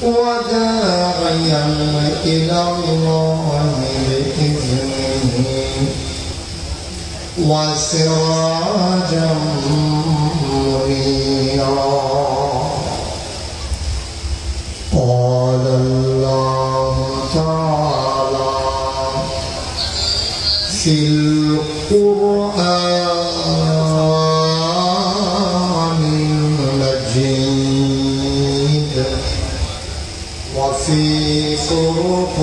وداعيا إلى الله بإذنه وسراجا منيرا. قال الله تعالى في القرآن المجيد وفي فرقانه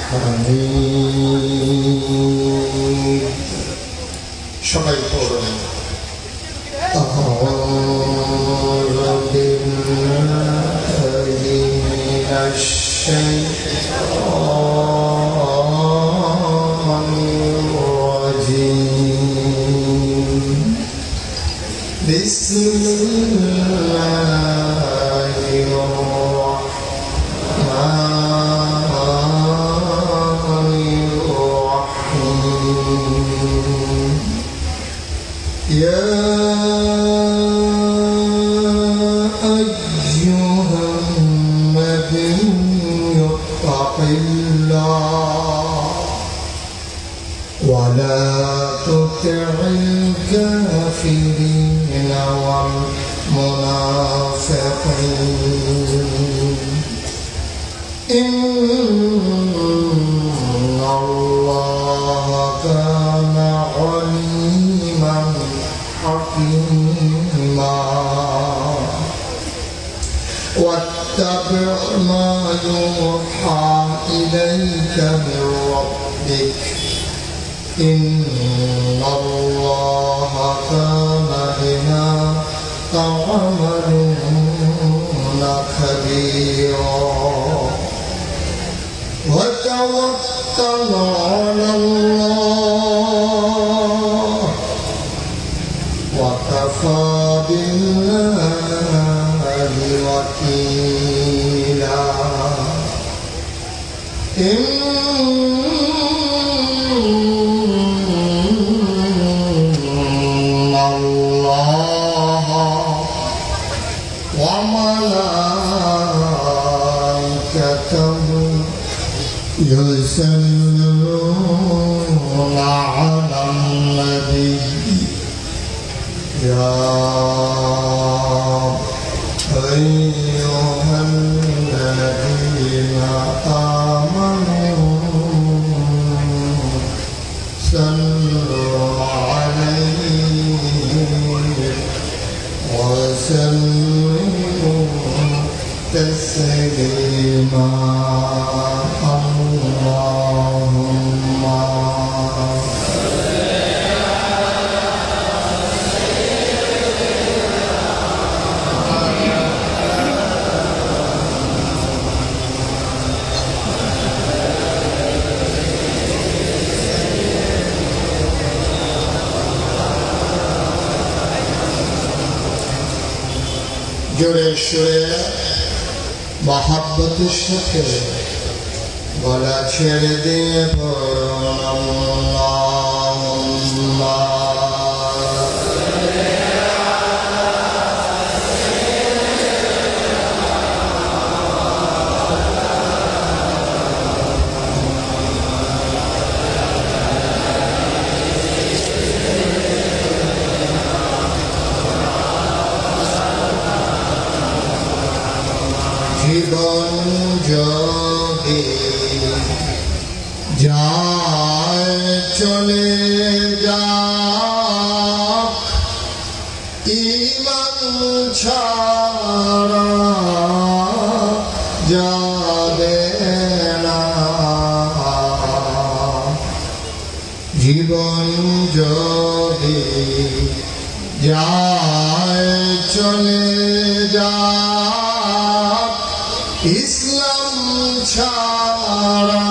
الحميد. সবাই পড়ুন أعوذ بالله من الشيطان الرجيم. بسم الله الرحمن الرحيم. يا أيها النبي اتق الله ولا تطع الكافرين والمنافقين إن الله كان عليما حكيما. واتبع ما يوحى إليك من ربك إن الله كان بما تعملون خبيرا. وتوكل على الله وكفى بالله وكيلا. إن الله وملائكته يصلون على النبي يا أيها الذين آمنوا صلوا عليه وسلموا تسليما. اللهم জোরে সুরে মহাব্বতের সাথে গলা ছেড়ে দিয়ে জীবন যদি যায় চলে যাক ঈমান ছাড়া যাবে না। জীবন যদি যায় চলে যাক ইসলাম ছাড়া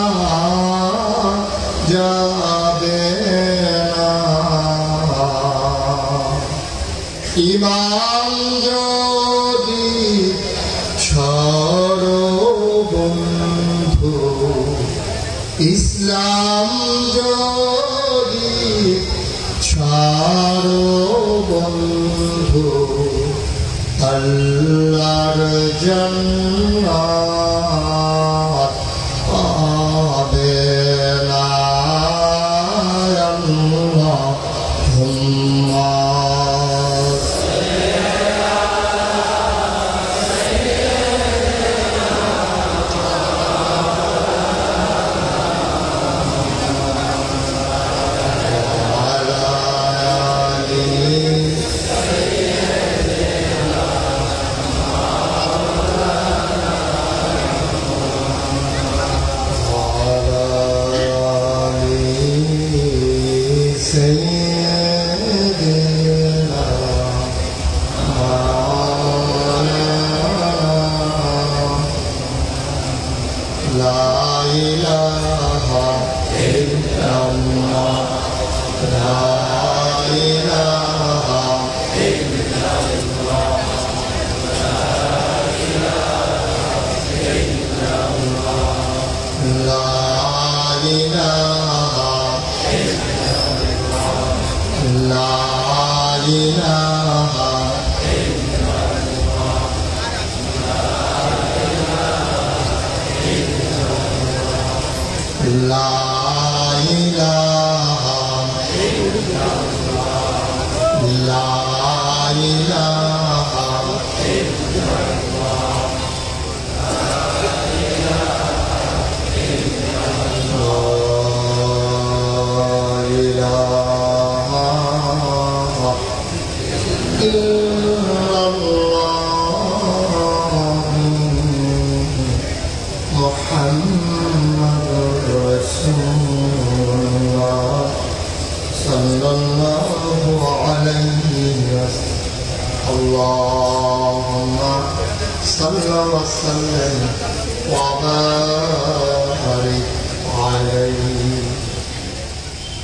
যাবে না। ঈমান যদি ছাড়ো বন্ধু, ইসলাম যদি আরো বন্ধু আল্লাহর জান্নাত পাবে না আল্লাহুম্মা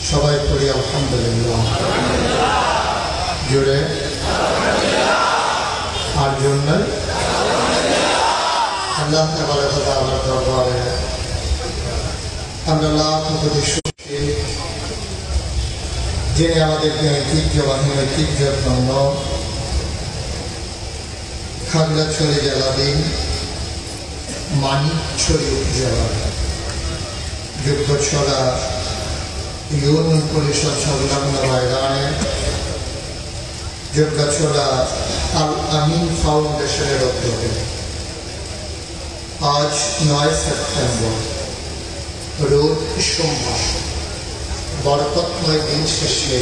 সবাই পড়ি আলহামদুলিল্লাহ জোরে আর জন্য আল্লাহ তাআলার দরবারে আমরা লাখ কোটি শুকরিয়া যিনি আমাদেরকে ঐতিহ্যবাহী ঐতিহ্যপূর্ণ খাগড়াছড়ি জেলাধীন মানিকছড়ি উপজেলা যুদ্ধছড়া ইউনিয়ন পরিষদ সংলগ্ন ময়দানে যুদ্ধছড়া আল আমিন ফাউন্ডেশনের উদ্যোগে আজ 9 সেপ্টেম্বর রোজ সোমবার বরকতময় দিন শেষে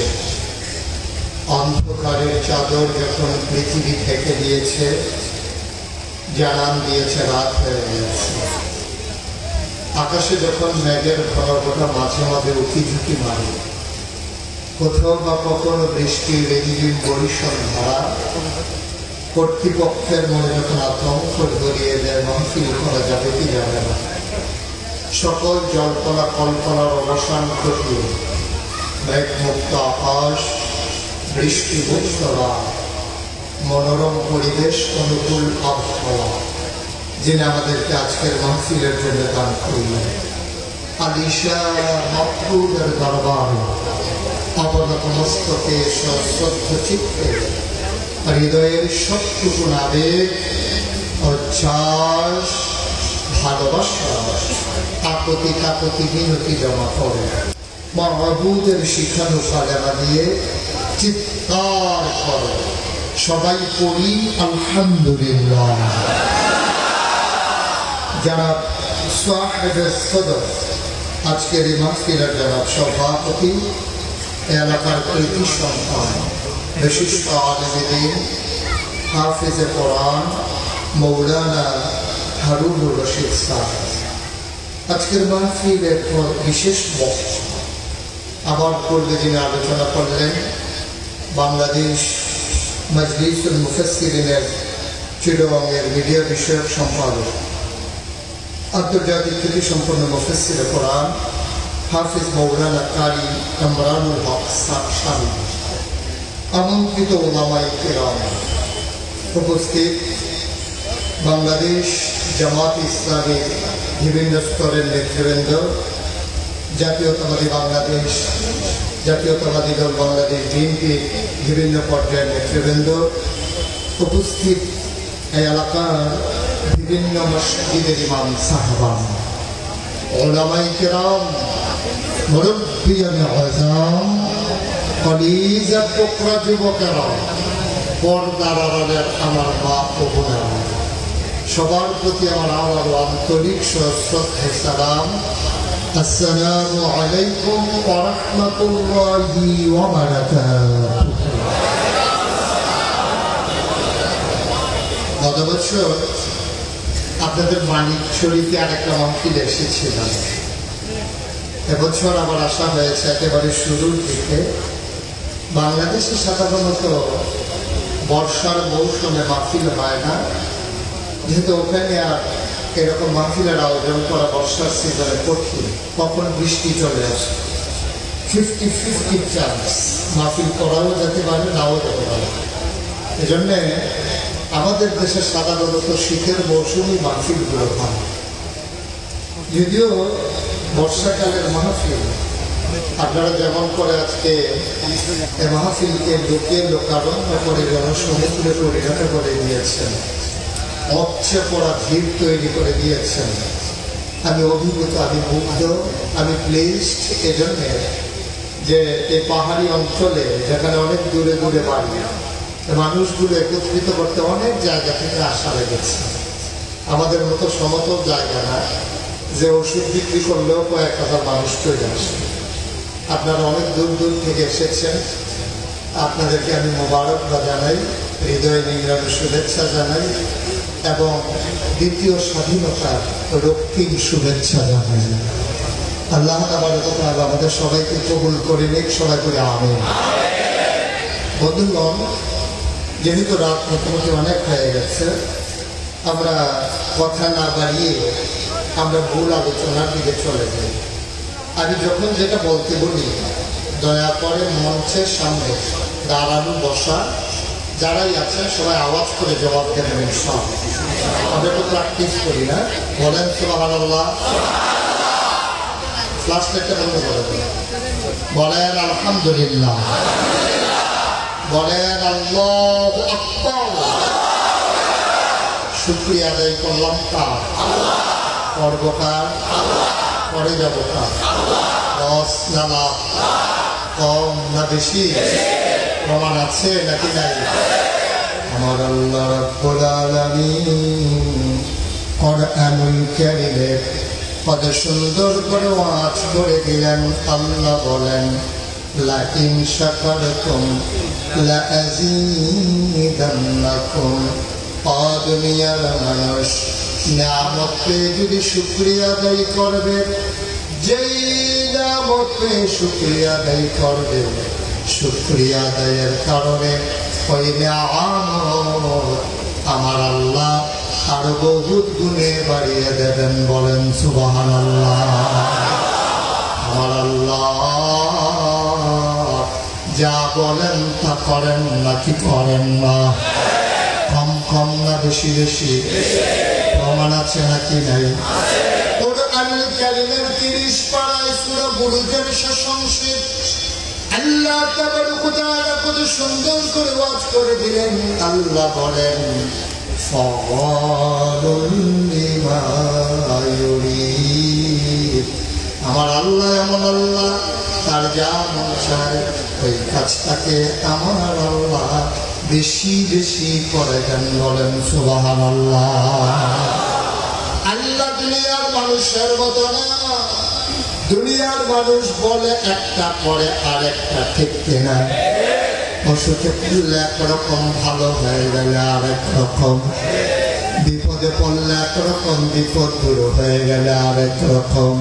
অন্ধকারের চাদর যখন পৃথিবী ঢেকে দিয়েছে, জানান দিয়েছে রাত হয়ে গিয়েছে। আকাশে যখন মেঘের ঘনঘটা মাঝে মাঝে উঁকি ঝুঁকি মারে, কোথাও বা কখনো বৃষ্টি রেজিম বরিশন ধারা কর্তৃপক্ষের মনে যখন আতঙ্ক ধরিয়ে দেয় মাহফিল করা যাবে কি যাবে না, সকল জল্পনা কল্পনার অবসান ঘটিয়ে মেঘমুক্ত আকাশ, বৃষ্টিমুক্ত রাত, মনোরম পরিবেশ, অনুকূল আবহাওয়া যিনি আমাদেরকে আজকের মাহফিলের জন্য দান করলেন, আলিশা মাহবুবের দরবারে অবনত মস্তকে সশ্রদ্ধ চিত্তে হৃদয়ের সবটুকু আবেগ, উচ্ছ্বাস, ভালোবাসা, কাকতি কাকতি মিনতি জমা করে মাহবুবের শিখানো সাজানা দিয়ে চিৎকার করে সবাই পড়ি আলহামদুলিল্লাহ। যারা সাহেবে সদর আজকের এই মাহফিলের জনাব সভাপতি, এলাকার কৃতি সন্তান, বিশিষ্ট আলেমে দ্বীন, হাফিজে কোরআন মৌলানা হারুনুর রশিদ সাহেব, আজকের মাহফিলের বিশেষ বক্তা আমার পূর্বে যিনি আলোচনা করলেন বাংলাদেশ মজলিসুল মুফাসসিরিনের চিটাগংয়ের মিডিয়া বিষয়ক সম্পাদক, আন্তর্জাতিক খ্যাতি সম্পন্ন মুফাসসিরে কোরআন হাফিজ মৌলানা কারি ইমরানুল হক সামি, আমন্ত্রিত উলামায়ে কিরাম, উপস্থিত বাংলাদেশ জামাত ইসলামী বিভিন্ন স্তরের নেতৃবৃন্দ, জাতীয়তাবাদী বাংলাদেশ জাতীয়তাবাদী দল বাংলাদেশ বিএনপি বিভিন্ন পর্যায়ের নেতৃবৃন্দ, উপস্থিত এই এলাকার বিভিন্ন মসজিদের ইমাম সাহাবান, উলামায়ে কেরাম, মুরব্বিয়ানে আযম, কলিজা টুকরা যুবকেরা, পর্দার আড়ালের আমার মা ও বোনেরা, সবার প্রতি আমার আন্তরিক শ্রদ্ধা সালাম। আসসালামু আলাইকুম ওয়া রাহমাতুল্লাহি ওয়া বারাকাতুহু। গত বছর আপনাদের মানিক শরীফে আরেকটা মাহফিল এসেছিলাম। এবছর আবার আসা হয়েছে একেবারে শুরুর দিকে। বাংলাদেশে সাধারণত বর্ষার মৌসুমে মাহফিল হয় না, যেহেতু ওখানে আর এরকম মাহফিলের আয়োজন করা বর্ষার সিজনে কঠিন, কখন বৃষ্টি চলে আসে। 50-50 চান্স মাহফিল করাও যেতে পারে, নাও যেতে পারে। এজন্যে আমাদের দেশে সাধারণত শীতের মৌসুমী মাহফিলগুলো হয়। যদিও বর্ষাকালের মাহফিল আপনারা যেমন করে আজকে এই মাহফিলকে লোকারণ্য করে জনসমুদ্রে পরিণত করে দিয়েছেন, অচ্ছে পড়া ভিড় তৈরি করে দিয়েছেন, আমি অভিভূত, আমি মুগ্ধ, আমি প্লেসড এজন্যে যে এই পাহাড়ি অঞ্চলে যেখানে অনেক দূরে দূরে বাড়ি, মানুষগুলো একত্রিত করতে অনেক জায়গা থেকে আসা লেগেছে। আমাদের মতো সমতল জায়গা না যে ওষুধ বিক্রি করলেও কয়েক হাজার মানুষ চলে আসে। আপনারা অনেক দূর দূর থেকে এসেছেন, আপনাদেরকে আমি মোবারকবাদ জানাই, হৃদয় নিংড়ানো শুভেচ্ছা জানাই এবং দ্বিতীয় স্বাধীনতার রক্তিম শুভেচ্ছা জানাই। আল্লাহ তাআলা আমাদের সবাইকে কবুল করে নিক, সবাই করে আমিন। বন্ধুগণ, যেহেতু রাত মোটামুটি অনেক হয়ে গেছে, আমরা কথা না বাড়িয়ে আমরা ভুল আলোচনার দিকে চলে যাই। আমি যখন যেটা বলতে বলি দয়া করে মঞ্চের সামনে দাঁড়ানো বসা যারাই আছেন সবাই আওয়াজ করে জবাব দেবেন। আমরা তো প্র্যাকটিস করি না, বলেন সুবহানাল্লাহ। ফ্ল্যাশ লাইটটা বন্ধ করে দেন, বলেন আলহামদুলিল্লাহ, বলেন আল্লাহু আকবার। শুকরিয়া আদায় করলাম কার? করবো কার? করে যাবো কার? দশ না লাখ, কম না বেশি? প্রমাণ আছে নাকি নাই? আমার আল্লাহ রাব্বুল আলামিন কোরআনুল কারীমে কত সুন্দর করে ওয়াজ করে দিলেন। আল্লাহ বলেন, লা ইন শাকারতুম লা আযীদান্নাকুম। দুনিয়ার মানুষ নিয়ামত পেয়ে যদি শুকরিয়া আদায় করবে, যেই নিয়ামত পেয়ে শুকরিয়া আদায় করবে, শুকরিয়া আদায়ের কারণে ওই নিয়ামত আমার আল্লাহ আরো বহুত গুণে বাড়িয়ে দেবেন। বলেন সুবহানাল্লাহ। আমার আল্লাহ যা বলেন তা করেন নাকি করেন না? কম কম না বেশি বেশি? প্রমাণ আছে নাকি নাই? কোরআনুল কারীমের 30 পারায় সূরা বুরুজের শেষাংশে আল্লাহ তাবারক ওয়া তাআলা কত সুন্দর করে ওয়াজ করে দিলেন। আল্লাহ বলেন, ফাআলুন লিমা ইউরিদ। আমার আল্লাহ এমন আল্লাহ, তার যা মন চায় ওই কাজটাকে আমার আল্লাহ বেশি বেশি করে দেন। বলেন সুবহানাল্লাহ। আল্লাহ দুনিয়ার মানুষের মতো না। দুনিয়ার মানুষ বলে একটা করে আরেকটা, ঠিক কিনা? অসুখে পড়লে একরকম, ভালো হয়ে গেলে আরেক রকম, বিপদে পড়লে একরকম, বিপদ দূর হয়ে গেলে আরেক রকম,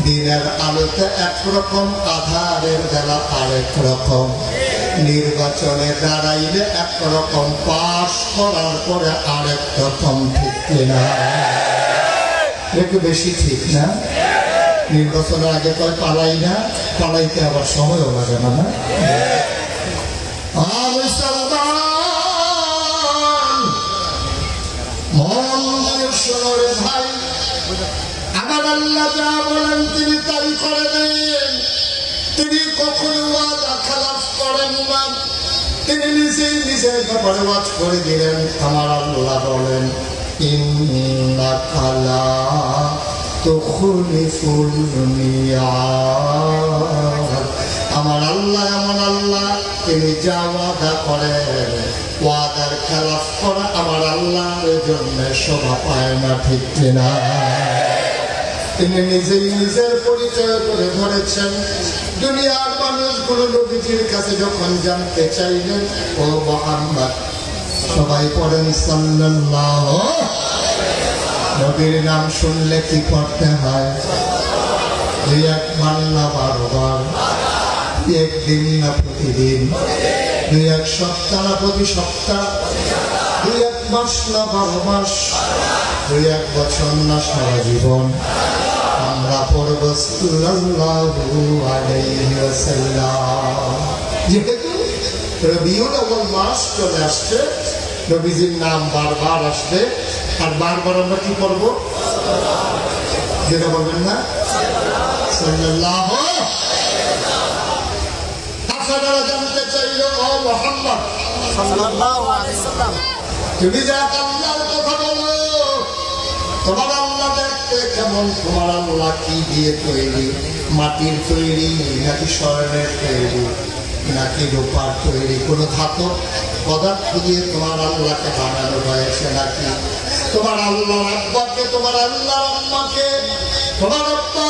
দিনের আলোতে একরকম, আধারের বেলা আরেক রকম, নির্বাচনে দাঁড়াইলে একরকম, পাশ করার পরে আরেক রকম, ঠিক কিনা? একটু বেশি ঠিক না? নির্বাচনের আগে কয় পালাই না, পালাইতে আবার সময়ও লাগে না। ভাই, আমার আল্লাহ যা বলেন তিনি তাই করে দেন। তিনি কখনো ওয়াদা খেলাফ করেন না। তিনি নিজেই নিজের ব্যাপারে ওয়াজ করে দিলেন। আমার আল্লাহ বলেন, ইন্নাকা লা তুখলিফুল মিয়াদ। আমার আল্লাহ এমন আল্লাহ, তিনি যা ওয়াদা করেন, ওয়াদার খেলাফ করা আমার আল্লাহর জন্য শোভা পায় না, ঠিক কিনা? তিনি নিজেই নিজের পরিচয় করে ধরেছেন। দুনিয়ার মানুষগুলো নবীজির কাছে যখন জানতে চাইলেন, ও মুহাম্মদ, সবাই পড়েন সাল্লাল্লাহু। নবীর নাম শুনলে কি করতে হয়? দুই একবার না 12 বার, একদিন না প্রতিদিন, দুই এক সপ্তাহ না প্রতি সপ্তাহ, দুই এক মাস না 12 মাস, দুই এক বছর না সারা জীবন আমরা পড়ব সাল্লাল্লাহু আলাইহি ওয়াসাল্লাম। যেহেতু রবিউল আউয়াল মাস চলে আসছে, নবীজির নাম বারবার আসবে, আর বারবার আমরা কি করব? যেটা বলবেন না সাল্লাল্লাহু। আপনারা জানতে চাইল, ও মুহাম্মদ সাল্লাল্লাহু আলাইহি ওয়াসাল্লাম, তুমি যা আল্লাহর কথা বলো, তোমার আল্লাহ দেখতে কেমন? তোমার আল্লাহ কি দিয়ে তৈরি? মাটির তৈরি নাকি স্বর্ণের তৈরি নাকি রূপার তৈরি? কোনো ধাতব পদার্থ দিয়ে তোমার আল্লাহকে বানানো হয়েছে নাকি? তোমার আল্লাহর আব্বাকে, তোমার আল্লাহর আম্মাকে, তোমার আব্বা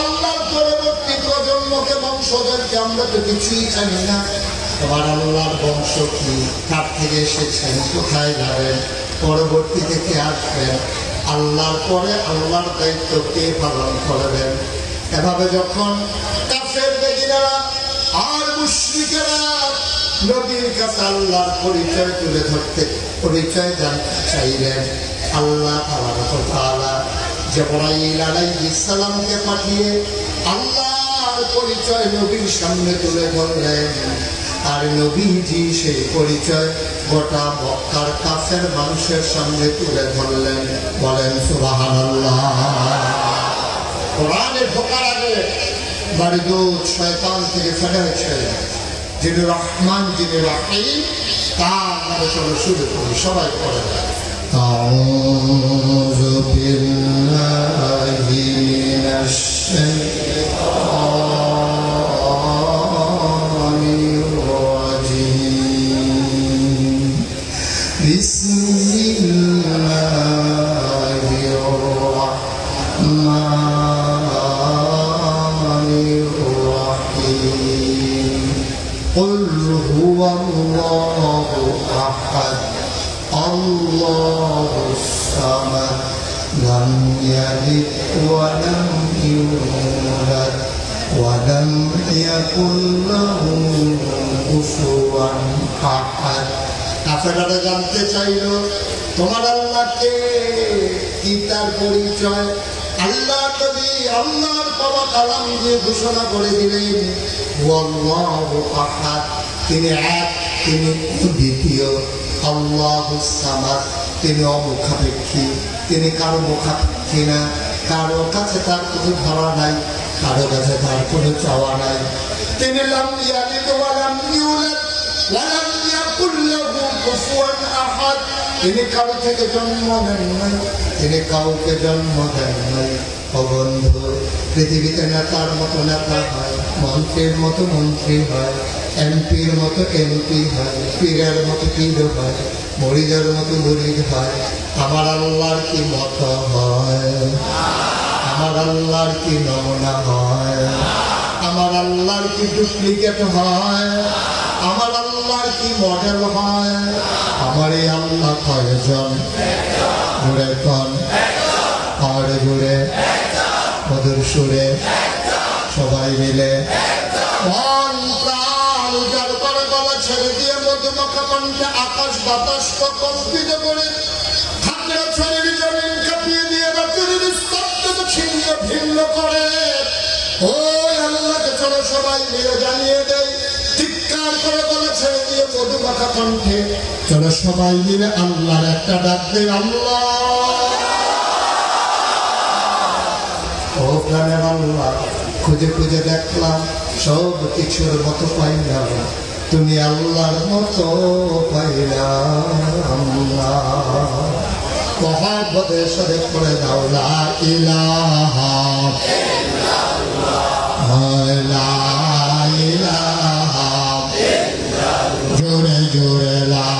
আল্লাহর পরবর্তী প্রজন্মকে, বংশধরকে আমরা তো কিছুই জানি না। তোমার আল্লাহর বংশ কি? কার থেকে এসেছেন? কোথায় যাবেন? পরবর্তীতে কে আসবেন? আল্লাহর পরে আল্লাহর দায়িত্ব কে পালন করবেন? এভাবে যখন কাফের বেদিনেরা আর মুশরিকেরা নবীর কাছে আল্লাহর পরিচয় তুলে ধরতে, পরিচয় জানতে চাইলেন, আল্লাহ তাআলা জিবরাইল আলাইহিস সালামকে পাঠিয়ে আল্লাহর পরিচয় নবীর সামনে তুলে ধরলেন। আর নবীজি সেই পরিচয় গোটা মক্কার কাফের মানুষের সামনে তুলে ধরলেন। বলেন সুবহানাল্লাহ। কোরআনে ঢোকার আগে বাড়ি দূত শয়তান থেকে ফেলে হয়েছে, যিনি রহমান, যিনি রহিম, তার নামে চলো শুরু করি। সবাই পড়ে আউযু বিল্লাহি মিনাশ শাইতানির রাজিম। বিসমিল্লাহির রাহমানির রাহিম। কুল হুয়াল্লাহু আহাদ আল্লাহুস সামাদ লাম ইয়ালিদ ওয়া লাম ইউলাদ ওয়া লাম ইয়াকুল লাহু কুফুয়ান আহাদ। কাফেররা জানতে চাইল, তোমার আল্লাহকে কি? তার পরিচয় আল্লাহ নবী আল্লাহর বাবা কালাম দিয়ে ঘোষণা করে দিলেন, আল্লাহু আহাদ, তিনি এক, তিনি দ্বিতীয়। আল্লাহুস সামাদ, তিনি অমুখাপেক্ষী, তিনি কারো মুখাপেক্ষী না। কারো কাছে তার কোনো ধরা নাই, কারো কাছে তার কোনো চাওয়া নাই। তিনি লাম ইয়ালিদ ওয়া লাম ইউলাদ ওয়া লাম ইয়াকুল লাহু কুফুয়ান আহাদ, তিনি কারো থেকে জন্ম নেন নাই, তিনি কাউকে জন্ম দেন নাই। ও বন্ধু, পৃথিবীতে নেতার মতো নেতা হয়, মন্ত্রীর মতো মন্ত্রী হয়, এমপির মতো এমপি হয়, পীরের মতো পীর হয়, মরিদের মতো মুরিদ হয়। আমার আল্লাহর কি মত হয়? আমার আল্লাহর কি নমুনা হয়? আমার আল্লাহর কি ডুপ্লিকেট হয়? আমার আল্লাহর কি মডেল হয়? আমার এই আল্লাহ কয়জন? ঘুরে কন আর ঘুরে মধুর সুরে সবাই মিলে উজাড় করে গলা ছেড়ে দিয়ে মধুমাখা কণ্ঠে আকাশ বাতাস কম্পিত করে ঠান্ডা শরীর জমিন কাঁপিয়ে দিয়ে রাতের স্তব্ধতা ছিন্ন ভিন্ন করে। ওই আল্লাহকে চলো সবাই মিলে জানিয়ে দেয়, চিৎকার করে গলা ছেড়ে দিয়ে মধুমাখা কণ্ঠে চলো সবাই মিলে আল্লাহর একটা ডাক দেয়, আল্লাহ। ও প্রাণের আল্লাহ, খুঁজে খুঁজে দেখলাম সব কিছুর মতো পাইলাম, তুমি আল্লাহর মতো পাইলাম না। মহব্বতের সাথে পড়ে দাও লা ইলাহা লা ইলাহা, জোরে জোরে লা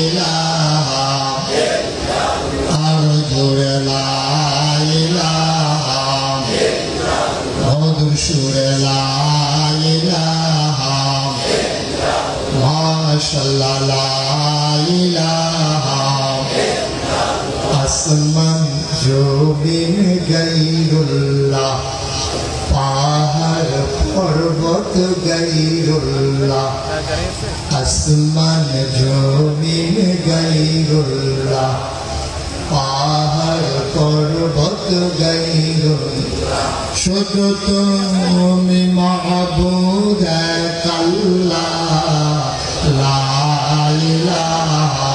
ইলাহা, আর জোরে লা ইলাহা, মধুর সুরে লা ইলাহা, মাশাআল্লাহ লা ইলাহা। আসমান জমিন গায়রুল্লাহ, পাহাড় পর্বত গায়রুল্লাহ, আসমান জমিন গায়রুল্লাহ, পাহাড় পর্বত গায়রুল্লাহ, শুধু তুমি মাবুদ এক আল্লাহ, লা ইলাহা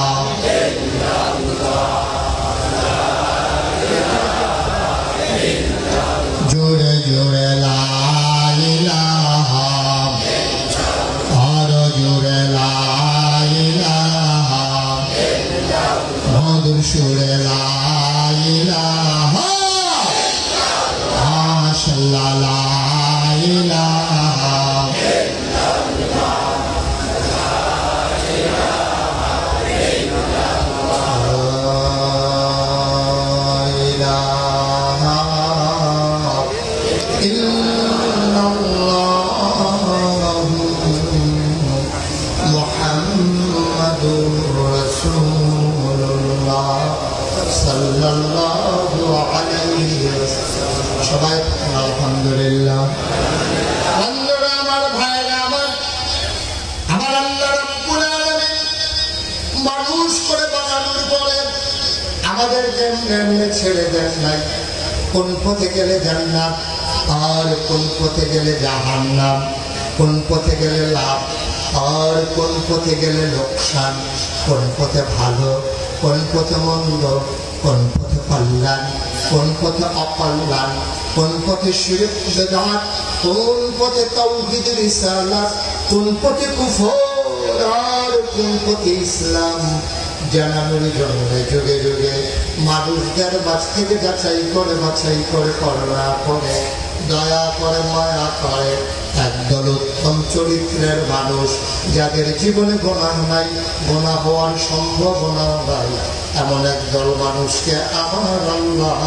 জোরে জোরে লা ইলাহা, আর জোরে লা ইলাহা, মধুর সুরে লা ইলাহা, মাশাআল্লাহ লা ইলাহা। সবাই আলহামদুলিল্লাহ। বন্ধুরা আমার, ভাইরা আমার, আমার আল্লাহ রাব্বুল আলামিন মানুষ করে বানানোর পরে আমাদেরকে এমনি ছেড়ে দেন নাই। কোন পথে গেলে জান্নাত আর কোন পথে গেলে জাহান্নাম, কোন পথে গেলে লাভ আর কোন পথে গেলে লোকসান, কোন পথে ভালো কোন পথে মন্দ, কোন পথে কল্যাণ কোন পথে অকল্যাণ, কোন পথে শিরক বিদআত, কোন পথে তাওহীদ রিসালাত, কোন পথে কুফর আর কোন পথে ইসলাম জানানোর জন্য যুগে যুগে মানুষদের মাঝ থেকে যাচাই করে করুণা করে দয়া করে মায়া করে একদল উত্তম চরিত্রের মানুষ, যাদের জীবনে গুনাহ নাই, গুনাহ হওয়ার সম্ভাবনাও নাই, এমন একদল মানুষকে আমার আল্লাহ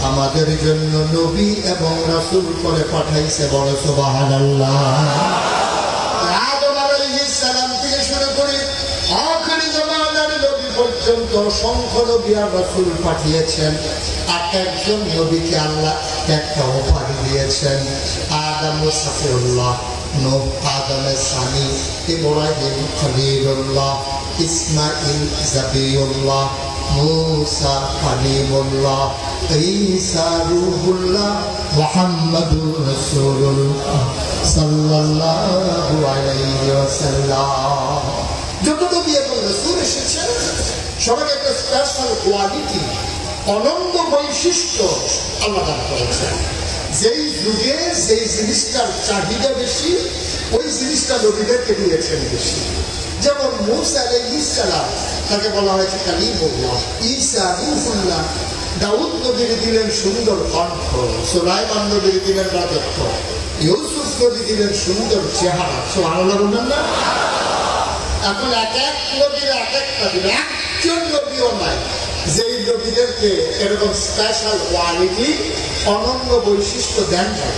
আমাদের জন্য নবী এবং রাসূল করে পাঠাইছে। বড় সুবহানাল্লাহ। আদম আলাইহিস সালাম থেকে শুরু করে আখিরি জামানার নবী পর্যন্ত অসংখ্য নবী আর রাসূল পাঠিয়েছেন। এক একজন নবীকে আল্লাহ একটা উপাধি দিয়েছেন। আদম সফিউল্লাহ, নূহ আদমের সানি, ইব্রাহিম খলিলুল্লাহ, ইসমাঈল জাবিউল্লাহ, মুসা কালিমুল্লাহ, ঈসা রূহুল্লাহ, মুহাম্মাদুর রাসূলুল্লাহ সাল্লাল্লাহু আলাইহি ওয়াসাল্লাম। যত নবী এবং রাসূল এসেছেন সবার একটা স্পেশাল কোয়ালিটি, অনন্য বৈশিষ্ট্য আল্লাহ দান করেছেন। যেই যুগে যেই জিনিসটার চাহিদা বেশি, ওই জিনিসটা নবীদেরকে দিয়েছেন বেশি। যেমন মূসা আলাইহিস সালাম, তাকে বলা হয়েছে কালিমুল্লাহ। ঈসা রূহুল্লাহ। দাউদ নবীর দিলেন সুন্দর কণ্ঠ, সুলাইমান নবীর দিলেন রাজত্ব, ইউসুফ নবী দিলেন সুন্দর চেহারা। সুবহানাল্লাহ বলবেন না? এখন এক এক নবীর এক একটা দিল, একজন নবীও নাই যেই নবীদেরকে এরকম স্পেশাল কোয়ালিটি, অনন্য বৈশিষ্ট্য দেন যায়।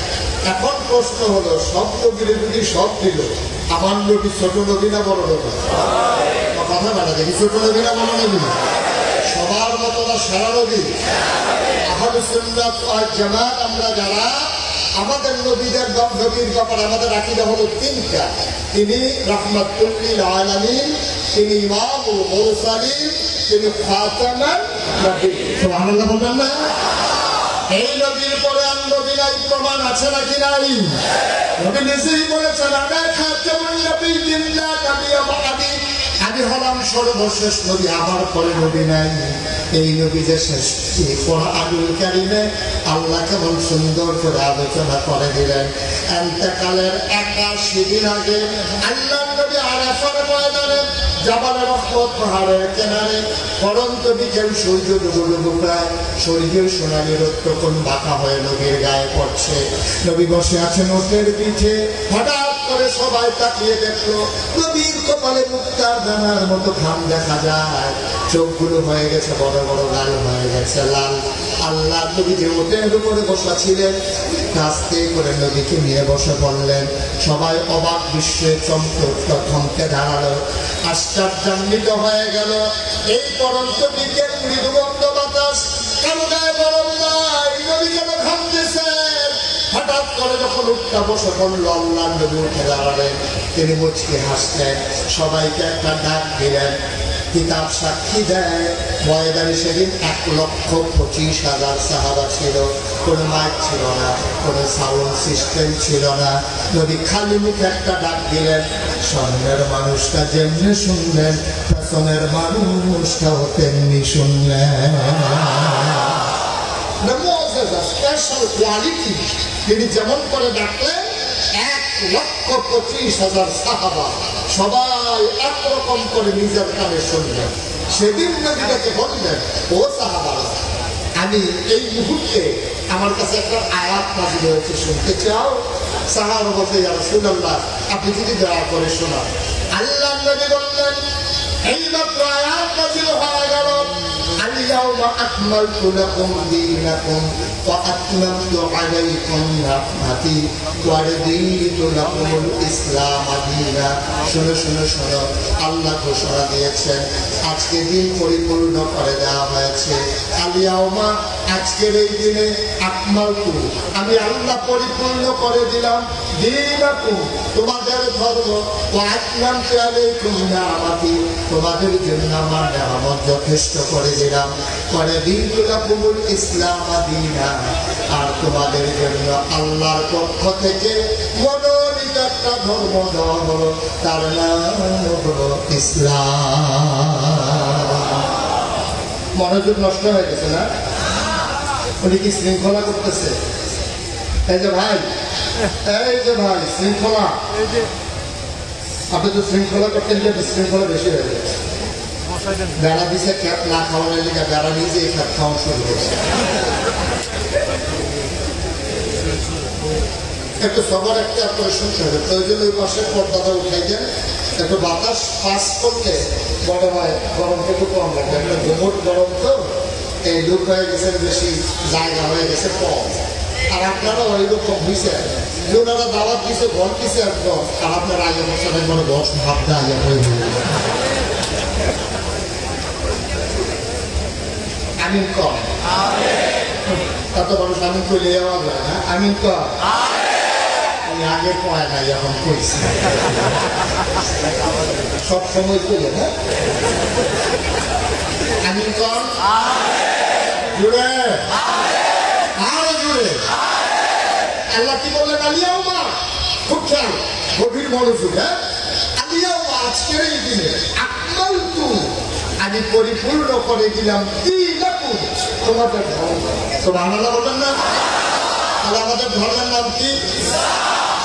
এখন প্রশ্ন হলো, সব নবীর যদি সব দিল, আমার নবী ছোট নবী না বড় নবী? কথা বলা দেখি, ছোট নবী না বড় নবী? সবার মতো না সারা নবী? আহলুস সুন্নাত ওয়াল জামাত আমরা যারা, আমাদের নবীদের নবীর ব্যাপারে আমাদের আকীদা হলো তিনটা। তিনি রাহমাতুল লিল আলামিন, তিনি ইমামুল মুরসালিন, তিনি খাতামান নবী। সুবহানাল্লাহ বলবেন না? এই নবীর পরে আর নবী নাই, প্রমাণ আছে নাকি নাই? নবী নিজেই বলেছেন, আনা খাতামুন নবিয়্যিন লা নবিয়্যা বা'দি, আমি হলাম সর্বশেষ নবী, আমার পরে নবী নাই। এই নবী যে শেষ, কোরআনুল কারীমে আল্লাহ কেমন সুন্দর করে আলোচনা করে দিলেন। ইন্তেকালের 81 দিন আগে আল্লাহর নবী আরাফার ময়দানে জাবালে রহমত পাহাড়ের কিনারে পরন্ত বিকেল সূর্য ডুবো প্রায় স্বর্গীয় সোনালী রক্ত কোন বাঁকা হয়ে নবীর গায়ে পড়ছে। নবী বসে আছেন ওটের পিঠে। হঠাৎ করে সবাই তাকিয়ে দেখলো নবীর কপালে মুক্তার দানার মতো ঘাম দেখা যায়, চোখগুলো হয়ে গেছে বড় বড়, লাল হয়ে গেছে লাল। আল্লাহ নবী যে ওটের উপরে বসা ছিলেন, আস্তে করে নবীকে নিয়ে বসে পড়লেন। সবাই অবাক বিশ্বে থমকে দাঁড়ালো, আশ্চর্যান্বিত হয়ে গেল। এই পরন্ত বিকেল মৃদুমন্দ বাতাস, কারো গায়ে গরম নাই, নবী কেন ঘামতেছেন? হঠাৎ করে যখন উঠটা বসে পড়লো, আল্লাহ নবী উঠে দাঁড়ালেন। তিনি মুচকি হাসলেন, সবাইকে একটা ডাক দিলেন। কিতাব সাক্ষী দেয় ময়দানে সেদিন 1,25,000 সাহাবা ছিল। কোনো মাইক ছিল না, কোনো সাউন্ড সিস্টেম ছিল না। নবী খালি মুখে একটা ডাক দিলেন। সামনের মানুষটা যেমনি শুনলেন, পেছনের মানুষটাও তেমনি শুনলেন। স্পেশাল কোয়ালিটি, তিনি যেমন করে ডাকলেন 1,25,000 সাহাবা সবাই একরকম করে নিজের কানে শুনলেন। সেদিন নবীকে বললেন, ও সাহাবারা, আমি এই মুহূর্তে আমার কাছে একটা আয়াত নাযিল হয়েছে, শুনতে চাও? সাহাবা বলতে, ইয়া রাসূলুল্লাহ, আপনি যদি দয়া করে শোনান। আল্লাহ নবী বললেন, এইমাত্র আয়াত নাযিল হয়ে গেল, আল-ইয়াওমা আকমালতু লাকুম দীনাকুম ওয়া আতমামতু আলাইকুম নি'মাতি ওয়া রাদিতু লাকুমুল ইসলাম দীনা। শোনো শোনো শোনো, আল্লাহ ঘোষণা দিয়েছেন আজকে দিন পরিপূর্ণ করে দেওয়া হয়েছে। আল-ইয়াওমা, আজকের এই দিনে, আকমালতু, আমি আল্লাহ পরিপূর্ণ করে দিলাম, দীনাকুম, তোমাদের ধর্ম, ওয়া আতমামতু আলাইকুম নি'মাতি, তোমাদের জন্য আমার নিয়ামত যথেষ্ট করে দিলাম, পরে দিনকুল ইসলাম দীনা, আর তোমাদের জন্য আল্লাহর পক্ষ থেকে মনোনীত একটা ধর্ম দেওয়া হলো, তার নাম হলো ইসলাম। মনোযোগ নষ্ট হয়ে গেছে না? উনি কি শৃঙ্খলা করতেছে? এই যে ভাই, এই যে ভাই, শৃঙ্খলা, আপনি তো শৃঙ্খলা করতেন, যে বিশৃঙ্খলা বেশি হয়ে গেছে। বেড়া দিছে খ্যাপ না খাওয়ানোর লিগে বেড়া নিজে খ্যাপ খাওয়া শুরু করছে। একটু সবার একটা আপনার শুনতে হবে, প্রয়োজন ওই পাশে পর্দাটা উঠাই দেন, একটু বাতাস পাস করলে বড় হয়, গরমটা একটু কম লাগবে। একটা ঘুমট গরম তো, এই লুক হয়ে গেছে বেশি, জায়গা হয়ে গেছে কম। আর আপনারা ওইরকম হয়েছে, ওনারা দাওয়াত দিছে, ঘর দিছে একদম, আর আপনার আগে বছর একবার 10 ভাবটা আগে হয়ে গেল। আমিন কম, তত মানুষ আমিন করলে যাওয়া যায় না। আমিন কম, আগে কয় নাই, এখন কইছি সব সময় করে না। আমিন কম, জুড়ে আরো জুড়ে। আল্লাহ কি বললেন? আলিয়াউমা, খুব খেয়াল, গভীর মনোযোগ। হ্যাঁ, আলিয়াউমা, আজকের এই দিনে, আকমালতু, আমি পরিপূর্ণ করে দিলাম দীনাকুম, তোমাদের ধর্ম। সুবহানাল্লাহ বলবেন না? তাহলে আমাদের ধর্মের নাম কি?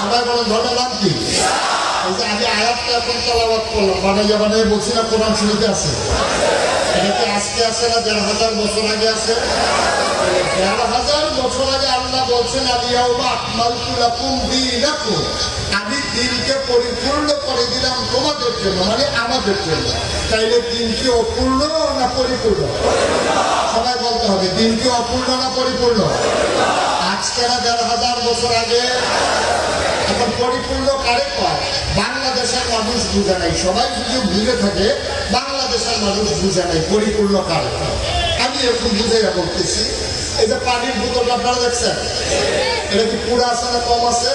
সবাই বলেন, ধর্মের নাম কি? এই যে আমি আয়াতটা এখন তেলাওয়াত করলাম, বানাইয়া বানাইয়া বলছি না, কোরআন শরীফে আছে। এটা কি আজকে আছে না ১,৫০০ বছর আগে আছে? ১,৫০০ বছর আগে আল্লাহ বলছেন, আলিয়াউমা আকমালতু লাকুম দীনাকুম, আমি দিনকে পরিপূর্ণ করে দিলাম তোমাদের জন্য, মানে আমাদের জন্য। তাইলে দিন কি অপূর্ণ না পরিপূর্ণ? সবাই বলতে হবে, দিন কি অপূর্ণ না পরিপূর্ণ? আজকে না ১,৫০০ বছর আগে। এখন পরিপূর্ণ কারে কয়? বাংলাদেশের মানুষ বুঝে নাই। সবাই যদি বুঝে থাকে, বাংলাদেশের মানুষ বুঝে নাই পরিপূর্ণ কারে। আমি এখন বুঝাইয়া বলতেছি, এই যে পানির বোতলটা আপনারা দেখছেন, এটা কি পুরা আছে না কম আছে?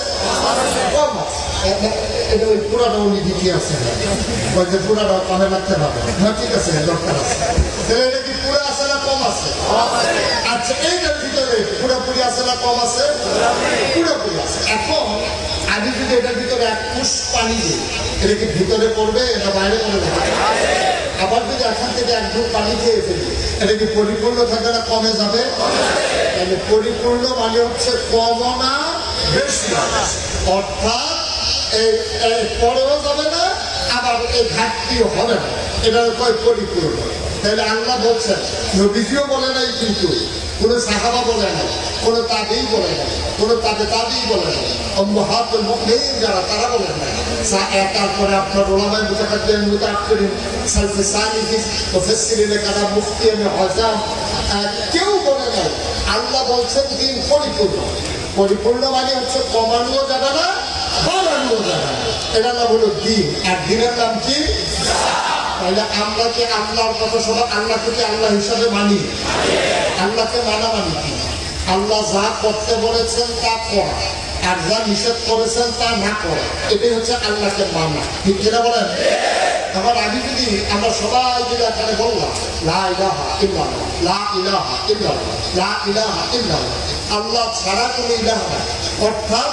কম আছে। এটা ওই পুরাটা উনি দিকে আছে, ওই যে পুরাটা পানে রাখতে পারবে না, ঠিক আছে, দরকার আছে। তাহলে এটা কি পুরা আছে না কম আছে? আচ্ছা, এইটার ভিতরে পুরাপুরি আছে না কম আছে? পুরাপুরি আছে। এখন আমি যদি এটার ভিতরে 1 কুশ পানি দিই, এটা কি ভিতরে পড়বে না বাইরে পড়ে যাবে? আবার যদি এখান থেকে এক ঢোক পানি খেয়ে ফেলি, এটা কি পরিপূর্ণ থাকবে না কমে যাবে? তাহলে পরিপূর্ণ মানে হচ্ছে কমও না বেশি, অর্থাৎ এই পরেও যাবে না, আবার এই ঘাটতিও হবে না, এটা কয় পরিপূর্ণ। তাহলে আল্লাহ বলছেন, নবীজিও বলে নাই, কিন্তু কোনো সাহাবা বলে নাই, কোনো তাবেই বলে নাই, কোনো তাবেই বলে নাই, উম্মাহাতুল মুমিনিন যারা তারা বলে নাই। তারপরে আপনার উলামায়ে মুতাকাদ্দিমিন মুতাআক্খিরিন সালফে সালিহিন মুফাসসিরিন কারা মুফতি আযম কেউ বলে নাই। আল্লাহ বলছেন দিন পরিপূর্ণ। পরিপূর্ণ মানে হচ্ছে কমানো যাবে না, বাড়ানো যাবে না, এটা নাম হলো দিন। আর দিনের নাম কি? তাহলে আমরা কি আল্লাহর কথা শোনা, আল্লাহকে কি আল্লাহ হিসাবে মানি? আল্লাহকে মানা মানি কি? আল্লাহ যা করতে বলেছেন তা করা, আর যা নিষেধ করেছেন তা না করা, এটাই হচ্ছে আল্লাহকে মানা। ঠিক কিনা বলেন? আমার আমি যদি আমরা সবাই যদি এখানে বললাম লা ইলাহা ইল্লাল্লাহ, লা ইলাহা ইল্লাল্লাহ, লা ইলাহা ইল্লাল্লাহ, আল্লাহ ছাড়া কোনো ইলাহ নাই, অর্থাৎ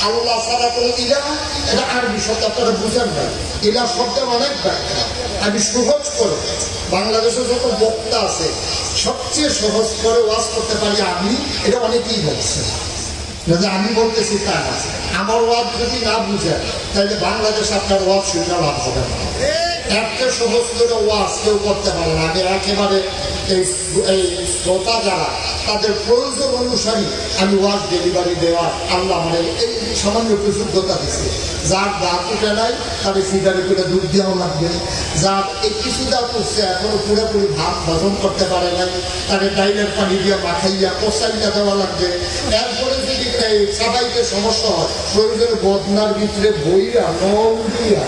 আল্লাহ ছাড়া কোনো ইলাহ, এটা আরবি শব্দ, আপনারা বুঝেন না। ইলাহ শব্দের অনেক ব্যাখ্যা। আমি সহজ করে, বাংলাদেশে যত বক্তা আছে সবচেয়ে সহজ করে ওয়াজ করতে পারি আমি, এটা অনেকেই বলছে। আমি বলতেছি তা না, আমার ওয়াজ যদি না বুঝেন তাহলে বাংলাদেশে আপনার ওয়াজ শুনে লাভ হবে না। একটা সহজ করে ওয়াজ কেউ করতে পারে না। আমি একেবারে এই শ্রোতা যারা, তাদের প্রয়োজন অনুসারী আমি ওয়াজ ডেলিভারি দেওয়ার আল্লাহ মানে এই সামান্য একটু যোগ্যতা দিচ্ছে। যার দাঁত উঠে নাই তাদের ফিডারে করে দুধ দেওয়া লাগবে, যার এই কিছু দাঁত উঠছে এখনো পুরোপুরি ভাত হজম করতে পারে নাই, তাদের ডাইলের পানি দিয়ে মাখাইয়া কষাইয়া দেওয়া লাগবে। এরপরে যদি সবাইকে সমস্যা হয়, প্রয়োজনে বদনার ভিতরে বইয়া নল দিয়া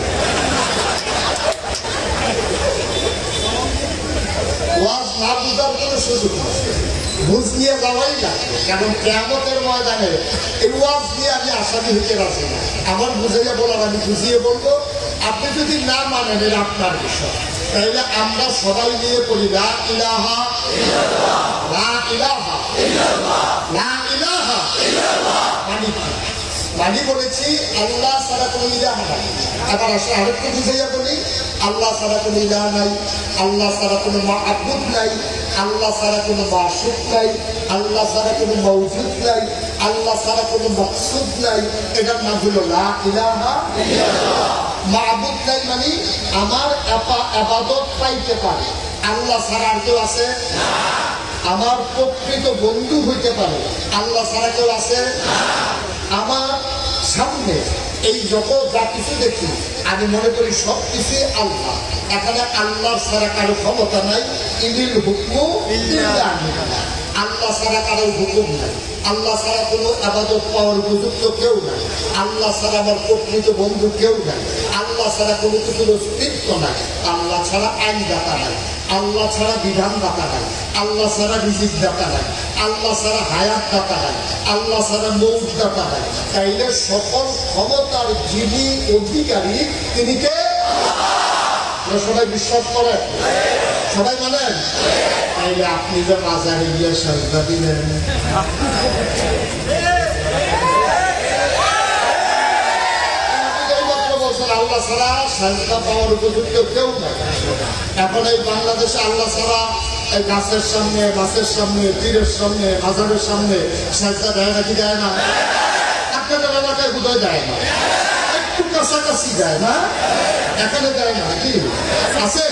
ওয়াজ না বুঝার কোনো সুযোগ নেই, বুঝ নিয়ে যাওয়াই লাগবে। কারণ কিয়ামতের ময়দানে এই ওয়াজ দিয়ে আমি আসামি হতে রাজি না। আমার বুঝাইয়া বলার আমি বুঝিয়ে বলবো, আপনি যদি না মানেন এটা আপনার বিষয়। তাইলে আমরা সবাই নিয়ে পড়ি লা ইলাহা ইল্লাল্লাহ, লা ইলাহা ইল্লাল্লাহ, লা ইলাহা ইল্লাল্লাহ। মানে বলেছি আল্লাহ ছাড়া কোনো ইলাহ নাই। এবার আসে আরেকটু বুঝাইয়া বলি, আল্লাহ ছাড়া কোনো ইলাহ নাই, আল্লাহ ছাড়া কোনো মাবুদ নাই, আল্লাহ ছাড়া কোনো মাসুক নাই, আল্লাহ ছাড়া কোনো মওজুদ নাই, আল্লাহ ছাড়া কোনো মকসুদ নাই। এটার নাম হলো লা ইলাহা ইল্লাল্লাহ। মাবুদ নাই মানে আমার ইবাদত পাইতে পারে আল্লাহ ছাড়া আর কেউ আছে না। আমার প্রকৃত বন্ধু হইতে পারে আল্লাহ ছাড়া কেউ আছে না। আমার সামনে এই যত যা কিছু দেখি আমি মনে করি সব কিছুই আল্লাহ। এখানে আল্লাহ ছাড়া কারো ক্ষমতা নাই। ইনিল হুকমু ইল্লাহ, আল্লাহ ছাড়া কারো হুকুম নাই, আল্লাহ ছাড়া কোনো ইবাদত পাওয়ার উপযুক্ত কেউ নাই, আল্লাহ ছাড়া আমার প্রকৃত বন্ধু কেউ নাই, আল্লাহ ছাড়া কোনো কিছুর অস্তিত্ব নাই, আল্লাহ ছাড়া আইনদাতা নাই, আল্লাহ ছাড়া বিধানদাতা নাই, আল্লাহ ছাড়া রিজিক দাতা নাই, আল্লাহ ছাড়া হায়াত দাতা নাই, আল্লাহ ছাড়া মৌত দাতা নাই। তাইলে সকল ক্ষমতার যিনি অধিকারী তিনি কে? সবাই বিশ্বাস করেন? সবাই মানেন? তাইলে আপনি যে মাজারে গিয়ে সাজদা দিলেন, আল্লাহ ছাড়া সাজদা পাওয়ার উপযুক্ত কেউ নাই। এখন এই বাংলাদেশে আল্লাহ ছাড়া এই গাছের সামনে, গাছের সামনে, তীরের সামনে, মাজারের সামনে সাজদা দেয় নাকি দেয় না? আপনাদের এলাকায় বোধহয় দেয় না, একটু কাছাকাছি দেয় না, এখানে দেয় না কি আছে?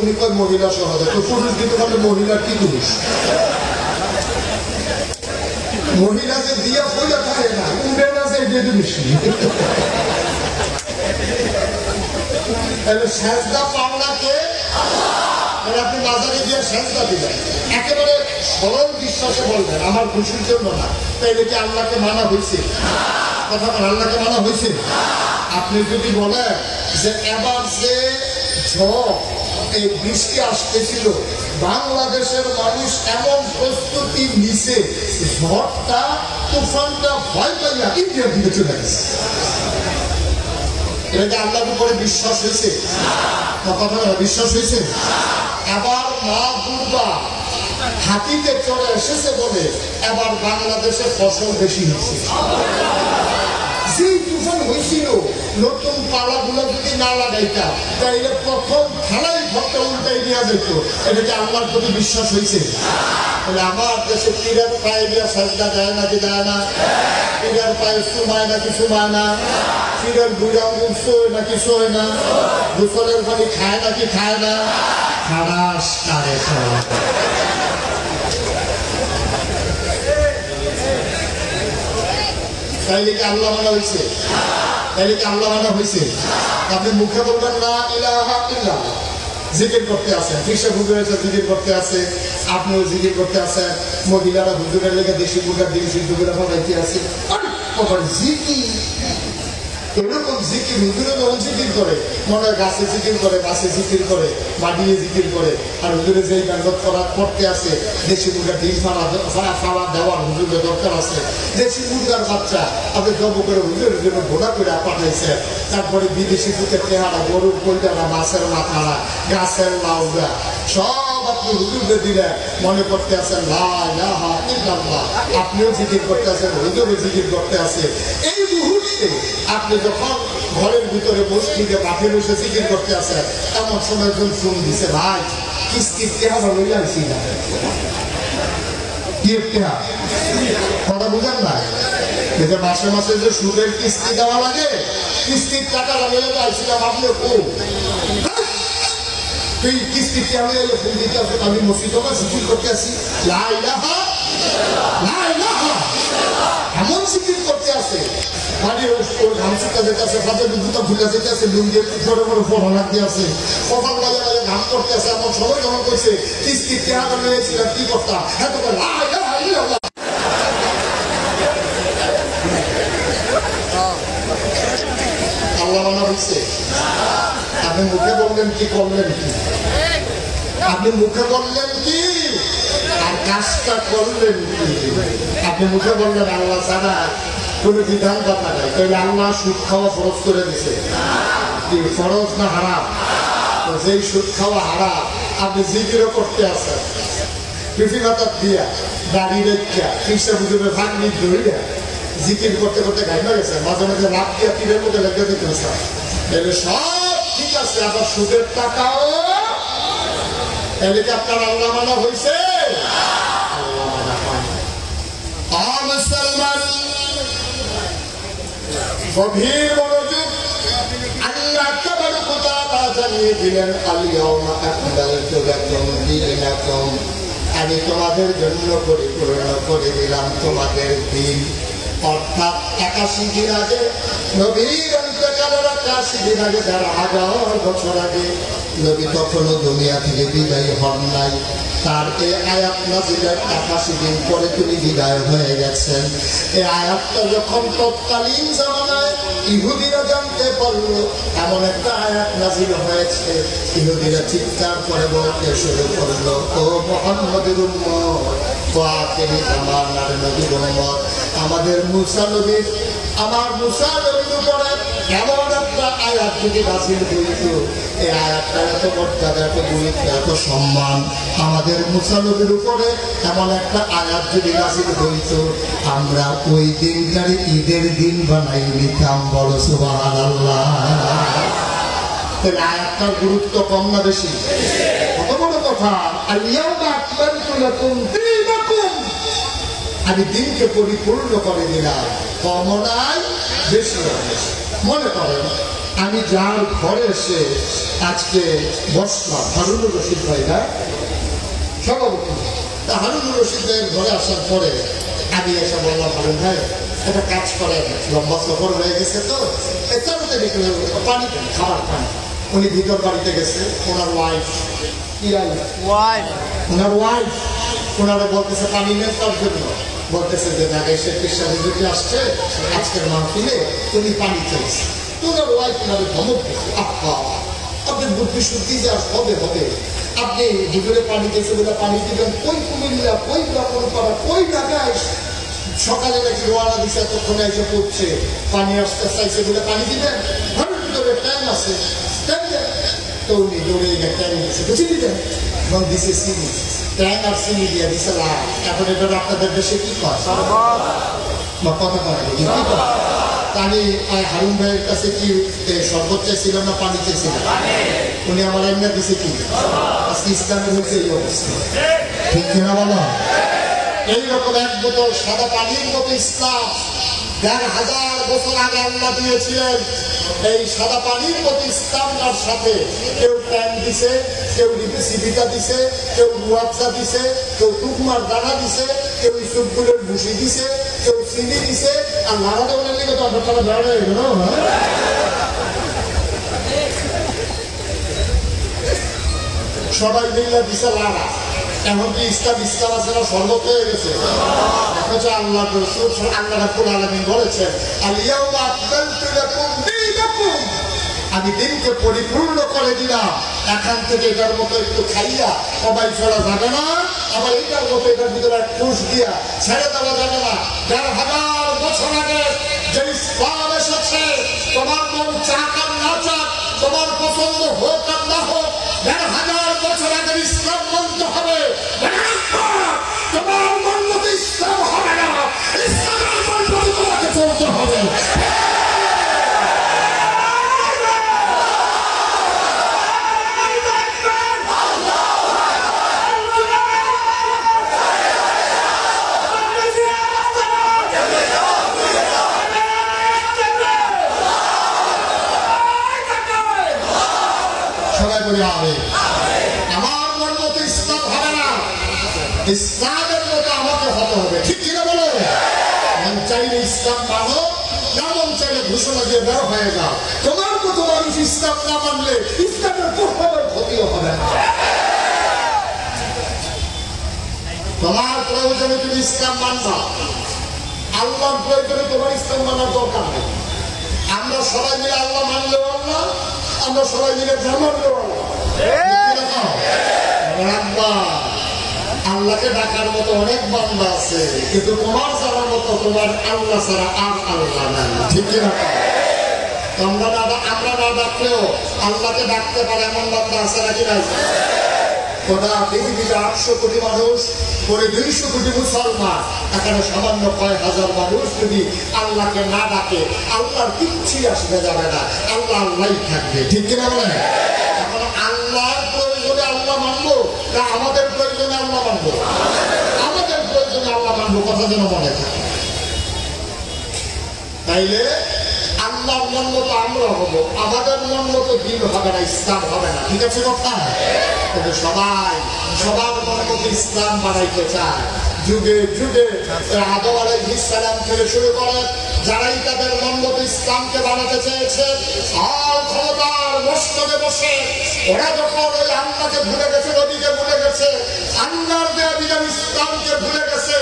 উনি কয় মহিলা সহজে, তো পুরুষ দিতে পারলে মহিলার কি দোষ? মহিলা যে দিয়ে বইয়া থাকে না, উঠে না যে দিয়ে বেশি। তাহলে সেজদা পাওনাকে আপনি বাজারে গিয়ে সেজদা দিবেন, একেবারে সরল বিশ্বাসে বলবেন আমার খুশির জন্য না। তাইলে কি আল্লাহকে মানা হয়েছে? কথা বলেন, আল্লাহকে মানা হয়েছে? আপনি যদি বলেন যে এবার যে ঝড় এই বৃষ্টি আসতেছিল, বাংলাদেশের মানুষ এমন প্রস্তুতি নিছে, ঝড়টা তুফানটা ভয় পাইয়া ইন্ডিয়ার দিকে চলে গেছে, এটা আল্লাহর উপরে বিশ্বাস হয়েছে? বিশ্বাস হয়েছে? এবার মা দুর্গা হাতিতে চলে এসেছে বলে এবার বাংলাদেশে ফসল বেশি হয়েছে। যেই তুফান হয়েছিল নতুন পালাগুলো যদি না লাগাইতাম তাইলে প্রথম খেলাই ঘরটা উল্টাই দেওয়া যেত। এটা কি আল্লাহর প্রতি বিশ্বাস হয়েছে? তাহলে আমার দেশে পীরের পায়ে দিয়া সাজদা দেয় নাকি দেয় না? পীরের পায়ে সুমায় নাকি সুমায় না? পীরের বুড়া আঙুল শোয় নাকি শোয় না? গোসলের পানি খায় নাকি খায় না? খারাস কারে খাওয়া। তাইলে কি আল্লাহ মানা হয়েছে? তাইলে কি আল্লাহ মানা হয়েছে? আপনি মুখে বলবেন না ইলাহা ইল্লাল্লাহ, জিকির করতে আছেন, ফিসে হুজুর এসে জিকির করতে আছে, আপনিও জিকির করতে আছেন, মহিলারা হুজুরের লেগে দেশি মুখের দিন সিদ্ধুগুলো ফলাইতে আছে। জিকির এরকম জিকির হুজুরে যখন জিকির করে, মনে হয় গাছে জিকির করে, গাছে জিকির করে, মাটিয়ে জিকির করে। আর হুজুরে যেই ব্যাঙ্গত করা করতে আছে, দেশি মুরগা ডিম ফালা দেওয়ার হুজুরের দরকার আছে। দেশি মুরগার বাচ্চা আপনি জব করে হুজুরের জন্য ঘোড়া করে পাঠাইছে। তারপরে বিদেশি ফুটের চেহারা, গরুর কলটারা, মাছের মাথারা, গাছের লাউগা সব আপনি হুজুরদের দিলে মনে করতে আছেন লা ইলাহা ইল্লাল্লাহ। আপনিও জিকির করতে আছেন, হুজুরও জিকির করতে আছে। এই মুহূর্তে আপনি যখন ঘরের ভিতরে মসজিদে মাঠে বসে জিকির করতে আসেন, এমন সময় একজন ফোন দিছে, ভাই কিস্তির টেহারা লইয়া আসি না। কি টেহা কথা বুঝেন না? এই যে মাসে মাসে যে সুদের কিস্তি দেওয়া লাগে, কিস্তির টাকা লইয়া আসছিলাম, আপনি তুই কিস্তির টাকা লইয়া ফোন দিতে আসো, আমি মসজিদে জিকির করতে আসি লা ইলাহা লা ইলাহা, এমন জিকির করতে আসে। মানে ওর ঘামচিটা যেতে আছে, হাতে দুটা ভুলে যেতে আছে, লুঙ্গি একটু ছোট বড় ফোন লাগতে আছে, কপাল বাজে বাজে ঘাম করতে আছে। এমন সবাই যখন করছে কিস্তির টাকা নিয়েছিলাম কি করতাম, হ্যাঁ তো আল্লাহ মানা হয়েছে। আপনি মুখে বললেন কি, করলেন কি? আপনি মুখে বললেন কি আর কাজটা করলেন কি? আপনি মুখে বললেন আল্লাহ ছাড়া কোন বিধান কথা নাই, তাহলে আল্লাহ সুদ খাওয়া ফরজ করে দিছে। কি ফরজ না হারাম? যেই সুদ খাওয়া হারাম, আপনি জিকিরও করতে আসেন, পৃথিবীটা দিয়া দাড়ি রেখা ফিসে বুঝবে ভাগ্নি ধরিয়া জিকির করতে করতে গাইমা গেছে, মাঝে মাঝে রাত দিয়া তীরের মধ্যে লেগে দিতে তাহলে সব ঠিক আছে। আবার সুদের টাকাও এলে কি আপনার আল্লাহ মানা হয়েছে? আল্লাহ মানা হয়। মুসলমান গভীর মনোযোগ, আল্লাহ তাবারক ওয়া তাআলা জানিয়ে দিলেন আল-ইয়াওমা আকমালতু লাকুম দীনাকুম, আমি তোমাদের জন্য পরিপূর্ণ করে দিলাম তোমাদের দিন। অর্থাৎ 81 দিন আগে নবীর অন্তকালের 81 দিন আগে, যারা 1000 বছর আগে নবী তখনও দুনিয়া থেকে বিদায় হন নাই, তার এই আয়াত নাযিলের 81 দিন পরে তিনি বিদায় হয়ে গেছেন। এই আয়াতটা যখন তৎকালীন জামানায় ইহুদিরা জানতে পারলো এমন একটা আয়াত নাযিল হয়েছে, ইহুদিরা চিৎকার করে বলতে শুরু করলো, ও মুহাম্মদের উম্মত, ও আখিরি জামানার নবীর উম্মত, আমাদের মুসা নবীর, আমার মুসা নবীর উপরে এমন একটা আয়াত যদি নাযিল হইত, এই আয়াতটা এত মর্যাদা, এত গুরুত্ব, এত সম্মান, আমাদের মুসা নবীর উপরে এমন একটা আয়াত যদি নাযিল হইত, আমরা ওই দিনটারে ঈদের দিন বানাই নিতাম। বলো সুবহানাল্লাহ। তাহলে আয়াতটার গুরুত্ব কম না বেশি? কত বড় কথা। আল-ইয়াওমা আকমালতু লাকুম দীনাকুম, আমি দিনকে পরিপূর্ণ করে দিলাম। কম নাই, বেশি। মনে করেন আমি যার ঘরে এসে আজকে বসলাম, হারুনুর রশিদ ভাই না সভাপতি, তা হারুনুর রশিদ ভাইয়ের ঘরে আসার পরে আমি এসে বললাম, হারুন ভাই একটা কাজ করেন, লম্বা সফর হয়ে গেছে তো পানি খাবার পানি। উনি ভিতর বাড়িতে গেছে, ওনার ওয়াইফ ওনারা বলতেছে পানি নেই, তার জন্য বলতেছে যে না, এসে পেশা যদি আসছে আজকের মাহফিলে তুমি পানি চাইছে। ওনার ওয়াইফ ওনারে ধমক দিচ্ছে, আপনি বুদ্ধি শুদ্ধি যা হবে হবে, আপনি দুপুরে পানি দিয়েছে বলে পানি দিবেন, কই কুমিল্লা, কই ব্রাহ্মণপাড়া, কই ঢাকায় সকালে নাকি রোয়ানা দিচ্ছে, এতক্ষণে এসে পড়ছে, পানি আসতে চাইছে বলে পানি দিবেন, ঘরের ভিতরে টাইম আছে, তো উনি দৌড়ে ট্যাং দিচ্ছে, বুঝে দিতেন এবং দিছে চিনি, ট্যাং আর চিনি দিয়ে দিছে লাল। এখন এটা আপনাদের দেশে কি কয় বা কথা বলে কি কয়? আমি হারুন ভাইয়ের কাছে কি শরবত চাইছিলাম না পানি চাইছিলাম? উনি আমার এমনি দিছে কি? আজকে ইসলামের হচ্ছে এই অবস্থা, ঠিক কিনা বলো? এইরকম এক বোতল সাদা পানির মতো ইসলাম ১,৫০০ বছর আগে আল্লাহ দিয়েছিলেন। এই সাদা পানির মতো ইসলামটার সাথে কেউ প্যান দিছে, কেউ সিবিটা দিছে, কেউ রুয়াবজা দিছে, কেউ টুকমার দানা দিছে, কেউ ইসুফগুলোর ভুসি দিছে, কেউ চিনি দিছে। আর নাড়া দেওয়ার লিগে তো আপনার দাঁড়া হয়ে গেল। সবাই মিল্লা দিছে লাড়া। এমনকি ইসলাম আছে না, শরবত হয়ে গেছে। অথচ আল্লাহ রাসূল আল্লাহ রাব্বুল আলামিন বলেছেন, আল-ইয়াওমা আকমালতু লাকুম দীনাকুম, আমি দিনকে পরিপূর্ণ করে দিলাম। এখান থেকে এটার মতো একটু খাইয়া সবাই ছড়া যাবে না, আবার এটার মতো এটার ভিতরে পুষ দিয়া ছেড়ে দেওয়া যাবে না। ১,৫০০ বছর আগে যে ইসলাম এসেছে, তোমার মন চাক আর না চাক, তোমার পছন্দ হোক আর না হোক, ১,৫০০ বছর আগে ইসলাম মানতে হবে। তোমার মন মতো ইসলাম হবে না, ইসলামের মন মতো তোমাকে চলতে হবে। আমার মন মতো ইসলাম হবে না, ইসলামের মতো আমাকে হতে হবে, ঠিক কিনা বলো? মন চাইলে ইসলাম মানো, না মন চাইলে ঘোষণা দিয়ে বের হয়ে যাও। তোমার মতো মানুষ ইসলাম না মানলে ইসলামের কোথাও ক্ষতিও হবে না। তোমার প্রয়োজনে তুমি ইসলাম মানবা, আল্লাহর প্রয়োজনে তোমার ইসলাম মানার দরকার নেই। আমরা সবাই মিলে আল্লাহ মানলেও আল্লাহ, আমরা সবাই মিলে জানলেও আল্লাহকে ডাকার মতো অনেক বান্দা আছে, কিন্তু তোমার জানার মতো তোমার আল্লাহ ছাড়া আর আল্লাহ নাই, ঠিক কিনা? আমরা না ডাকলেও আল্লাহকে ডাকতে পারে এমন বান্দা আছে নাকি নাই? গোটা পৃথিবীতে ৮০০ কোটি মানুষ, পরে ২০০ কোটি মুসলমান, এখানে সামান্য কয়েক হাজার মানুষ যদি আল্লাহকে না ডাকে, আল্লাহর কিচ্ছুই আসবে যাবে না, আল্লাহ আল্লাহই থাকবে, ঠিক কিনা বলেন? এখন আল্লাহর প্রয়োজনে আল্লাহ মানবো না আমাদের প্রয়োজনে আল্লাহ মানবো? আমাদের প্রয়োজনে আল্লাহ মানবো, কথা যেন মনে থাকে। তাইলে আল্লাহর মন মতো আমরা হবো, আমাদের মন মতো দিন হবে না, ইসলাম হবে না, ঠিক আছে কথা? কিন্তু সবাই সবার মন মতো ইসলাম বানাইতে চায়। যুগে যুগে আদম আলাইহিস সালাম থেকে শুরু করে যারাই তাদের মন মতো ইসলামকে বানাতে চেয়েছে, আর ক্ষমতার মস্তকে বসে ওরা যখন ওই আল্লাহকে ভুলে গেছে, নবীকে ভুলে গেছে, আল্লাহর দেয়া বিধান ইসলামকে ভুলে গেছে,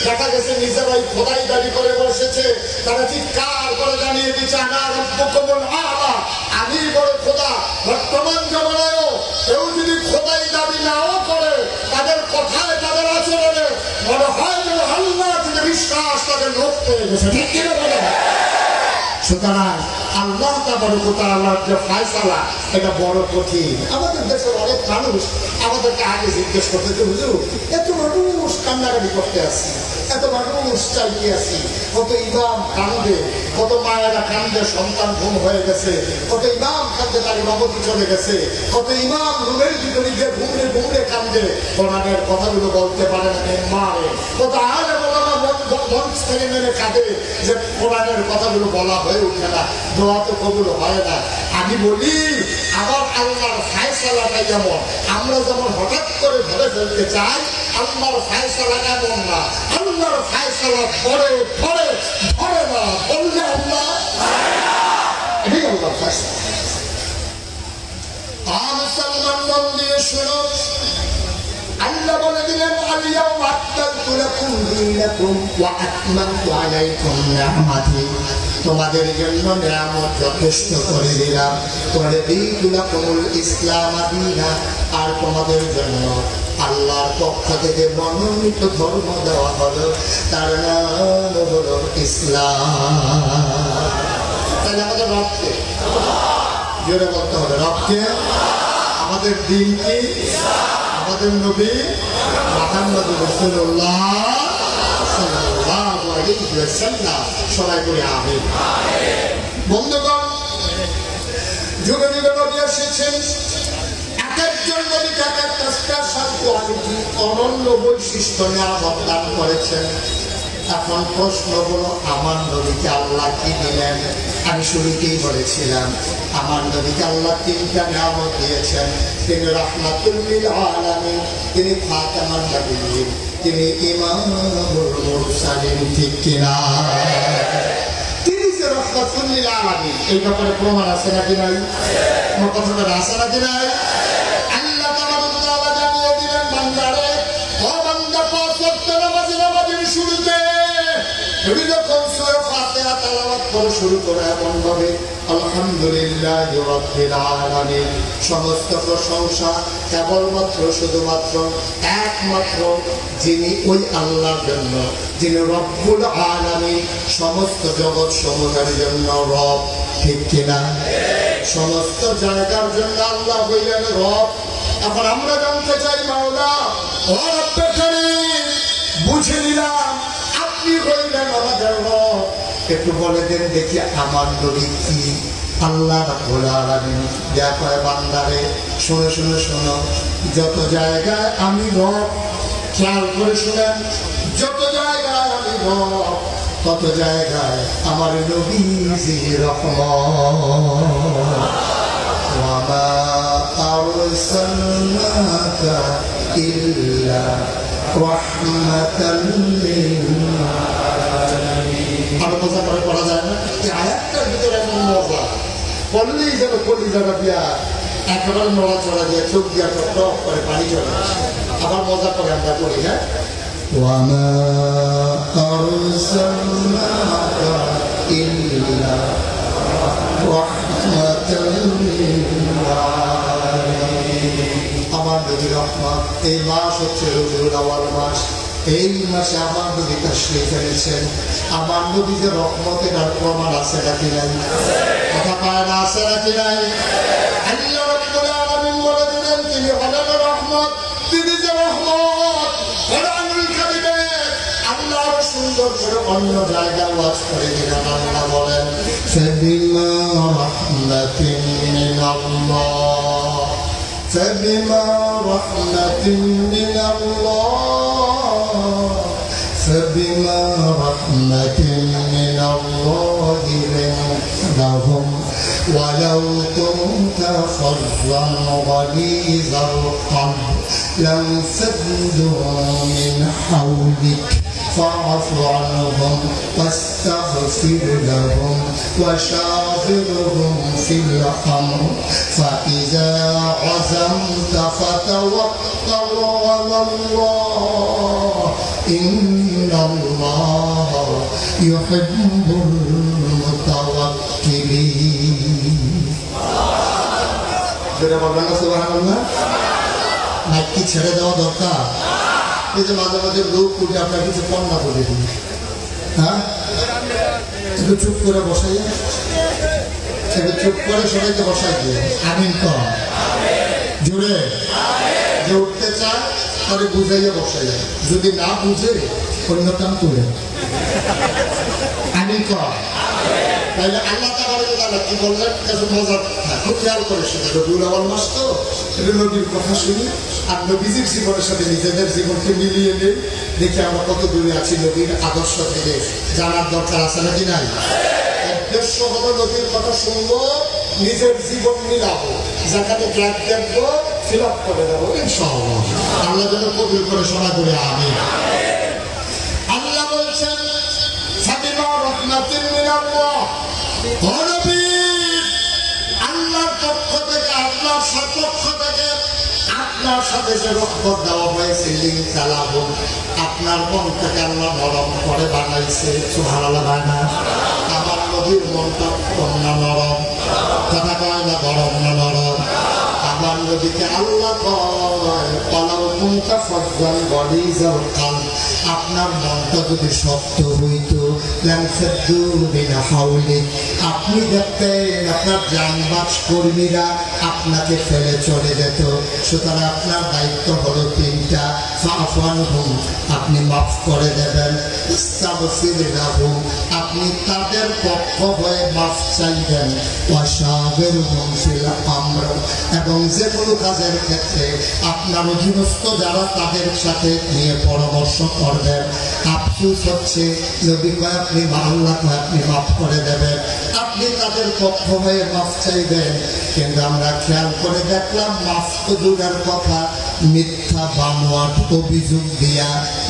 দেখা গেছে নিজেরাই খোদাই দাবি করে বসেছে। তারা চিৎকার করে জানিয়ে দিচ্ছে, আনা রব্বুকুমুল আ'লা, আমি বড় খোদা। বর্তমান জমানায়ও কেউ যদি খোদাই দাবি নাও করে, তাদের কথায় তাদের আচরণে মনে হয় যেন আল্লাহ থেকে বিশ্বাস তাদের লোক পেয়ে গেছে, ঠিক কিনা বলে? সুতরাং আল্লাহ আল্লাহর যে ফায়সালা, এটা বড় কঠিন। আমাদের দেশের অনেক মানুষ আমাদেরকে আগে জিজ্ঞেস করতে যে হুজুর, এত মানুষ কান্নাকাটি করতে আসছি, এত মানুষ চালিয়ে আসি, কত ইমাম কান্দে, কত মায়েরা কান্দে সন্তান ঘুম হয়ে গেছে, কত ইমাম কান্দে তার ইমামতি চলে গেছে, কত ইমাম রুমের ভিতরে গিয়ে ঘুমড়ে ঘুমড়ে কান্দে, কোরআনের কথাগুলো বলতে পারে না, মারে, কত আলেম ওলামা মঞ্চ থেকে মেনে কাঁদে যে কোরআনের কথাগুলো বলা হয়ে উঠে না, দোয়া তো কবুল হয় না। আমি বলি আমার আল্লাহর ফায়সালাটা যেমন আমরা যেমন হঠাৎ করে ধরে ফেলতে চাই, আল্লাহর ফায়সালা এমন না। আল্লাহর ফায়সালা ধরে ধরে ধরে না, বললে আল্লাহ, এটাই আল্লাহর ফায়সালা। মুসলমান মন দিয়ে শুনো, আল্লাহ বলে দিলেন, আল-ইয়াওমা আকমালতু লাকুম দীনাকুম ওয়া আতমামতু আলাইকুম নি'মাতি, তোমাদের জন্য নিয়ামত যথেষ্ট করে দিলাম, ওয়ারাদিতু লাকুমুল ইসলাম দীনা, আর তোমাদের জন্য আল্লাহর পক্ষ থেকে মনোনীত ধর্ম দেওয়া হলো, তার নাম হলো ইসলাম। তাহলে আমাদের রবকে জোরে বলতে হবে, রবকে, আমাদের দিন কি? আমাদের নবী মুহাম্মদ রাসূলুল্লাহ সাল্লাল্লাহু আলাইহি ওয়াসাল্লাম। সবাই বলি আমিন। বন্ধুগণ, যুগে যুগে নবী এসেছেন, এক একজন নবীকে এক একটা স্পেশাল কোয়ালিটি, অনন্য বৈশিষ্ট্য নিয়ামত দান করেছেন। এখন প্রশ্ন হলো, আমার নবীকে আল্লাহ কি দিলেন? আমি শুরুতেই বলেছিলাম, আমার নবীকে আল্লাহ তিনটা নিয়ামত দিয়েছেন। তিনি রাহমাতুল লিল আলামিন, তিনি খাতামান নবিয়্যিন, তিনি ইমামুল মুরসালিন। ঠিক কিনা? তিনি যে রাহমাতুল লিল আলামিন, এই ব্যাপারে প্রমাণ আছে নাকি নাই? আমার কথাটা আছে নাকি নাই? আল্লাহ তাবারক ওয়া তাআলা জানিয়ে দিলেন, বান্দারে, ও বান্দা, পাঁচ ওয়াক্ত নামাজের শুরুতে তুমি যখন সূরা ফাতিহা তেলাওয়াত করে শুরু করো এমন ভাবে, আলহামদুলিল্লাহি রাব্বিল আলামিন, সমস্ত প্রশংসা কেবলমাত্র শুধুমাত্র একমাত্র যিনি ওই আল্লাহর জন্য, যিনি রব্বুল আলামিন, সমস্ত জগৎ সমূহের জন্য রব। ঠিক কিনা? সমস্ত জায়গার জন্য আল্লাহ হইলেন রব। এখন আমরা জানতে চাই, মাওলা ও রব্বে কারীম, বুঝে নিলাম আপনি হইলেন আমাদের রব, একটু বলে দেন দেখি আমার নবী কি? আল্লাহ রাব্বুল আলামিন দেখো বান্দারে, শুনে শুনে শোনো, যত জায়গায় আমি রব, খেয়াল করে শুনেন, যত জায়গায় আমি রব, তত জায়গায় আমার নবীজি রহমত। ওয়া মা আরসালনাকা ইল্লা রাহমাতাল লিল আলামিন। আর কথা পড়া যায় না, এই আয়াতটার ভিতরে এমন মজা, বললেই যেন কলিজাটা দিয়া একেবারে নড়াচড়া দিয়ে চোখ দিয়া টপ করে পানি চলে আসে। আবার মজা করে আমরা করি, হ্যাঁ। ওয়া মা আরসালনাকা ইল্লা রাহমাতাল লিল আলামিন। আমার নবী রহমত। এই মাস হচ্ছে রবিউল আউয়াল মাস। এই মাসে আমার নবী তাশরীফ এনেছেন। আমার নবী যে রহমতের আর প্রমাণ আছে নাকি নাই? কথা পায় না, আছে নাকি নাই? আল্লাহ রাব্বুল আলামিন বলে দিলেন তিনি হলেন রহমত। তিনি যে রহমত, কোরআনুল কারীমে আল্লাহ আরো সুন্দর করে অন্য জায়গায় ওয়াজ করে দিলেন। আল্লাহ বলেন, ফাবিমা রাহমাতিন মিনাল্লাহ, ফাবিমা রাহমাতিন মিনাল্লাহ, فبما رحمة من الله لهم ولو كنت فظا غليظ القلب لانفضوا من حولك فاعف عنهم واستغفر لهم وشاورهم في الأمر فإذا عزمت فتوكل على الله إن الله يحب المتوكلين. যেটা বলবেন না সুবহানাল্লাহ, নাকি ছেড়ে দেওয়া দরকার? এই যে মাঝে মাঝে লোক উঠে আপনার কিছু কন্যা বলে দিন, হ্যাঁ, একটু চুপ করে বসাই, একটু চুপ করে সবাইকে বসাই দিয়ে আমিন কর জোরে। যে উঠতে চায় তাহলে বুঝাইয়া বসাই, যদি না বুঝে অন্য কাম করে আমিন কর। তাহলে আল্লাহ তাআলা কি বললেন, মজা খুব খেয়াল করে শুনে, রবিউল আউয়াল মাস তো, নবীর কথা শুনি আর নবীজির জীবনের সাথে নিজেদের জীবনকে মিলিয়ে নেই, দেখি আমরা কত দূরে আছি নবীর আদর্শ থেকে। জানার দরকার আছে নাকি নাই? উদ্দেশ্য হলো নবীর কথা শুনবো, নিজের জীবন মিলাবো, যেখানে গ্যাপ দেখবো ফিল আপ করে দেবো ইনশাআল্লাহ। আল্লাহ যেন কবুল করে সবাই করে আমিন। আল্লাহ বলছেন, ফাবিমা রাহমাতিন মিনাল্লাহ, ও নবী, আল্লাহর পক্ষ থেকে, আপনার পক্ষ থেকে আপনার সাথে যে রহমত দেওয়া হয়েছে, আপনার মন থেকে আল্লাহ নরম করে বানাইছে। সুবহানাল্লাহ। বানা আমার নবীর মনটা অন্য নরম, কথা কয় না, গরম না নরম। আমার নবীকে আল্লাহ কয়, আপনার মনটা যদি শক্ত হইতো, আপনি দেখতেন আপনার জানবাজ কর্মীরা আপনাকে ফেলে চলে যেত। সুতরাং আপনার দায়িত্ব হলো তিনটা, ফাআফু আনহুম, আপনি মাফ করে দেবেন। ইস্তাগফির লাহুম, আপনি তাদের পক্ষ হয়ে মাফ চাইবেন। ওয়াশাবিরহুম ফিল আমর, এবং যে কোনো কাজের ক্ষেত্রে আপনার অধীনস্থ যারা তাদের সাথে নিয়ে পরামর্শ করবেন। আফসোস হচ্ছে নবী কয় আপনি আল্লাহ কয় আপনি মাফ করে দেবেন, আপনি তাদের পক্ষ হয়ে মাফ চাইবেন। কিন্তু আমরা খেয়াল করে দেখলাম মাফ তো দূরের কথা, মিথ্যা বানোয়াট অভিযোগ দিয়া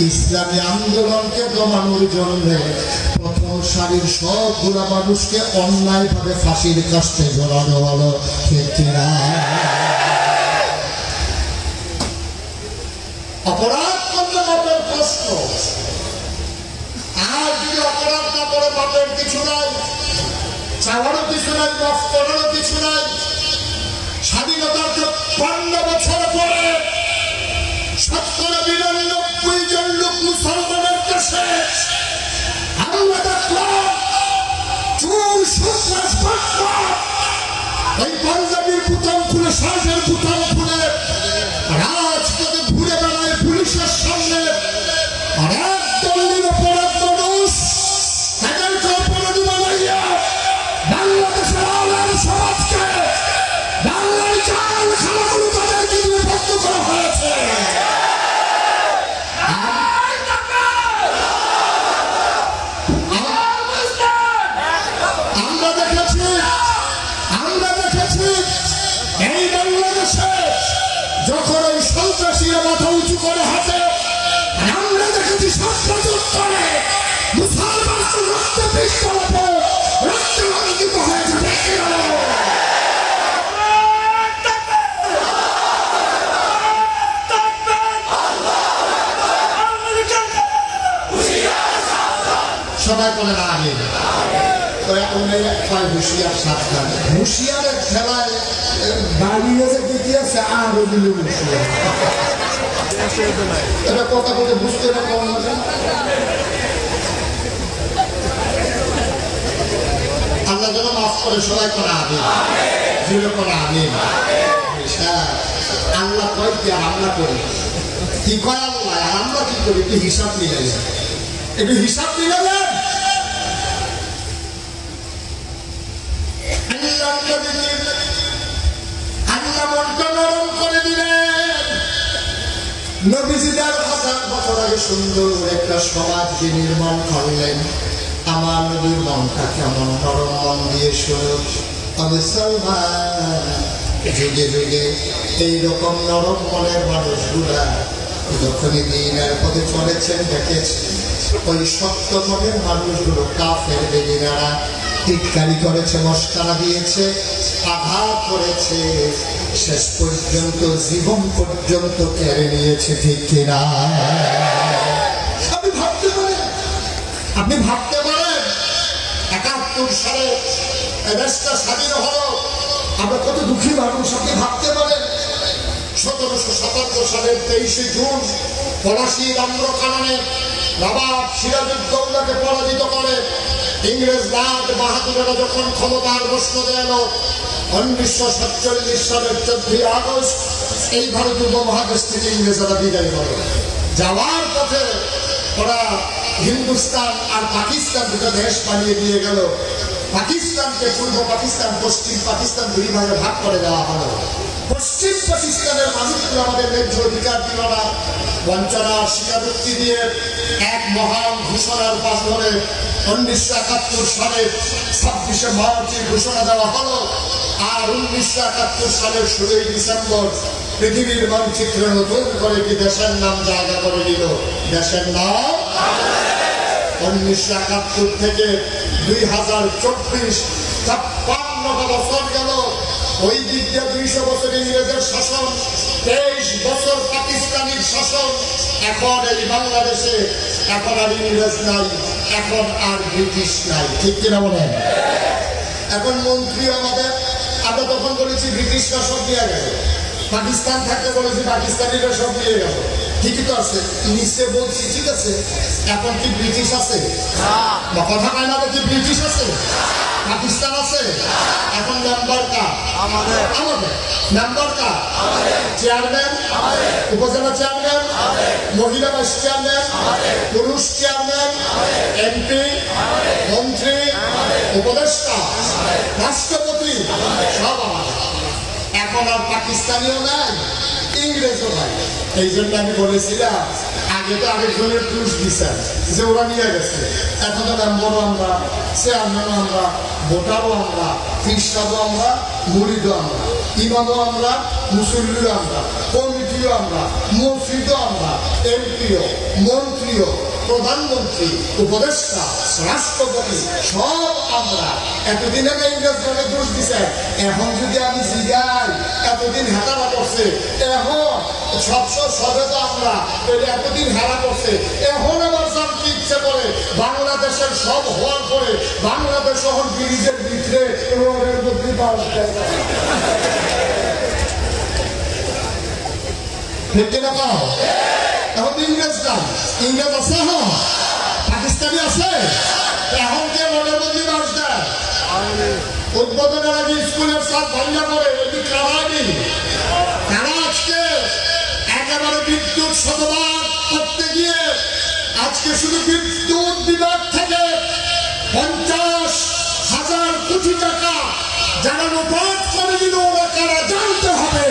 ইসলামী আন্দোলনকে দমানোর জন্য প্রথম সারির সবগুলা মানুষকে অন্যায়ভাবে ফাঁসির কাস্তে ঝোলানো হলো। ঠিক কিনা? অপরাধ করলে বাপের প্রশ্ন, আর যদি অপরাধ না করে বাপের কিছু নাই, চাওয়ারও কিছু নাই, মাফ করারও কিছু নাই। স্বাধীনতার ৫০ বছর পরে ৯৯ জন লোক মুসলমানের কাছে আমরা দেখলাম চোর সন্ত্রাস ওই পাঞ্জাবির বুতাম খুলে, শার্টের বুতাম খুলে রাজপথে ঘুরে বেড়ায় পুলিশের সামনে। আর একদল নিরপরাধ মানুষ তাদেরকে অপরাধী বানাইয়া বাংলাদেশের আলেম সমাজকে, বাংলার জাল খানাগুলো তাদেরকে দিয়ে বন্ধ করা হয়েছে। আমরা দেখেছি এই বাংলাদেশে যখন ওই সন্ত্রাসীরা মাথা উঁচু করে হাতে, আমরা দেখেছি সন্ত্রাস করে মুসলমানকে রক্ত পিস করাবো, রক্ত অঙ্কিত হয়ে যাবে। সবাই বলে না আগে হুশিয়ার সাবধান। হুশিয়ারের খেলায় দাঁড়িয়ে যে দিতে আছে আরো দিল হুশিয়ার। এটা কথা বলতে বুঝতে না কম লাগে। আল্লাহ যেন মাফ করে, সবাই করে আগে জুড়ে করে আগে। আল্লাহ কয় কি আর আমরা করি কি? কয় আল্লাহ আর আমরা কি করি? একটু হিসাব নিয়ে যান, একটু হিসাব নিয়ে যান। আল্লাহ মনটা নরম করে দিলেন। নবীজি ১,৫০০ বছর আগে সুন্দর একটা সমাজ নির্মাণ করলেন। আমার নবীর মনটা কেমন নরম মন দিয়ে শুরু। তবে সালমান যুগে যুগে এইরকম নরম মনের মানুষগুলা যখনই দিনের পথে চলেছেন দেখেছেন ওই শক্ত মনের মানুষগুলো কাফের বেদিনারা টিটকারি করেছে, মস্কারা দিয়েছে, আঘাত করেছে, শেষ পর্যন্ত জীবন পর্যন্ত কেড়ে নিয়েছে। ঠিক কিনা? আপনি ভাবতে পারেন ৭১ সালে দেশটা স্বাধীন হলো, আমরা কত দুঃখী মানুষ। আপনি ভাবতে পারেন ১৭৭৭ সালের ২৩শে জুন পলাশীর আম্রকাননে নবাব সিরাজউদ্দৌলাকে পরাজিত করে ইংরেজ রাজ বাহাদুরেরা যখন ক্ষমতার মসনদে এলো ১৯৪৭ সালের ১৪ই আগস্ট এই ভারত উপমহাদেশ থেকে ইংরেজরা বিদায় করে যাওয়ার পথে ওরা হিন্দুস্তান আর পাকিস্তান দুটো দেশ বানিয়ে দিয়ে গেল। পাকিস্তানকে পূর্ব পাকিস্তান, পশ্চিম পাকিস্তান দুই ভাগে ভাগ করে দেওয়া হলো। পশ্চিম পাকিস্তানের মানুষগুলো আমাদের ন্যায্য অধিকার দিল না, বঞ্চনা স্বীকারোক্তি দিয়ে এক মহান ঘোষণার পাশ ধরে ১৯৭১ সালের ২৬শে মার্চে ঘোষণা দেওয়া হলো। আর ১৯৭১ সালের ১৬ই ডিসেম্বর পৃথিবীর মানচিত্রে নতুন করে একটি দেশের নাম জায়গা করে নিল। দেশের নাম ১৯৭১ থেকে ২০২৪ ৫৬টা বছর গেল। ওই দিক দিয়ে ২০০ বছর ইংরেজের শাসন, ২৩ বছর পাকিস্তানের শাসন। এখন এই বাংলাদেশে এখন আর ইংরেজ নাই, এখন আর ব্রিটিশ নাই। ঠিক কিনা বলেন? এখন মন্ত্রী আমাদের, আমরা তখন বলেছি ব্রিটিশরা সব দিয়ে গেল, পাকিস্তান থাকতে বলেছি পাকিস্তানিরা সব দিয়ে গেল। ঠিকই তো আছে, নিচে বলছি ঠিক আছে। এখন কি ব্রিটিশ আছে? কথা হয় না, কি ব্রিটিশ আছে? পাকিস্তান আছে, এখন মেম্বার কার? আমাদের। মেম্বার কার? চেয়ারম্যান, উপজেলা চেয়ারম্যান, মহিলা ভাইস চেয়ারম্যান, পুরুষ চেয়ারম্যান, এমপি, মন্ত্রী, উপদেষ্টা, রাষ্ট্রপতি সব আমাদের। এখন আর পাকিস্তানিও নাই, ইংরেজও নাই। এই জন্য আমি বলেছিলাম আগে তো আরেকজনের দোষ দিচ্ছেন যে ওরা নিয়ে গেছে। এখন তো মেম্বারও আমরা, চেয়ারম্যানও আমরা, ভোটারও আমরা, খ্রিস্টানও আমরা, মুরিদও আমরা, ইমামও আমরা, মুসল্লিও আমরা, কমিটিও আমরা, মসজিদও আমরা, এমপিও, মন্ত্রীও, প্রধানমন্ত্রী, উপদেষ্টা, রাষ্ট্রপতি সব আমরা। এতদিন আগে ইংরেজরা দোষ দিছে, এখন যদি আমি জিগাই এতদিন হেতারা করছে, এখন সবে তো আমরা এতদিন হেরা করছে, এখন আবার জানতে ইচ্ছে করে বাংলাদেশের সব হওয়ার পরে বাংলাদেশ এখন ব্রিজের ভিতরে রোডের মধ্যে ঠিক কিনা পাও? এখন ইংরেজ নাই, ইংরেজ আছে, এখন পাকিস্তানি আছে, এখন কে রোডের মধ্যে বাস দেয়? উদ্বোধনের আগে স্কুলের সাথ ভাঙ্গা পড়ে এটি কারানি। তারা আজকে একেবারে বিদ্যুৎ শতভাগ করতে গিয়ে আজকে শুধু বিদ্যুৎ বিভাগ থেকে 50,000 কোটি টাকা যারা রোপণ করে দিল ওরা কারা জানতে হবে।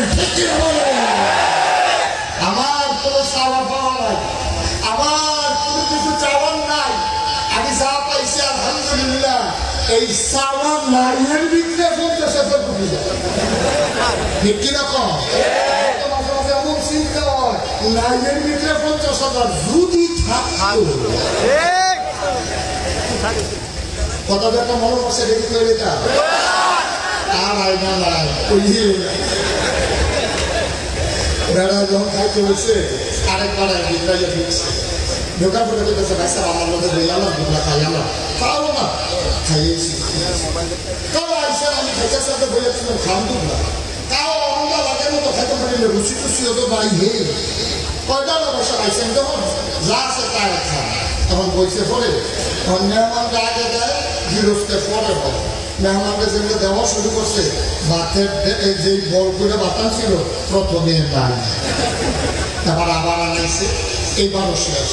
আমার কোনো চাওয়া পাওয়া নাই, আমার কোনো কিছু চাওয়ার নাই, আমি যা পাইছি আলহামদুলিল্লাহ। এই চাওয়া নাই এর ভিতরে 50,000 কোটি টাকা, ঠিক কিরকম? এমন চিন্তা হয় লাইনের ভিতরে 50,000 যদি থাকতো, কথা একটা মনে করছে রেডি করে দিতা আর আইনা নাই। বেড়া যখন খাইতে হয়েছে আরেকবার বিদ্রাইয়া ঢুকছে, ঢোকার পরে বলতেছে ভাই স্যার আমার মধ্যে বইলাম দুপুরা খাইলাম, খাও না খাইয়েছি, কারো আইসা আমি খাইতেছি তো বইয়াছিলাম খাম দুপুরা, কাও অহংকার লাগার মতো খাইতে পারিলে রুচি টুচি হতো বাড়ি হে কয়টা অবশ্য আইসেন যখন যা আছে তাই খান। তখন বইছে পরে তখন মেহমানকে আগে দেয়, গৃহস্থে পরে হয়। মেহমানকে যেগুলো দেওয়া শুরু করছে, ভাতের যে বল করে বাতান ছিল প্রথমে নাই, তারপর আবার আনাইছে, এইবারও শেষ।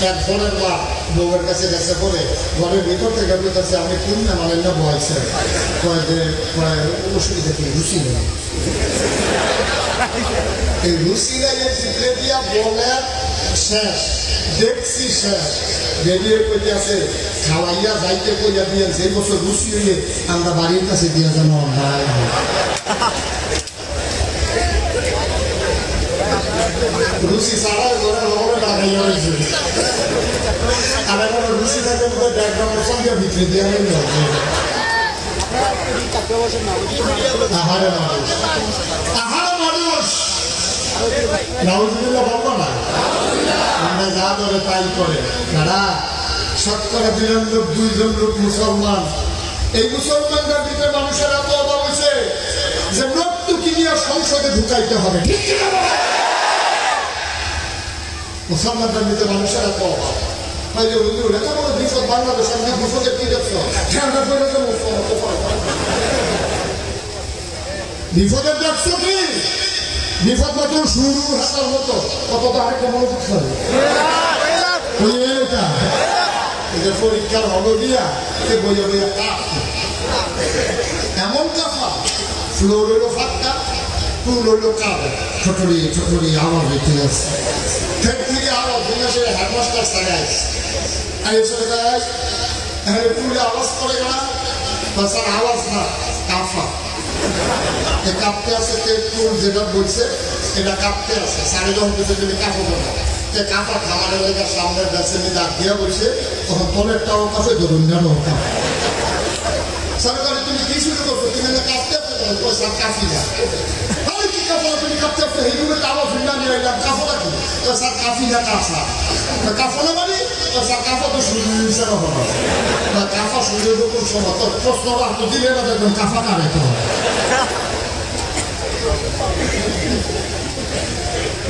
এরপরের বার বউয়ের কাছে গেছে পরে ঘরের ভিতর থেকে বলতেছে আপনি কোন মেহমানের না বয়সের কয় যে অসুবিধা কি রুচি নেই, এই রুচি নেই চিত্রে দিয়া বলে শেষ, দেখছি শেষ। বেরিয়ে কইতে আছে খাওয়াইয়া যাইতে কইয়া দিয়ে যে বছর রুচি হইলে আমরা বাড়ির কাছে দিয়া যেন নাই রুচি ছাড়া ঘরে ঘরে লাগাইয়া রয়েছে। আর এখন রুচি থাকে ব্যাকগ্রাউন্ড সঙ্গে ভিতরে দেওয়া আহারে মানুষ, আহারে মানুষ নাউজুবিল্লাহ বলবো না, আমরা যা ধরে তাই করে। তারা শতকরা 92 জন লোক মুসলমান, এই মুসলমানদের ভিতরে মানুষের এত অভাব হয়েছে যে নর্তকী নিয়ে সংসদে ঢুকাইতে হবে, ঠিক কিনা? মুসলমানদের ভিতরে মানুষের এত অভাব, বাংলাদেশের বিপদের কি দেখছো? বিপদের দেখছো কি? বিপদ মতো শুরু হাতার মতো কত তো আরেকটা মনে করতে হবে। পরীক্ষার হলো দিয়া বইয়া বইয়া কাপ এমন কাফা, ফ্লোর হইলো ফাঁকা, টুল হইলো কাপ, ছোটরি ছোটরি আওয়াজ হইতে আছে, থেকে আওয়াজ হইয়া সে হেডমাস্টার সাড়ে আসে টুলে আওয়াজ করে না, স্যার আওয়াজ না কাফা, কাঁপতে আছে টুল যেটা বলছে এটা কাঁপতে আছে, সাড়ে যখন যদি কাঁপো না কাঁপা খামারের লেগার সামনের গাছে নিয়ে ডাক দিয়া বলছে, তখন পরেরটাও কাছে ধরুন জানো কাঁপা। সরকারি তুমি কি শুরু করছো? তুমি না কাঁপতে স্যার কাঁপি না, কি কাপড় তুমি কাঁপতে আসছো? হিন্দু কাপড় ফিল্ডা নিয়ে এলাম, কাপড় কি? স্যার কাঁপি না কাঁপা, কাঁপো না মানে স্যার কাঁপা তো শুরু হয়েছে না, কাঁপা শুরু কোন সময় তোর প্রশ্ন তো দিলে না দেখবেন কাঁপা কারে তো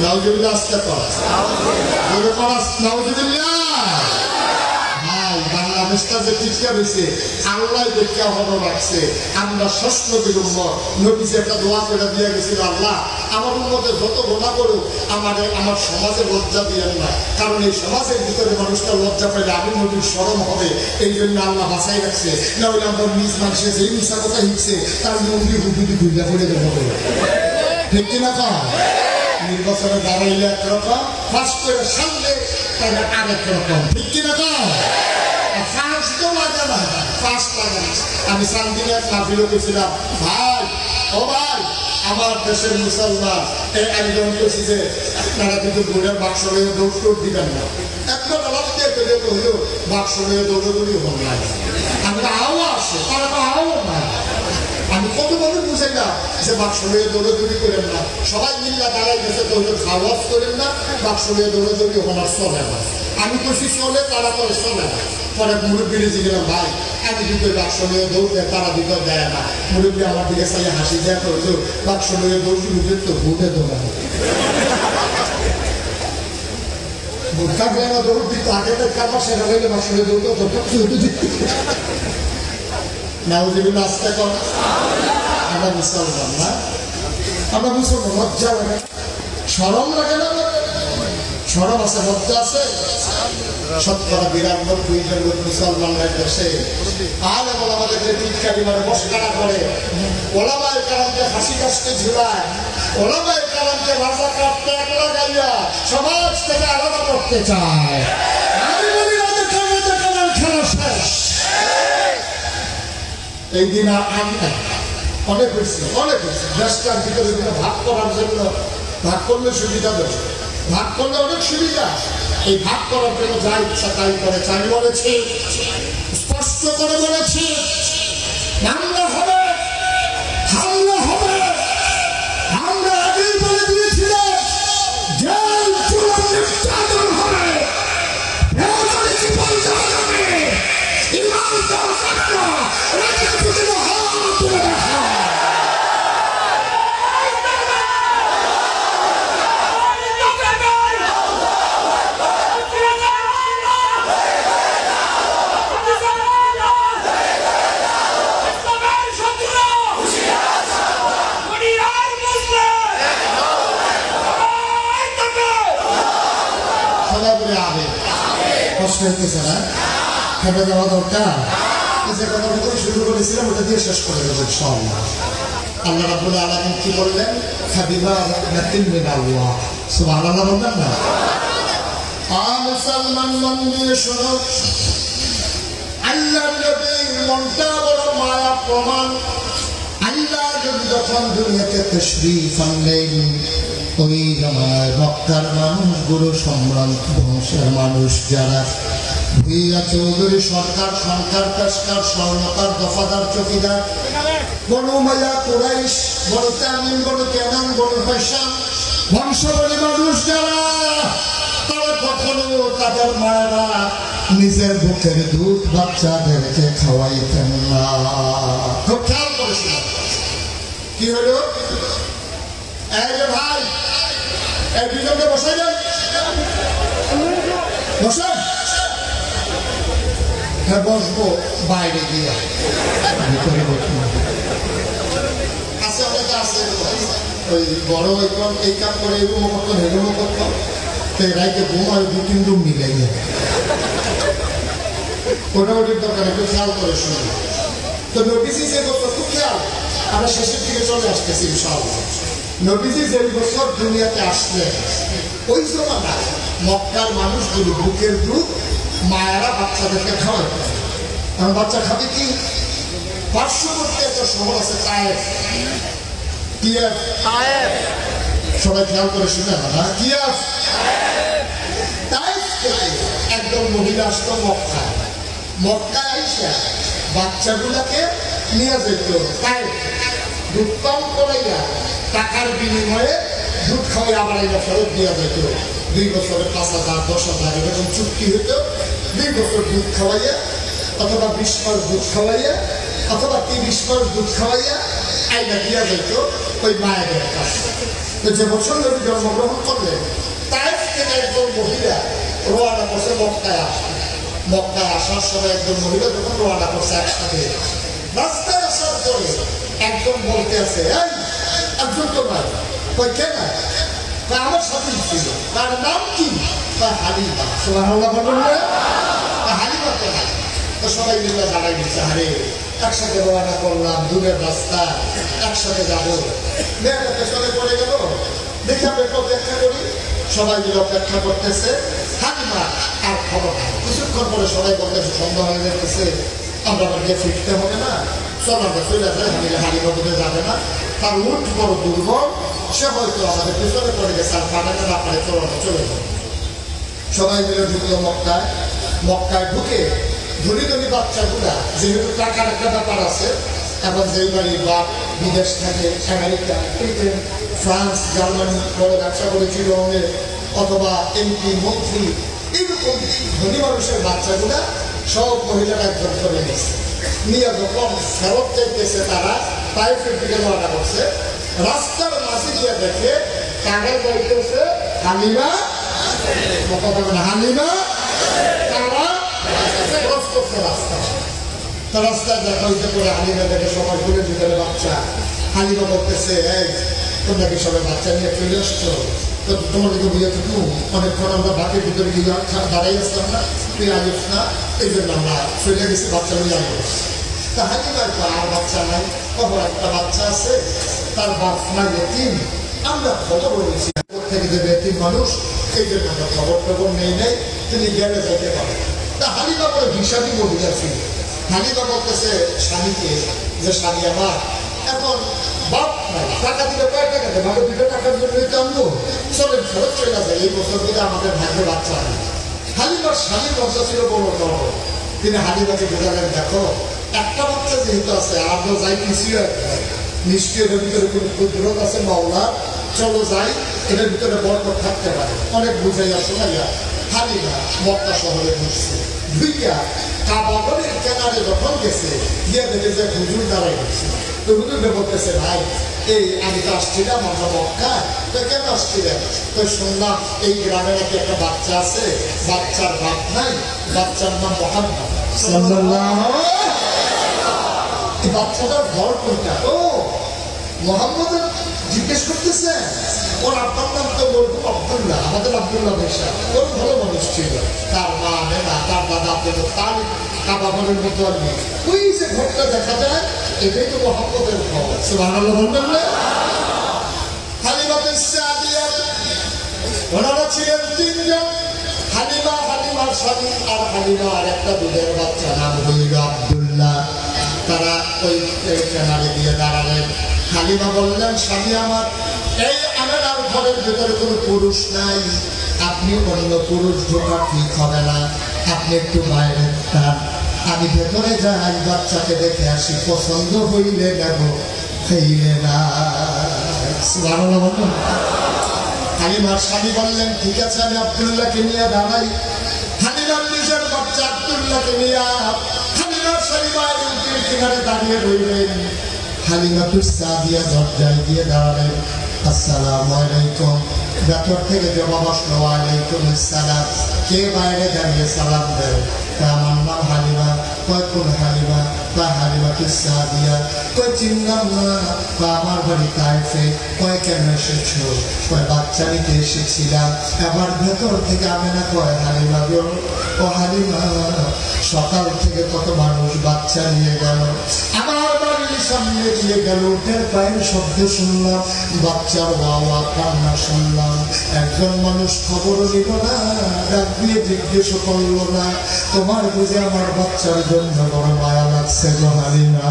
নাউজুবিল্লাহ আসতে পারে নাউজুবিল্লাহ। ভাই বাংলা মানুষটা যে টিকা রয়েছে আল্লাহ দেখে হলো রাখছে। আমরা ষষ্ঠ নবীর উম্মত, নবী যে একটা দোয়া করে দিয়ে গেছিল, আল্লাহ আমার উম্মতে যত গোনা করুক আমার সমাজে লজ্জা দিয়েন না, কারণ এই সমাজের ভিতরে মানুষটা লজ্জা পাইলে আমি নবীর শরম হবে, এই জন্য আল্লাহ বাঁচাই রাখছে। না হলে আমরা নিজ মানুষের যেই মিশা কথা হিকছে তার নবী হুদুদি ঘুরিয়া ফেলে দেবো, ঠিক কিনা কম? নির্বাচনে দাঁড়াইলে একরকম, ফার্স্ট করে সামনে তাহলে আরেক রকম, ঠিক কিনা কম? ফার্স্ট তো লাগে না, ফার্স্ট লাগে না। আমি শান্তিনে মাহফিলে গেছিলাম, ভাই ও ভাই আমার দেশের মুসলমান আমি যেমন করছি যে আপনারা কিন্তু ভোটের বাক্স নিয়ে দৌড় দিবেন না, একবার আমাকে হইল বাক্স নিয়ে দৌড়দৌড়ি হল না, আমরা আও আসে তারা তো আও না। আমি কতভাবে বুঝাই না যে বাক্স নিয়ে দৌড়দৌড়ি করেন না, সবাই মিল্লা দাঁড়াই গেছে দৌড়ে খাওয়াজ করেন না, বাক্স নিয়ে দৌড়দৌড়ি হওয়ার চলে না। আমি খুশি চলে, তারা করে চলে না। পরে মুরব্বী রেজে গেলাম, ভাই আমি কিন্তু বাক্স নিয়ে দৌড় দেয়, তারা ভিতর দেয় না। মুরব্বী আমার দিকে চাইলে হাসি দেয়, করছো বাক্স নিয়ে দৌড় শুরু তো ভোটে দৌড়ানো ভোট থাকলে না দৌড় দিত, আগে কারবার সেটা হইলে বাক্স নিয়ে দৌড়তো নাউজুবিল্লাহ। আসতে কর আমরা মুসলমান না, আমরা মুসলমান, লজ্জা লাগে, শরম লাগে না? শরম আছে, লজ্জা আছে। শতকরা ৯২ লোক মুসলমানদের দেশে আলে ওলামাদেরকে টিটকারি মারে, মশকারা করে, ওলামায়ে কেরামকে হাসি কাশতে ঝুলায়, ওলামায়ে কেরামকে রাজাকার ট্যাগ লাগাইয়া সমাজ থেকে আলাদা করতে চায়। আমি বলি রাজাকার খেলা শেষ, এই দিন আর আমি অনেক হয়েছে, অনেক হয়েছে। দেশটার ভিতরে ভাগ করার জন্য, ভাগ করলে সুবিধা দেবে, ভাগ করলে অনেক সুবিধা। এই ভাগ করার জন্য যা ইচ্ছা তাই করে। আমি বলেছি, স্পষ্ট করে বলেছি, হামলা হবে, হামলা হবে। আমরা আগেই বলে দিয়েছিলাম জেল জুলুম নির্যাতন হবে, বেওয়ারি জীবন যাওয়া যাবে, ইমান যাওয়া যাবে না। রাজনীতির হাত তুলে দেখা হইতেছে না, খেপে যাওয়া দরকার। যে কথা বলে শুরু করেছিলাম ওটা দিয়ে শেষ করে দেবো ইনশাআল্লাহ। আল্লাহ রাব্বুল আলামিন কি বললেন? ফাবিমা রাহমাতিন মিনাল্লাহ, সুবহানাল্লাহ বললেন না? মুসলমান মন দিয়ে শোনো, আল্লাহর নবীর মনটা বড় মায়া প্রমাণ। আল্লাহ নবী যখন দুনিয়াতে তাশরীফ আনলেন, ওই জামানায় মক্কার মানুষগুলো সম্ভ্রান্ত বংশের মানুষ, যারা ভুইয়া চৌধুরী সরকার, সরকার পেশকার, স্বর্ণকার, দফাদার, চকিদার, বনু উমাইয়া, কুরাইশ, বনু তামিম, বনু কেনান, বনু হাশিম বংশবলী মানুষ যারা, তারা কখনো তাদের মায়েরা নিজের বুকের দুধ বাচ্চাদেরকে খাওয়াইতেন না। খুব খেয়াল করেছিলেন। কি হলো? এই যে ভাই, এই দুজনকে বসাই দেন, বসেন। হ্যাঁ বসবো বাইরে গিয়ে, ভিতরে বসবো। আছে অনেকে আছে ওই বড় এই কাম করে, এরকম করতো এরকম করতো, তো রাইতে ঘুমায় ২-৩ রুম মিলে গিয়ে মোটামুটির দরকার, একটু খেয়াল করে শুনি। তো নবীজি যে বছর, খুব খেয়াল, আমরা শেষের দিকে চলে আসতেছি ইনশাআল্লাহ। নবীজি যে বছর দুনিয়াতে আসলেন, ওই জমানায় মক্কার মানুষগুলো বুকের দুধ মায়েরা বাচ্চাদেরকে খাওয়াইতেন। কারণ বাচ্চা খাবে কি? পার্শ্ববর্তী একটা শহর আছে তায়েফ, কিয়েভ, সবাই খেয়াল করে শুনে না, কিয়েভ, তায়েফ থেকে একদম মহিলা আসতো মক্কায়। মক্কায় আইসা বাচ্চাগুলাকে নিয়ে যেত তায়েফ, দুধ কম করাইয়া টাকার বিনিময়ে দুধ খাওয়াই আবার এটা ফেরত দেওয়া যেত। ২ বছরে ৫,০০০, ১০,০০০ এরকম চুক্তি হতো। ২ বছর দুধ খাওয়াইয়া, অথবা ২০ মাস দুধ খাওয়াইয়া, অথবা ৩০ মাস দুধ খাওয়াইয়া আইনা দিয়া যেত ওই মায়েদের কাছে। তো যে বছর নবী জন্মগ্রহণ করলেন, তায়েফ থেকে একজন মহিলা রওনা করছে মক্কায় আসে। মক্কায় আসার সময় একজন মহিলা যখন রওনা করছে একসাথে, রাস্তায় আসার পরে একজন বলতে আছে, এই একজন তো নাই, কই কে নাই, আমার সাথে ছিল, তার নাম কি, হালিমা। সুবহানাল্লাহ বলুন না, হালিমা তো নাই। তো সবাই মিলে জানাই দিচ্ছে, আরে একসাথে রওনা করলাম, দূরের রাস্তা, একসাথে যাবো, মেয়েটা পেছনে পড়ে গেল, দেখি আমরা একটু অপেক্ষা করি। সবাই মিলে অপেক্ষা করতেছে, হালিমা আর খবর নাই। কিছুক্ষণ পরে সবাই বলতেছে, সন্ধ্যা হয়ে যেতেছে, আমরা আমাকে ফিরতে হবে না, চল আমরা চলে যাই। হালিমা বোধে যাবে না, তার উঠ বড় দুর্বল, সে হয়তো আমাদের পেছনে পড়ে গেছে, আর পারে না, না পারে চলে যাই। সবাই মিলে ঢুকলো মক্কায়। মক্কায় ঢুকে ধনী ধনী বাচ্চাগুলা, যেহেতু টাকার একটা ব্যাপার আছে, এখন যেই বাড়ির বাপ বিদেশ থাকে, আমেরিকা, ব্রিটেন, ফ্রান্স, জার্মানি বড় ব্যবসা করেছিল অথবা এমপি মন্ত্রী, এইরকম ধনী মানুষের বাচ্চাগুলা সব মহিলারা একজন করে নিয়েছে। নিয়ে যখন ফেরত চাইতেছে, তারা তাইফের দিকে রওনা করছে, রাস্তার মাঝে গিয়ে দেখে কারা যাইতেছে, হালিমা, হালিমা, তারা ক্রস করছে রাস্তা। তো রাস্তায় দেখা হইতে করে হালিমা দেখে সবাই ঘুরে ভিতরে বাচ্চা। হালিমা বলতেছে, এই তোমরা কি সবাই বাচ্চা নিয়ে চলে আসছো? তো তোমার দিকে বুঝে তো অনেকক্ষণ আমরা বাকির ভিতরে গিয়ে দাঁড়াই আসতাম না, তুই আসিস না, এই জন্য আমরা চলে গেছি, বাচ্চা নিয়ে আসবো। তা হালিমার তো আর বাচ্চা নাই, কখন একটা বাচ্চা আছে, তার বাপ নাই, এতিম। আমরা খবর বলেছি থেকে যে এতিম মানুষ, এই জন্য আমরা খবর নেই নেই, তিনি গেলে যেতে পারেন। তা হালিমা বলে হিসাবই মহিলা ছিল। হালিমা বলতেছে স্বামীকে, যে স্বামী আমার এখন বাপ নাই, টাকা দিলে কয় টাকা দেয়, ভালো 2 টাকার জন্য আনবো, চলেন ফেরত চলে যায়, এই বছর দিলে আমাদের ভাগ্যে বাচ্চা নেই। হালিমার স্বামীর বাচ্চা ছিল বড় বড়। তিনি হালিমাকে বোঝালেন, দেখো একটা বাচ্চা যেহেতু আছে, আমরা যাই কিছুই নিশ্চয় এর ভিতরে কোনো কুদরত আছে মাওলা, চলো যাই, এটার ভিতরে বরকত থাকতে পারে। অনেক বুঝাইয়া শোনাইয়া হালিমা মক্কা শহরে ঢুকছে। ঢুইয়া কাবাগরের কেনারে যখন গেছে, গিয়ে দেখে যে হুজুর দাঁড়াই গেছে। তো হুজুরকে বলতেছে, ভাই এই আমি তো আসছিলাম আমরা মক্কা, তো কেন আসছিলেন? তো শুনলাম এই গ্রামে নাকি একটা বাচ্চা আছে, বাচ্চার বাপ নাই, বাচ্চার নাম মুহাম্মদ সাল্লাল্লাহু। এই বাচ্চাটার ঘর কোনটা? ও মুহাম্মদের জিজ্ঞেস করতেছে, ওর আপনার নাম তো বলবো আব্দুল্লাহ, আমাদের আব্দুল্লাহ ভাইসা, ওর ভালো মানুষ ছিল, তার মা নেনা, তার দাদা পেল, তার কাবাগরের মতো আর নেই। ওই যে ঘরটা দেখা যায়, এটাই তো মুহাম্মদের ঘর। সুবহানাল্লাহ বলবেন না? হালিমা সাদিয়া, ওনারা ছিলেন 3 জন, হালিমা, হালিমার স্বামী, আর হালিমা আর একটা দুধের বাচ্চা, নাম হইল আব্দুল্লাহ। তারা ওই কেনারে দিয়ে দাঁড়ালেন। হালিমা বললেন, স্বামী আমার, এই আমেনার ঘরের ভেতরে কোনো পুরুষ নাই, আপনি অন্য পুরুষ ঢোকা ঠিক হবে না, আপনি একটু বাইরে থান, আমি ভেতরে যাই, বাচ্চাকে দেখে আসি, পছন্দ হইলে নেব, হইলে না। হালিমার স্বামী বললেন, ঠিক আছে, আমি আব্দুল্লাহকে নিয়ে দাঁড়াই। হালিমার নিজের বাচ্চা আব্দুল্লাহকে নিয়ে হালিমার স্বামী বাইরের কিনারে দাঁড়িয়ে রইলেন। হালিমা সাদিয়া দরজায় গিয়ে দাঁড়ালেন, আসসালামু আলাইকুম। ভেতর থেকে জবাব আসলো, ওয়ালাইকুম আসসালাম। কে বাইরে দাঁড়িয়ে সালাম দেয়? আমার নাম হালিমা। কয় কোন হালিমা? কয় হালিমা সাদিয়া। কয় চিনলাম না। আমার বাড়ি তাইফে। কয় কেন এসেছো? কয় বাচ্চা নিতে এসেছিলাম। এবার ভেতর থেকে আমেনা কয়, হালিমা গো, ও হালিমা, সকাল থেকে কত মানুষ বাচ্চা নিয়ে গেল, আমার বাড়ির সামনে দিয়ে গেল, উঠের পায়ের শব্দ শুনলাম, বাচ্চার বাবা কান্না শুনলাম, একজন মানুষ খবরও নিল না, ডাক দিয়ে জিজ্ঞেস করলো না, তোমার বুঝে আমার বাচ্চার জন্য বড় মায়া লাগছে গো হালিমা।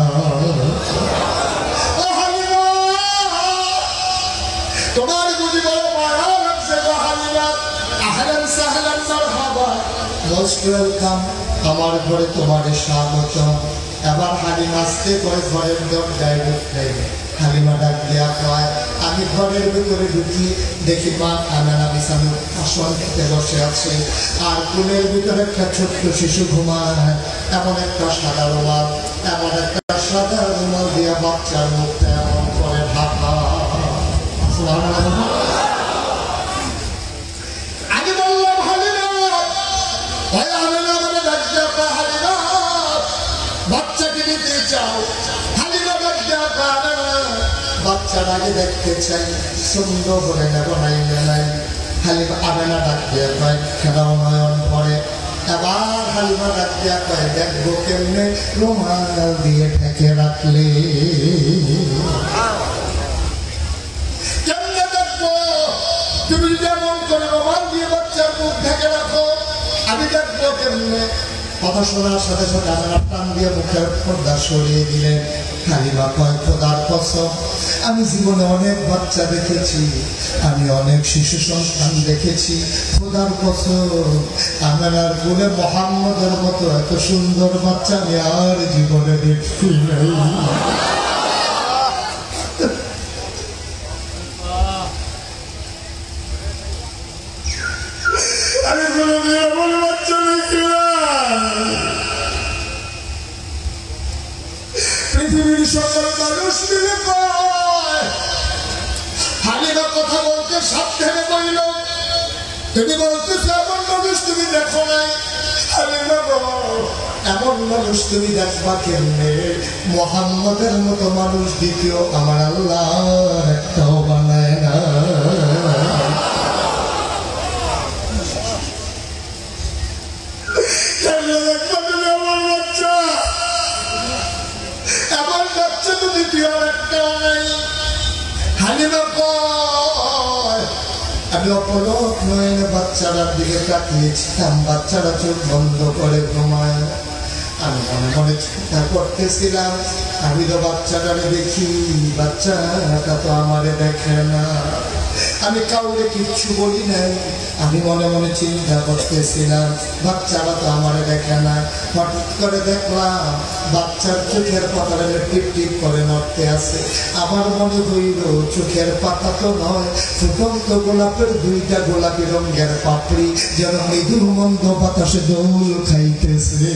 তোমার বুঝি বড় মায়া লাগছে গো হালিমা। আহলান সাহলান মারহাবা, মোস্ট ওয়েলকাম, আমার ঘরে তোমার স্বাগত। এবার হালিমা আসতে কয় ঘরের দরজায় ঢুকতে। হালিমা ডাক দেয়া কয়, আমি ঘরের ভিতরে ঢুকি, দেখি মা আমেনা বিছানার আসন খেতে বসে আছে, আর কোলের ভিতরে একটা ছোট্ট শিশু ঘুমায়। এমন একটা সাদা রুমাল, এমন একটা সাদা রুমাল দিয়া বাচ্চার মুখটা এমন করে ঢাকা। আমি বললাম, হালিমা, আমেনা আমাকে ডাক চাও? হালিমা ডাক দেয়া বাচ্চাটাকে দেখতে চাই, সুন্দর করে নেব নাই নাই। হালিমা আমেনা ডাক দেয়া কয় খেলাও নয়ন ভরে। এবার হালিমা ডাক দেয়া কয় দেখবো কেমনে রুমাল দিয়ে ঢেকে রাখলে। কেমনে দেখবো? তুমি যেমন করে রুমাল দিয়ে বাচ্চার মুখ ঢেকে রাখো, আমি দেখবো কেমনে। কথা শোনার সাথে সাথে আমেনা টান দিয়ে মুখের পর্দা সরিয়ে দিলেন। হালিমা কয় খোদার কসম, আমি জীবনে অনেক বাচ্চা দেখেছি, আমি অনেক শিশু সন্তান দেখেছি, খোদার কসম আমেনার কোলে মোহাম্মদের মতো এত সুন্দর বাচ্চা আমি আর জীবনে দেখছি নাই। আমি কোনোদিন এমন বাচ্চা দেখি না। পৃথিবীর সকল মানুষ মিলে হালিমা কথা বলতে সাবধানে বইল। তুমি বলতেছো এমন মানুষ তুমি দেখো নাই। হালিমা এমন মানুষ তুমি দেখবা কেমনে? মোহাম্মদের মতো মানুষ দ্বিতীয় আমার আল্লাহ একটাও বানায় না। আমি অপলক নয়নে বাচ্চাটার দিকে তাকিয়েছিলাম, বাচ্চারা চোখ বন্ধ করে ঘুমায়। আমি মনে মনে চিন্তা করতেছিলাম, আমি তো বাচ্চাটারে দেখি, বাচ্চাটা তো আমারে দেখে না। আমি কাউরে কিচ্ছু বলি নাই, আমি মনে মনে চিন্তা করতেছিলাম বাচ্চারা তো আমারে দেখে না। হঠাৎ করে দেখলাম বাচ্চার চোখের পাতাটা টিপ টিপ করে নড়তে আছে। আমার মনে হইল চোখের পাতা তো নয়, ফুটন্ত গোলাপের দুইটা গোলাপি রঙের পাপড়ি যেন মৃদু মন্দ বাতাসে দোল খাইতেছে।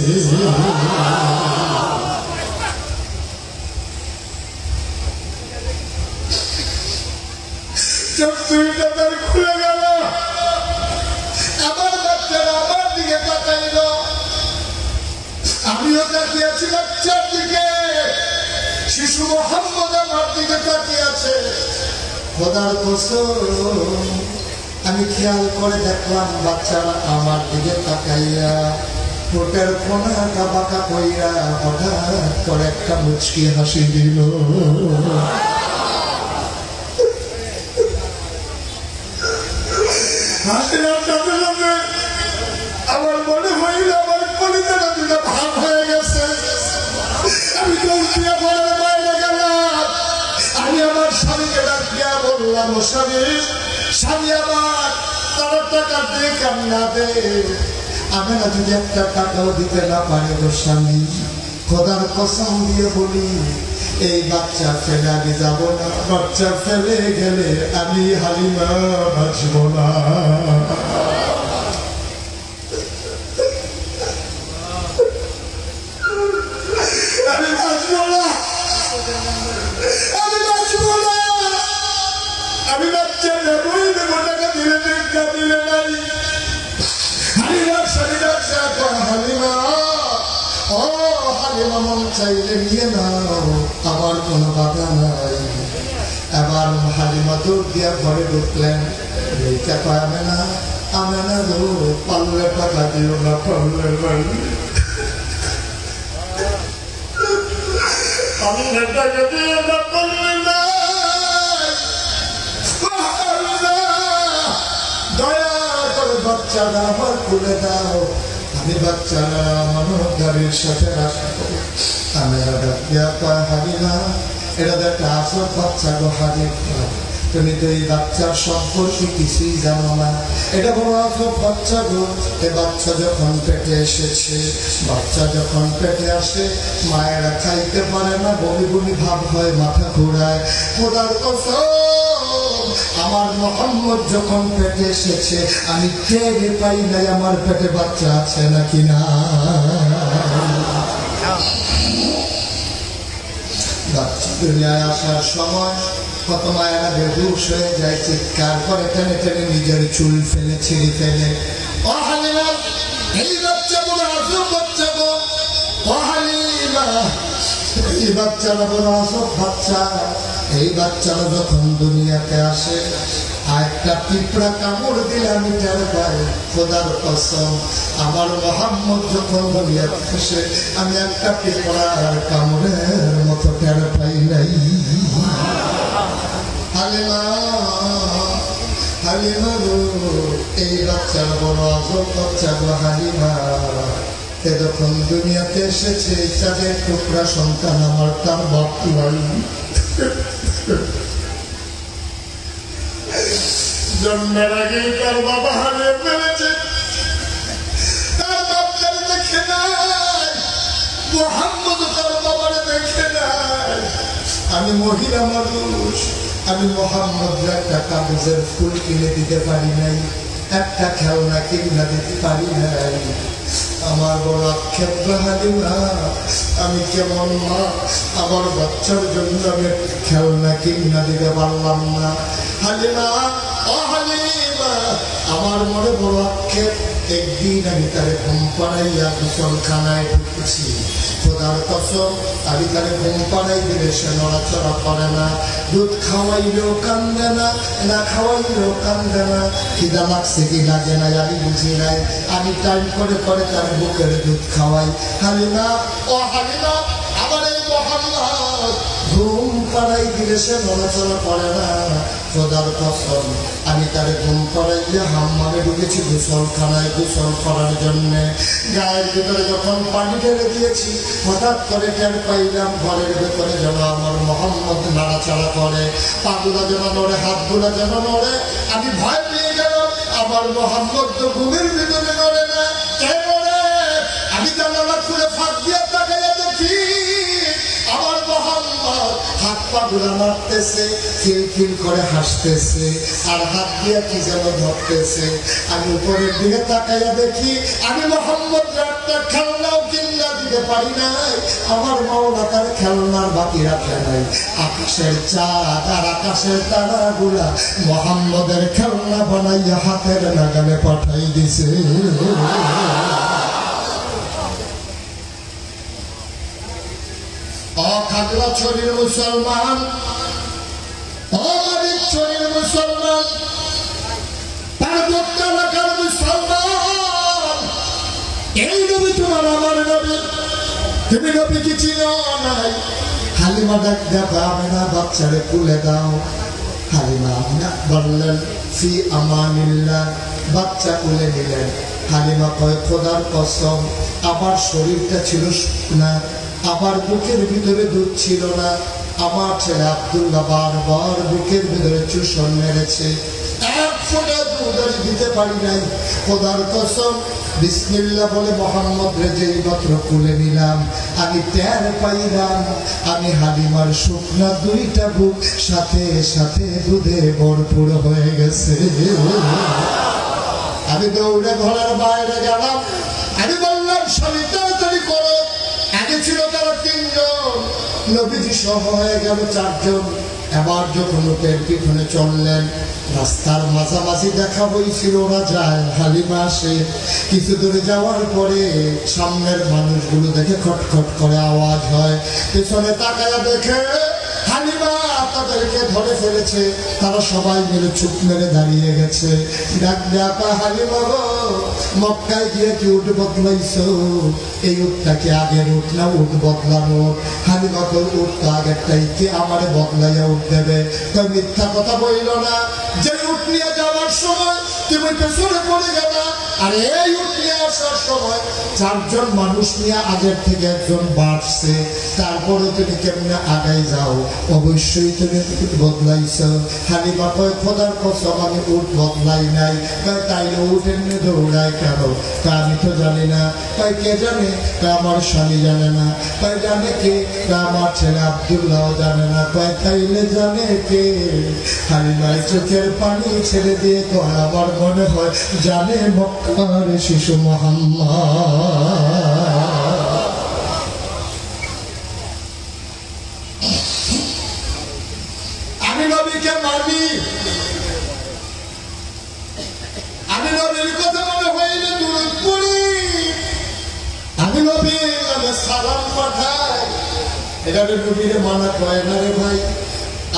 চোখ দুইটা তার খুলে গেল, আমার বাচ্চারা আমার দিকে তাকাইল, আমিও তাকিয়ে আছি বাচ্চার দিকে। শিশু মোহাম্মদ আমার দিকে তাকিয়ে আছে। খোদার কসম আমি খেয়াল করে দেখলাম বাচ্চারা আমার দিকে তাকাইয়া ঠোঁটের কোনাটা বাঁকা কইরা হঠাৎ করে একটা মুচকি হাসি দিল। আমার মনে হইল আমার কলিজাটা দুটা ভাগ হয়ে গেছে। আমি দৌড়িয়ে ঘরের বাইরে গেলাম। আমি আমার স্বামীকে ডাক দিয়া বললাম, ও স্বামী, স্বামী আমার তার টাকা দিয়ে কান্না দে। আমি না যদি একটা টাকাও দিতে না পারে গো স্বামী, খোদার কসম দিয়ে বলি এই বাচ্চা ফেলে আমি যাব না। বাচ্চা ফেলে গেলে আমি হালিমা বাঁচব না। আমি বাঁচব না, আমি বাঁচব না। আমি বাচ্চা নেবই নেব, টাকা দিলে টাকা দিলে নাই। হালিমার সাথে ব্যবসা কর। হালিমা, ও হালিমা, মন চাইলে নিয়ে নাও, আমার কোনো বাধা নাই। এবার হালিমা দৌড় দিয়া ঘরে ঢুকলেন। এইটা কয় আমেনা, আমেনা গো, পারলে টাকা দিও না, পারলে নাই, পারলে টাকা দিও না, পারলে নাই। দয়া করে বাচ্চারা আমার খুলে দাও, আমি বাচ্চারা আমার গাড়ির সাথে রাখবো। আমি হালিমা, এটা তো একটা আসল বাচ্চা গো হালিমা, তুমি তো এই বাচ্চার সম্পর্কে কিছুই জানো না। এটা বড় আসল বাচ্চা গো। এই বাচ্চা যখন পেটে এসেছে, বাচ্চা যখন পেটে আসে মায়েরা খাইতে পারে না, বমি বমি ভাব হয়, মাথা ঘোরায়। খোদার কসম আমার মোহাম্মদ যখন পেটে এসেছে আমি টের পাই নাই আমার পেটে বাচ্চা আছে নাকি না। বাচ্চা দুনিয়ায় আসার সময় কত মায়েরা বেহুশ হয়ে যায়, চিৎকার করে, টেনে টেনে নিজের চুল ফেলে ছিঁড়ে ফেলে। ও হালিমা, এই বাচ্চাগুলো আসল বাচ্চা গো। ও হালিমা, এই এই বাচ্চারা বড় আসব বাচ্চা। এই বাচ্চারা যখন দুনিয়াতে আসে আর একটা পিঁপড়া কামড় দিলে আমি টের পাই। খোদার কসম, আমার মোহাম্মদ যখন দুনিয়াতে আসে আমি একটা পিঁপড়ার কামড়ের মতো টের পাই নাই। হালিমা, হালিমা গো, এই বাচ্চার বড় আজব বাচ্চা গো হালিমা। যখন দুনিয়াতে এসেছে চাঁদের টুকরা সন্তান আমার, তার বাপ নাই। জন্মের আগে তার বাবা হারিয়ে ফেলেছে, তার বাপকে দেখে নাই, মোহাম্মদ তার বাবারে দেখে নাই। আমি মহিলা মানুষ, আমি মোহাম্মদ একটা কাগজের ফুল কিনে দিতে পারি নাই, একটা খেলনা কিনে দিতে পারি নাই। আমার বড় আক্ষেপ হালিমা, আমি কেমন মা, আমার বাচ্চার জন্য আমি খেলনা কিনা দিতে পারলাম না। হালিমা, ও হালিমা, আমার মনে বড় আক্ষেপ। একদিন আমি তারে ঘুম পাড়াইয়া গোসলখানায় ঢুকেছি। খোদার কসম, আমি তারে ঘুম পাড়াই দিলে সে নড়াচড়া করে না। দুধ খাওয়াইলেও কান্দে না, না খাওয়াইলেও কান্দে না। খিদা লাগছে কি লাগে না আমি বুঝি নাই। আমি টাইম করে করে তার বুকের দুধ খাওয়াই। হালিমা, ও হালিমা, আমার এই মোহাম্মদ ঘুম পাড়াই দিলে সে নড়াচড়া করে না। খোদার কসম, আমি তারে ঘুম পাড়াইয়া হাম্মামে ঢুকেছি গোসলখানায় গোসল করার জন্য। গায়ের ভিতরে যখন পানি ঢেলে দিয়েছি, হঠাৎ করে টের পাইলাম ঘরের ভেতরে যেন আমার মোহাম্মদ নাড়াচাড়া করে, পাগুলা যেন নড়ে, হাতগুলা যেন নড়ে। আমি ভয় পেয়ে গেলাম, আমার মোহাম্মদ তো ঘুমের ভিতরে নড়ে না, কে নড়ে? আমি জানালা খুলে ফাঁক দিয়ে তাকাইয়া দেখি আমার মোহাম্মদ হাত পা গুলা মারতেছে, খিলখিল করে হাসতেছে, আর হাত দিয়ে কি যেন ধরতেছে। আমি উপরের দিকে তাকাইয়া দেখি আমি মোহাম্মদ একটা খেলনাও কিনা দিতে পারি নাই। আমার মাওলা তার খেলনার বাকি রাখে নাই। আকাশের চাঁদ আর আকাশের তারা গুলা মোহাম্মদের খেলনা বানাইয়া হাতের নাগালে পাঠাই দিছে। খাগড়াছড়ির মুসলমান, ছড়ির মুসলমান, তার বক্তা এলাকার মুসলমান, এই নবী তোমার আমার নবী, তুমি নবী কি চিনো নাই? হালিমা ডাক দেখো, আমি না বাচ্চারে তুলে দাও। হালিমা বললেন ফি আমানিল্লাহ, বাচ্চা তুলে নিলেন। হালিমা কয় খোদার কসম, আমার শরীরটা ছিল না, আমার বুকের ভিতরে দুধ ছিল না। আমার ছেলে আব্দুল্লাহ বারবার বুকের ভিতরে চুষণ মেরেছে, এক ফোঁটা দুধ আমি দিতে পারি নাই। খোদার কসম, বিসমিল্লাহ বলে মোহাম্মদ রে যেই মাত্র তুলে নিলাম, আমি টের পাইলাম আমি হালিমার শুকনা দুইটা বুক সাথে সাথে দুধে ভরপুর হয়ে গেছে। আমি দৌড়ে ঘরের বাইরে গেলাম, আমি বললাম স্বামী তাড়াতাড়ি করো। আগে ছিল তারা 3 জন, নবীজি সহ হয়ে গেল 4 জন। এবার যখন লোকের পিছনে চললেন, রাস্তার মাঝামাঝি দেখা হয়েছিল ওরা যায়, হালিমা আসে। কিছু দূরে যাওয়ার পরে সামনের মানুষগুলো দেখে খটখট করে আওয়াজ হয়, পেছনে তাকায়া দেখে হালিমা তাদেরকে ধরে ফেলেছে। তারা সবাই মিলে চুপ মেরে দাঁড়িয়ে গেছে। ডাক ডাকা, হালিমা গো, মক্কায় গিয়ে কি উঠ বদলাইছো? এই উঠটাকে আগের উঠ না উঠ বদলানো? হালিমা গো, উঠ তো আগেরটাই, কে আমারে বদলাইয়া উঠ দেবে? তো মিথ্যা কথা বইল না, যে উঠ নিয়ে যাওয়ার সময় তুমি পেছনে পড়ে গেলা, আর এই উঠ নিয়ে আসার সময় 4 জন মানুষ নিয়ে আগের থেকে একজন বাড়ছে, তারপরে তুমি কেমনে আগাই যাও? অবশ্যই তুমি বদলাইছ। হালিমা কয় খোদার কসম, আমি উঠ বদলাই নাই। তাইলে উঠ এমনি দৌড়ায় কেন? আমি তো জানি না। তাই কে জানে? আমার স্বামী জানে না। তাই জানে কে? আমার ছেলে আব্দুল্লাহ জানে না। তাইলে জানে কে? হালিমায় চোখের পানি ছেড়ে দিয়ে কয়, আমার মনে হয় জানে মক্কার শিশু মুহাম্মদ। আমি নবীকে মানি, আমি নবীর কথা মনে হইলে দুরূদ পড়ি, আমি নবীর নামে সালাম পাঠাই। এটা নবীরে মানা কয় না রে ভাই।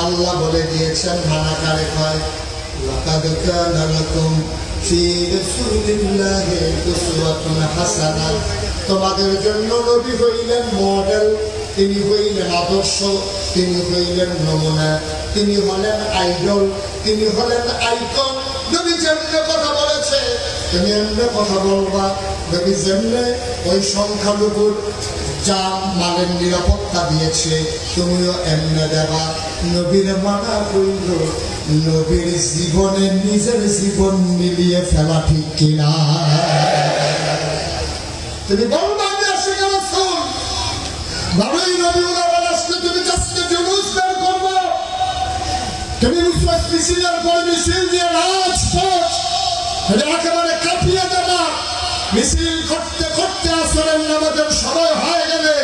আল্লাহ বলে দিয়েছেন মানা কারে কয়, লাকাদ কানা লাকুম ফি রাসূলিল্লাহি উসওয়াতুন হাসানাহ। তোমাদের জন্য নবী হইলেন মডেল, তিনি হইলেন আদর্শ, তিনি হইলেন নমুনা, তিনি হলেন আইডল, তিনি হলেন আইকন। নবী যেমনে কথা বলেছে তুমি এমনি কথা বলবা। নবী যেমনে ওই সংখ্যালঘুর যা মালের নিরাপত্তা দিয়েছে তুমিও এমনে দেবা। নবীর মানা কইল নবীর জীবনে নিজের জীবন মিলিয়ে ফেলা ঠিক কিনা? তুমি বলবা আমি আশিক রাসূল, বাবাই নবীর আসলে তুমি জাস্টে জুলুস বের করবা, তুমি মুসলিম মিছিলের পর মিছিল দিয়ে রাজপথ একেবারে কাঁপিয়ে দেবা। মিছিল করতে করতে আসরের নামাজের সময় হয়ে গেলে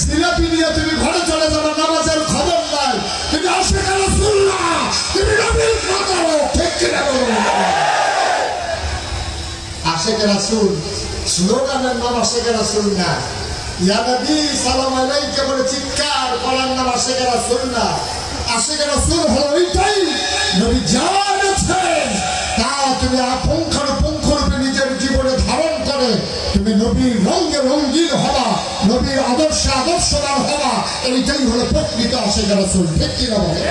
জিলাপি নিয়ে তুমি ঘরে চলে যাবে, নামাজের খবর নাই। তুমি আশিক রাসূল না, তুমি নবীর কথা ঠিক কিনা বলুন? আশিক রাসূল স্লোগানের নাম আশিক রাসূল না। ইয়া নবী সালাম আলাইকা বলে চিৎকার করার নাম আশিক রাসূল না। আশিক রাসূল হলো এইটাই, নবী জানেছেন তা তুমি পুঙ্খানুপুঙ্খরূপে নিজের জীবনে ধারণ করে তুমি নবীর রঙে রঙিন হবা, নবীর আদর্শে আদর্শবান হবা। এইটাই হলো প্রকৃত আশিক রাসূল, ঠিক কিনা বলে?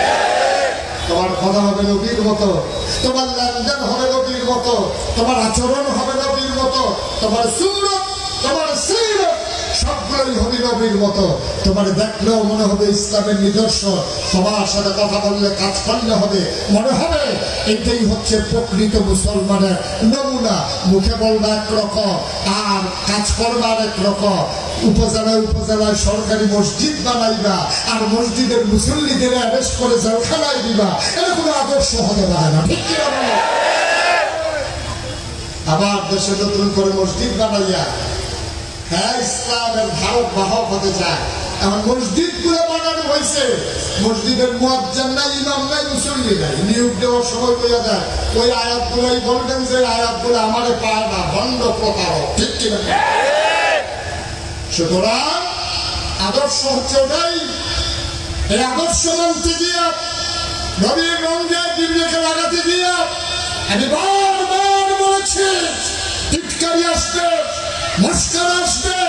তোমার কথা হবে নবীর মতো, তোমার লেনদেন হবে নবীর মতো, তোমার আচরণ হবে নবীর মতো, তোমার সূরত, তোমার সিরত সবগুলোই হবে নবীর মতো। তোমার দেখলেও মনে হবে ইসলামের নিদর্শন, তোমার সাথে কথা বললে কাজ করলে হবে মনে হবে এটাই হচ্ছে প্রকৃত মুসলমানের নমুনা। মুখে বলবা একরকম আর কাজ করবার একরকম। উপজেলায় উপজেলায় সরকারি মসজিদ বানাইবা আর মসজিদের মুসল্লিদের অ্যারেস্ট করে জেলখানায় দিবা, এটা কোনো আদর্শ হতে পারে না, ঠিক কিনা বলো? আবার দেশে নতুন করে মসজিদ বানাইয়া হ্যাঁ ইসলামের ধারক বাহক হতে চায়। এখন মসজিদ গুলো বানানো হয়েছে, মসজিদের মুয়াজ্জিন নাই, ইমাম নাই, মুসল্লি নাই। নিয়োগ দেওয়ার সময় বলে যায় ওই আয়াতগুলোই বলবেন যে আয়াতগুলো আমারে পায় না, ভণ্ড প্রতারক, ঠিক কিনা? সুতরাং আদর্শ হচ্ছে ওটাই। এই আদর্শ মানতে গিয়া নবীর রঙে বিবেকে লাগাতে গিয়া আমি বারবার বলেছি টিটকারি আসবে, মস্কার আসবে,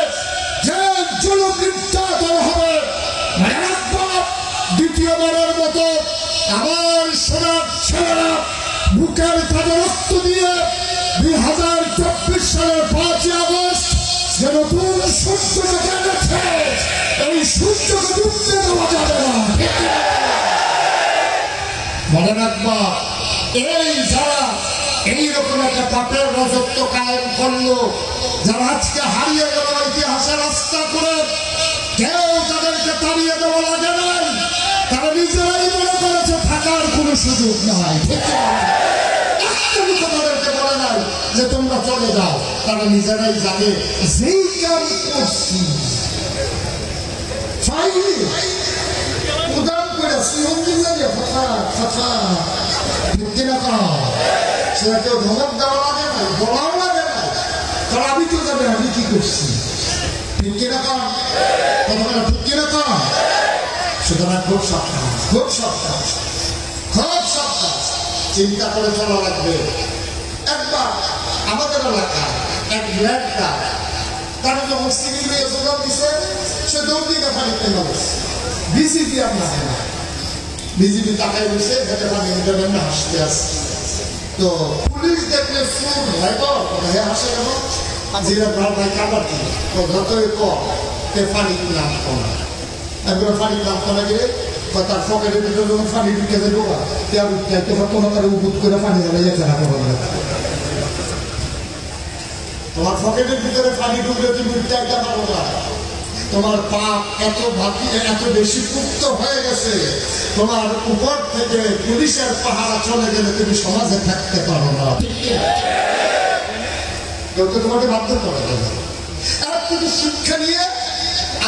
যে জুলুম নির্যাতন হবে। দ্বিতীয়বারের মতো আমার সোনার ছেলেরা বুকের তাজা রক্ত দিয়ে 2024 সালের 5ই আগস্ট যে নতুন সূর্য জেগেছে, এই সূর্যকে ডুবতে দেওয়া যাবে না। মনে রাখবা এই যারা এইরকম একটা পাপের রাজত্ব কায়েম করলো, যারা আজকে হারিয়ে গেল ইতিহাসের রাস্তা করে, কেউ তাদেরকে তাড়িয়ে দেওয়া লাগে নাই, তারা নিজেরাই মনে করেছে থাকার কোনো সুযোগ নাই, ঠিক তাদেরকে বলে নাই যে তোমরা চলে যাও। তারা নিজেরাই জানে যেই কাজ করছি উদান করে সিহন্দিন লাগে ফাঁকা ফাঁকা, ঠিক কিনা? সেটা কেউ ধমক দেওয়া লাগে নাই, বলাও লাগে নাই, কারণ আমি তো জানি আমি কি করছি, ঠিক কিনা? কথা ঠিক কিনা? সুতরাং খুব সাবধান, খুব সাবধান, খুব সাবধান, চিন্তা করে চলা লাগবে। একবার আমাদের এলাকায় এক ব্ল্যাকটা তারা যখন সিভিল হয়ে যোগান দিচ্ছে, সে দৌড়িয়ে পানিতে নামছে। বিজিবি আমরা বিজিবি তাকাই বসে হেঁটে পানি উঠবেন না, হাসতে আসছে। তো পুলিশ দেখলে সুর হয় তো হে হাসে কেন? যেটা ভাই কাবার দিল যতই কে পানি নামতো না, একবার পানি নামতো না গেলে তার পকেটের ভিতরে যখন পানি ঢুকে দেবো কোনো তার উপুত করে পানি যাবে যেতে না করবে। তোমার পকেটের ভিতরে পানি ঢুকলে তুমি উঠতে পারো না। তোমার পাপ এত ভাবি এত বেশি পুক্ত হয়ে গেছে, তোমার উপর থেকে পুলিশের পাহারা চলে গেলে তুমি সমাজে থাকতে পারো না। কেউ তো তোমাকে বাধ্য করে দেবে। এর থেকে শিক্ষা নিয়ে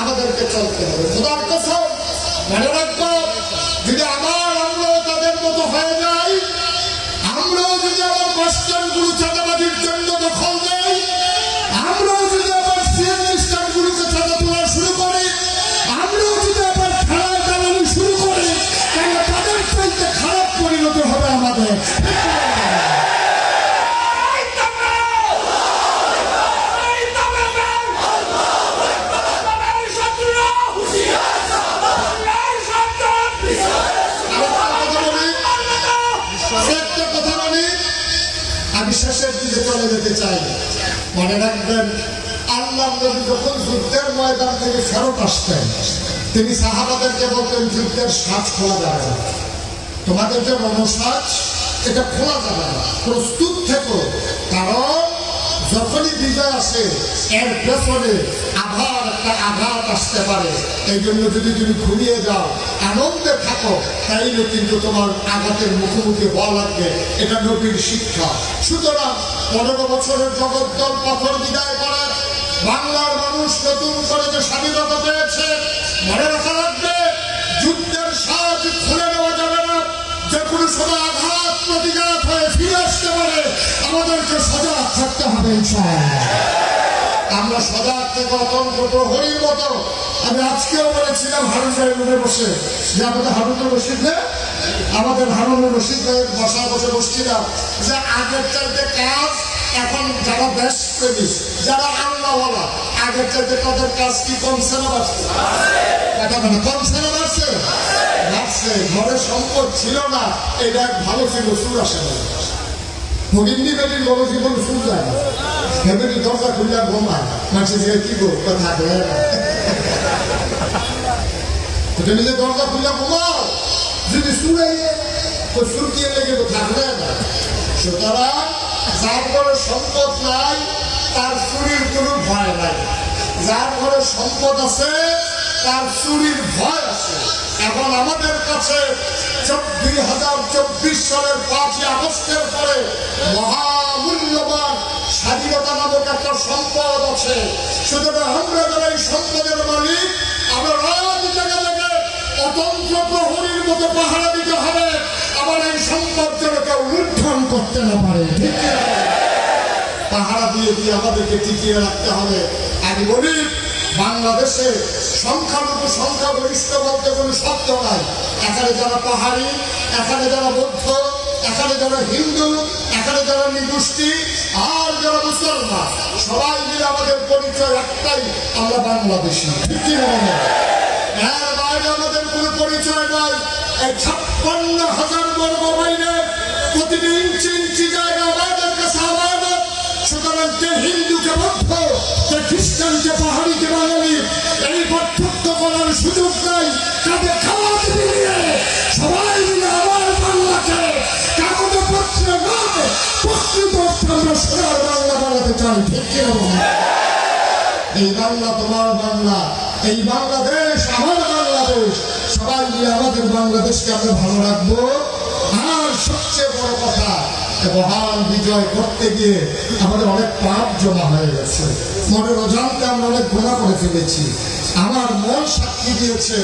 আমাদেরকে চলতে হবে। খোদার কসম মনে রাখবো, যদি আমরাও তাদের মতো হয়ে যাই, আমরাও যদি আমার বাস স্ট্যান্ডগুলো চাঁদাবাজির জন্য দখল দেয়, আমরাও যদি আমার সিএনজি স্ট্যান্ডগুলোকে চাঁদা তোলা শুরু করি, আমরাও যদি হবে। আমি শেষের দিকে চলে যেতে চাই। মনে রাখবেন, আল্লাহ নবী যখন যুদ্ধের ময়দান থেকে ফেরত আসতেন, তিনি সাহাবাদেরকে বলতেন, যুদ্ধের সাজ খোলা যাবে না, তোমাদের যে রণসাজ এটা খোলা যাবে না, প্রস্তুত থেকো, কারণ যখনই বিজয় আসে এর পেছনে আঘাত একটা আঘাত আসতে পারে। এই জন্য যদি তুমি ঘুরিয়ে যাও, আনন্দে থাকো, তাইলে কিন্তু তোমার আঘাতের মুখোমুখি হওয়া লাগবে। এটা নবীর শিক্ষা। সুতরাং 15 বছরের জগদ্দল পাথর বিদায় করার বাংলার মানুষ নতুন করে যে স্বাধীনতা পেয়েছে, মনে রাখা লাগবে, যুদ্ধের সাজ খুলে নেওয়া যাবে না। যে কোনো সময় আঘাত প্রতিঘাত হয়ে ফিরে আসতে পারে, আমাদেরকে সজাগ থাকতে হবে। আমরা সজাগ থেকে অতন্ত্র প্রহরীর মতো। আমি আজকেও বলেছিলাম হারুন ভাইয়ের রুমে বসে যে আমাদের হারুনুর রশিদ আমাদের হারুনুর রশিদ ভাইয়ের বসা বসে বসছিলাম যে আগের চাইতে কাজ এখন যারা দেশপ্রেমী, যারা আল্লাহওয়ালা, আগের চাইতে তাদের কাজ কি কমছে না বাড়ছে? কমছে না বাড়ছে? বাড়ছে। ঘরে সম্পদ ছিল না, এটা ভালো ছিল, সুর আসে না। ভগিন্দি বেটির বড় জীবন সুর যায় না, ফ্যামিলি দরজা খুললে ঘুমায়, মানুষ যে কি করবো থাকলে নিজে দরজা খুললে ঘুমাও, যদি সুরে তো সুর দিয়ে লেগে থাকলে না। সুতরাং যার ঘরে সম্পদ নাই তার চুরির কোনো ভয় নাই, যার ঘরে সম্পদ আছে তার চুরির ভয় আছে। এখন আমাদের কাছে 2024 সালের 5ই আগস্টের পরে মহামূল্যবান স্বাধীনতা নামক একটা সম্পদ আছে। সুতরাং আমরা যারা এই সম্পদের মালিক, আমরা রাত জেগে জেগে অতন্ত্র প্রহরীর মতো পাহারা দিতে হবে, আবার এই সম্পদ যেন কেউ লুণ্ঠন করতে না পারে। ঠিক পাহারা দিয়ে দিয়ে আমাদেরকে টিকিয়ে রাখতে হবে। আমি বলি, বাংলাদেশে সংখ্যালঘু সংখ্যাগরিষ্ঠ বলতে কোনো শব্দ নাই। এখানে যারা পাহাড়ি, এখানে যারা বৌদ্ধ, এখানে যারা হিন্দু, এখানে যারা নিগোষ্ঠী, আর যারা মুসলমান, সবাই মিলে আমাদের পরিচয় একটাই, আমরা বাংলাদেশী। ঠিক কি না? এর বাইরে আমাদের কোনো পরিচয় নাই। এই 56,000 বর্গ মাইলে প্রতিটি ইঞ্চি ইঞ্চি জায়গা আমাদের কাছে আমানত। সুতরাং কে হিন্দুকে বৌদ্ধ, কে খ্রিস্টানকে পাহাড়ি, কে বাঙালি, এই পার্থক্য করার সুযোগ নাই। কাঁধে খাওয়াতে মিলিয়ে সবাই মিলে আমার বাংলাকে কাগজে পত্রে নয়, প্রকৃত অর্থে আমরা সোনার বাংলা বানাতে চাই। ঠিক কিনা? এই বাংলা তোমার বাংলা, এই বাংলাদেশ আমার বাংলাদেশ। সবাই মিলে আমাদের বাংলাদেশকে আমরা ভালো রাখবো। আর সবচেয়ে বড় কথা, মহান বিজয় করতে গিয়ে আমাদের অনেক পাপ জমা হয়ে গেছে, মনের অজান্তে আমরা অনেক গুনাহ করে ফেলেছি। আমার মন সাক্ষী দিয়েছে,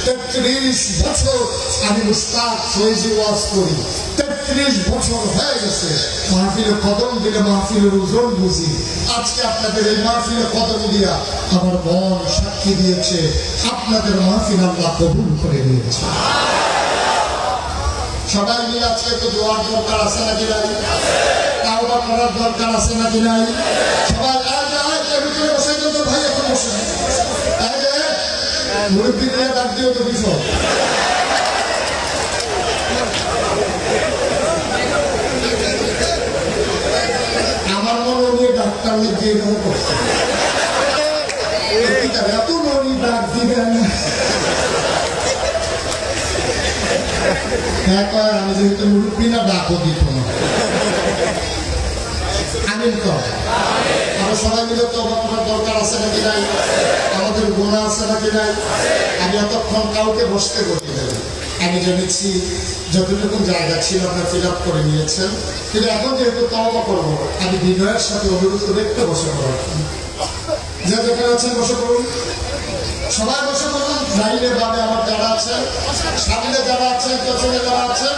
33 বছর আমি মুস্তাক ফৈজি ওয়াজ করি, 33 বছর হয়ে গেছে। মাহফিলে কদম দিলে মাহফিলের ওজন বুঝি। আজকে আপনাদের এই মাহফিলে কদম দিয়া আমার মন সাক্ষী দিয়েছে, আপনাদের মাহফিল আল্লাহ কবুল করে নিয়েছে। সবাই মিলে আজকে একটু দোয়ার দরকার আছে নাকি নাই? তাওবা করার দরকার আছে নাকি নাই? সবাই ভিতরে বসে গেল তো ভাই, এখন বসে মুরব্বী দিয়ে ডাক দিও তো বিষয়। আমার মনে উনি ডাক্তার দিয়ে করছে, এত মনি ডাক দিবেন। আমি যেহেতু মুরব্বী না, ডাকও দিত না। আমিন কর। আমরা সবাই মিলে তওবা করার দরকার আছে নাকি নাই? আমাদের গুনাহ আছে নাকি নাই? আমি এতক্ষণ কাউকে বসতে বলি না, আমি জেনেছি যতটুকু জায়গা ছিল আমরা ফিল আপ করে নিয়েছেন। কিন্তু এখন যেহেতু তওবা করবো, আমি বিনয়ের সাথে অনুরোধ করে একটু বসে পড়ার, যে যেখানে আছেন বসে পড়ুন, সবাই বসে পড়ুন। লাইনে বামে আমার যারা আছেন, সামনে যারা আছেন, পেছনে যারা আছেন,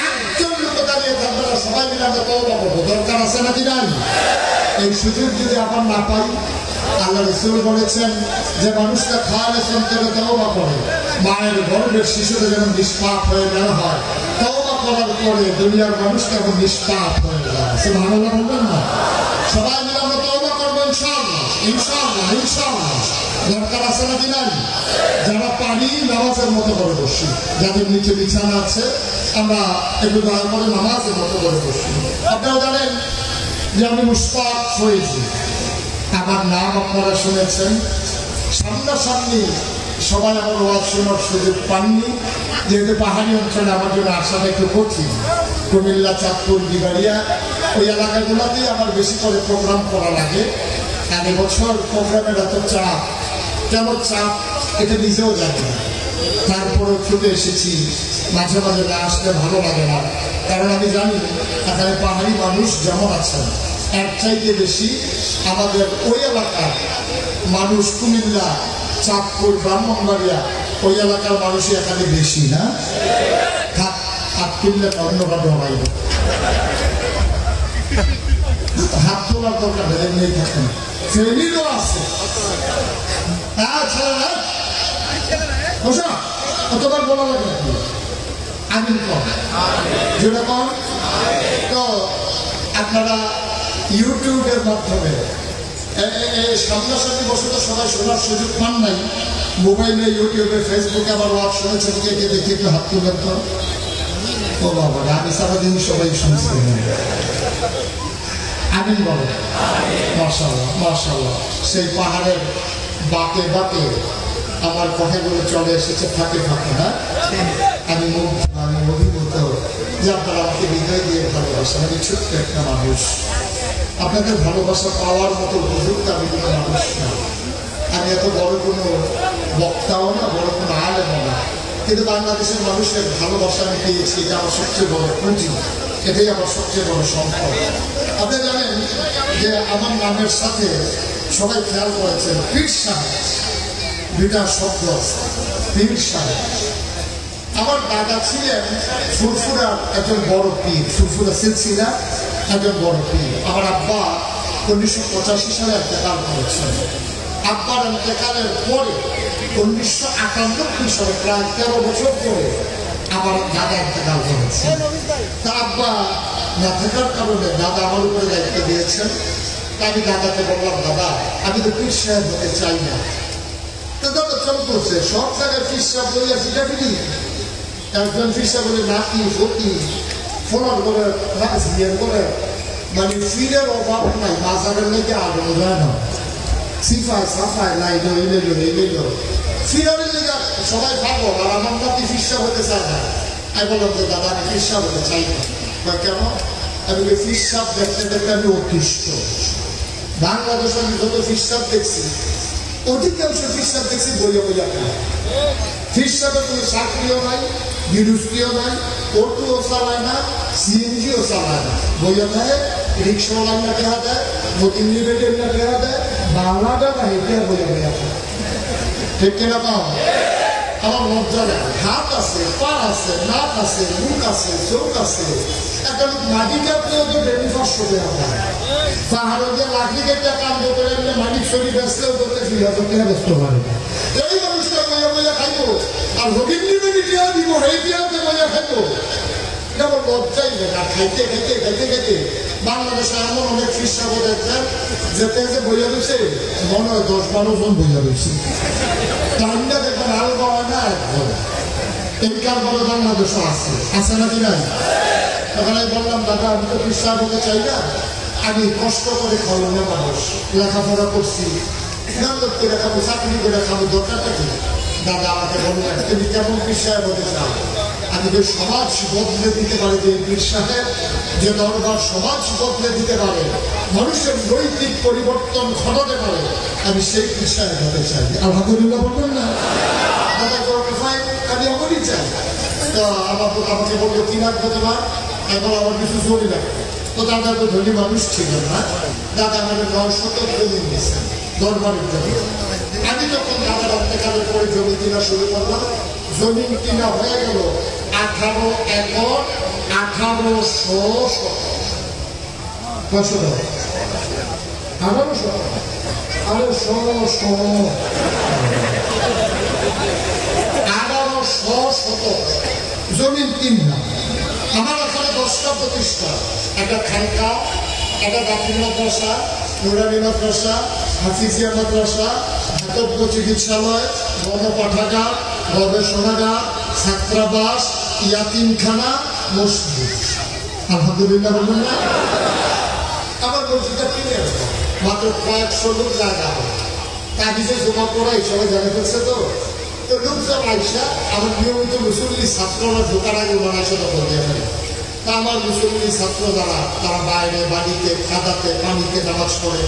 একজন লোক দাঁড়িয়ে থাকবে না। সবাই মিলে আমরা তওবা করবো, দরকার আছে নাকি নাই? এই সুযোগ যদি আমার না পাই, আল্লাহ রাসূল বলেছেন যে মানুষটা খালেস অন্তরে তওবা করে, মায়ের গর্ভের শিশুদের যেমন নিষ্পাপ হয়ে বের হয়, তওবা করার পরে দুনিয়ার মানুষ কেমন নিষ্পাপ হয়ে যায়, সে ভালো বলবেন না? সবাই মিলে আমরা তওবা করবো ইনশাআল্লাহ, ইনশাআল্লাহ, ইনশাআল্লাহ। দরকার আছে না দিনাই? যারা পারি নামাজের মতো করে বসি, যাদের নিচে বিছানা আছে আমরা একটু দয়া করে নামাজের মতো করে বসি। আপনারা জানেন যে আমি মুশতাক ফয়েজি, আমার নাম আপনারা শুনেছেন। সামনাসামনি সবাই আমার ওয়াজ শোনার সুযোগ পাননি, যেহেতু পাহাড়ি অঞ্চলে আমার জন্য আসাটা একটু কঠিন। কুমিল্লা, চাঁদপুর, বিবাড়িয়া ওই এলাকাগুলোতেই আমার বেশি করে প্রোগ্রাম করা লাগে। আর এবছর প্রোগ্রামের এত চাপ, কেমন চাপ এটা নিজেও জানি না, তারপরেও ছুটে এসেছি। মাঝে মাঝে না আসলে ভালো লাগে না, কারণ আমি জানি এখানে পাহাড়ি মানুষ যেমন আছেন এর চাইতে বেশি আমাদের ওই এলাকার মানুষ, কুমিল্লা, চাঁদপুর, ব্রাহ্মণবাড়িয়া ওই এলাকার মানুষই এখানে বেশি না। হাত তুললে ধন্যবাদ হয়, হাত তোলার দরকার নেই, থাকেন ফেমিলও আছে। অতবার বলা লাগে আমিন কম, যেরকম তো আপনারা ইউটিউবের মাধ্যমে সামনাসামনি বসে তো সবাই শোনার সুযোগ পান নাই। মোবাইলে, ইউটিউবে, ফেসবুকে আবার ওয়াজ শুনেছেন, কে কে দেখে একটু হাত তুলবেন তো। ও বাবা, আমি সারাদিন সবাই শুনছি, আমিন বলো। মাশাআল্লাহ, মাশাআল্লাহ। সেই পাহাড়ের বাঁকে বাঁকে আমার কথাগুলো চলে এসেছে ফাঁকে ফাঁকে, না? আমি অভিভূত যে আপনারা আমাকে হৃদয় দিয়ে ভালোবাসেন। আমি ছোট্ট একটা মানুষ, আপনাদের ভালোবাসা পাওয়ার মতো উপযুক্ত আমি কোনো মানুষ না। আমি এত বড় কোনো বক্তাও না, বড় কোনো আলেমও না, কিন্তু বাংলাদেশের মানুষের ভালোবাসা আমি পেয়েছি, এটা আমার সবচেয়ে বড় পুঁজি, এটাই আমার সবচেয়ে বড় সম্পদ। আপনি জানেন যে আমার নামের সাথে সবাই খেয়াল করেছেন পীর সাহেব, দুইটা শব্দ, পীর সাহেব। আমার দাদা ছিলেন ফুরফুরার একজন বড় পীর, ফুরফুরা সিলসিলা একজন বড় পীর। আমার আব্বা 1985 সালে ইন্তেকাল করেছেন। আব্বার ইন্তেকালের পরে 1998 সালে, প্রায় 13 বছর পরে আমার দাদা ইন্তেকাল করেছেন। তা আব্বা না থাকার কারণে দাদা আমার উপরে দায়িত্ব দিয়েছেন। আমি দাদাকে বললাম, দাদা আমি তো পীর সাহেব হতে চাই না। তো দাদা চল করছে, সব জায়গায় পীর সাহেব বলে ফিটাফিটি। একজন পীর সাহেব বলে নাতি ফকি ফোনার করে বিয়ের করে, মানে ফিরের অভাব নাই, মাজারের লেগে আগুন যায় না, সিফায় সাফায় নাই, ফিরের লেগে সবাই ভাবো। আর আমার নাতি পীর সাহেব হতে চায় না। আমি বললাম যে দাদা আমি পীর সাহেব হতে চাই না। কেন? আমি পীর সাহেব দেখতে দেখতে আমি অতিষ্ঠ। বাংলাদেশে আমি যত পীর সাহেব দেখছি, অধিকাংশ পীর সাহেব দেখছি বইয়া বইয়া খায়। পীর সাহেবের কোনো চাকরিও নাই, বিরুষ্টিও নাই, অটোও চালায় না, সিএনজিও চালায় না, বইয়া খায়। রিক্সাওয়ালা না টেহা দেয়, নতুন লিমিটেড না টেহা দেয়, বাংলাটা না হেঁটে বইয়া বইয়া খায়। ঠিক কিনা পাও? আমার লজ্জা নেই। হাত আছে, পা আছে, নাক আছে, মুখ আছে, চোখ আছে। একটা লোক মাটি কাটতেও তো ডেলিভার শোবে আমার পাহাড়ে যে লাঠি কেটে কাম করতে এমনি মাটির শরীর ব্যস্তেও করতে ফিরে করতে ব্যস্ত পারে না। এই মানুষটা বইয়া বইয়া খাইবো, আর রবীন্দ্র টিয়া দিব, এই টিয়াতে বইয়া খাইবো। এটা আমার লজ্জাই নেই। আর খাইতে খাইতে খাইতে খাইতে বাংলাদেশে এমন অনেক ফিসা দেখছেন যেতে যে বইয়া রয়েছে, মনে হয় 10-12 জন বইয়া রয়েছে। টাইমটা দেখবেন আলাদা হয় না, একদম এই কারণে বাংলাদেশও আছে, আছে নাকি নাই? তখন আমি বললাম, দাদা আমি তো ফিসা হতে চাই না, আমি কষ্ট করে খাওয়ানো মানুষ, লেখাপড়া করছি, মেহনত করে খাবো, চাকরি করে খাবো, দরকারটা কি? দাদা আমাকে বললেন, তুমি কেমন পীর সাহেব হতে চাও? আমি যে সমাজ বদলে দিতে পারে, যে পীর সাহেব যে দরবার সমাজ বদলে দিতে পারে, মানুষের নৈতিক পরিবর্তন ঘটাতে পারে, আমি সেই পীর সাহেব হতে চাই। আলহামদুলিল্লাহ বলবেন না? দাদা আমি এমনই চাই। তো আমাকে বললো কি লাগবে তোমার? এখন আমার কিছু জমি লাগবে। তো দাদা তো ধনী মানুষ ছিলেন না, দাদা আমাদের 900 জমি দিয়েছেন দরবারের জমি। আমি যখন দাদার অন্তকালের পরে জমি কিনা শুরু করলাম, জমি কিনা হয়ে গেল 18 একর 1800 শতক জমিন কিনলাম। আমার এখানে 10টা প্রতিষ্ঠান, একটা খানকা, একটা দাখিল মাদ্রাসা, নুরানি মাদ্রাসা, হাফিজিয়া মাদ্রাসা, ধাতব্য চিকিৎসালয়, গণপাঠাগার, গবেষণাগার, ছাত্রাবাস, ইয়াতিমখানা, মসজিদ। আলহামদুলিল্লাহ বলুন না। আমার মসজিদটা কিনে মাত্র কয়েকশো লোক জায়গা হবে, কাগজে জমা করা এই সবাই জানে ফেলছে। তো লোকজন আইসা আমার নিয়মিত মুসল্লি ছাত্ররা ঢোকার আগে বানাইছে দখল দিয়ে ফেলে। তা আমার মুসল্লি ছাত্র যারা, তারা বাইরে বাড়িতে কাদাতে পানিতে নামাজ পড়ে।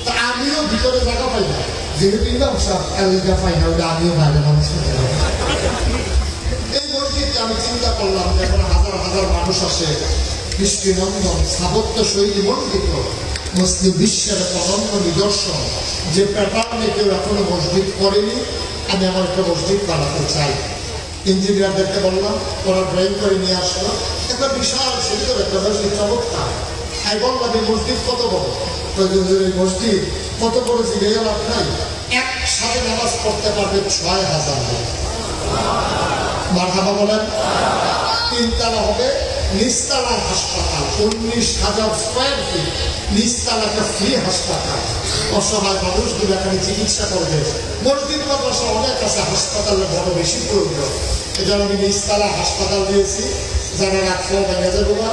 তা আমিও ভিতরে জায়গা পাই না, যেহেতু ইমাম সাহেব এলাকা পাই না, ওটা আমিও বাইরে নামাজ পড়তে পারি। এই মসজিদে আমি চিন্তা করলাম যখন হাজার হাজার মানুষ আসে, দৃষ্টিনন্দন স্থাপত্য শৈলী মণ্ডিত মুসলিম বিশ্বের অনন্য নিদর্শন, যে প্যাটার্নে কেউ এখনো মসজিদ করেনি, আমি আমার একটা মসজিদ বানাতে চাই। ইঞ্জিনিয়ারদেরকে বললাম, ওরা ড্রয়িং করে নিয়ে আসলো একটা বিশাল সুন্দর একটা মসজিদ, চমৎকার। আমি বললাম এই মসজিদ কত বড়? এই মসজিদ কত বড় জিজ্ঞাসা লাভ নাই, একসাথে নামাজ পড়তে পারবে ৬,০০০ লোক। মারহাবা বলেন। 3 তলা হবে, নিচতলার হাসপাতাল, 19,০০০ স্কোয়ার ফিট, নিচতলাটা ফ্রি হাসপাতাল। অসহায় মানুষগুলো এখানে চিকিৎসা করবে। মসজিদ মাদ্রাসা অনেক আছে, হাসপাতালে বড় বেশি প্রয়োজন। এই জন্য আমি নিচতলা হাসপাতাল দিয়েছি, যারা রাখবো ভেঙে যাবো না,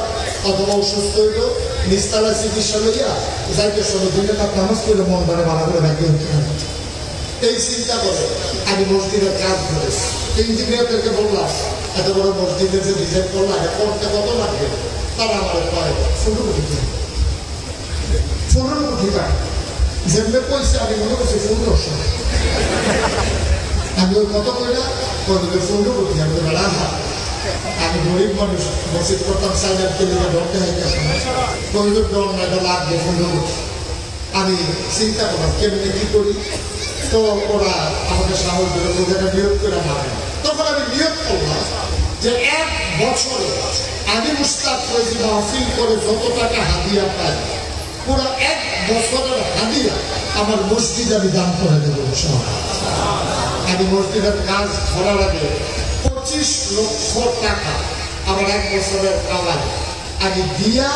অথবা অসুস্থ হইল নিচতলা চিকিৎসা লইয়া যাইতে সময় দিনে তার নামাজ করে মন ধরে ভালো করে ভেঙে উঠতে হবে। এই চিন্তা করে আমি মসজিদের কাজ করেছি। ইঞ্জিনিয়ারদেরকে বললাম, এত বড় মসজিদের যে ডিজাইন করলাম, করতে কত লাগবে? তারা আমার কয় 15 কোটি টাকা। 15 কোটি টাকা যেমনি পয়সা আমি মনে করছি 1500। আমি ওই কত কইলা 15 কোটি। আমি বেড়া, আমি গরিব মানুষ, মসজিদ করতাম সাইডার কেলে ডরতে হাইতেছে গরিবের ডর না, এটা লাগবে 15 কোটি। আমি চিন্তা করলাম কেমনি কি করি। তো ওরা আমাকে সাহস দিল, ওদেরকে নিয়োগ করে মারে। তখন আমি নিয়োগ করলাম যে 1 বছরে আমি মুস্তাক ফৈজি মাহফিল করে যত টাকা হাদিয়া পাই, পুরো 1 বছরের হাদিয়া আমার মসজিদ আমি দান করে দেবো। আমি মসজিদের কাজ ধরার আগে 25 লক্ষ টাকা আমার 1 বছরের কামাই আমি দিয়া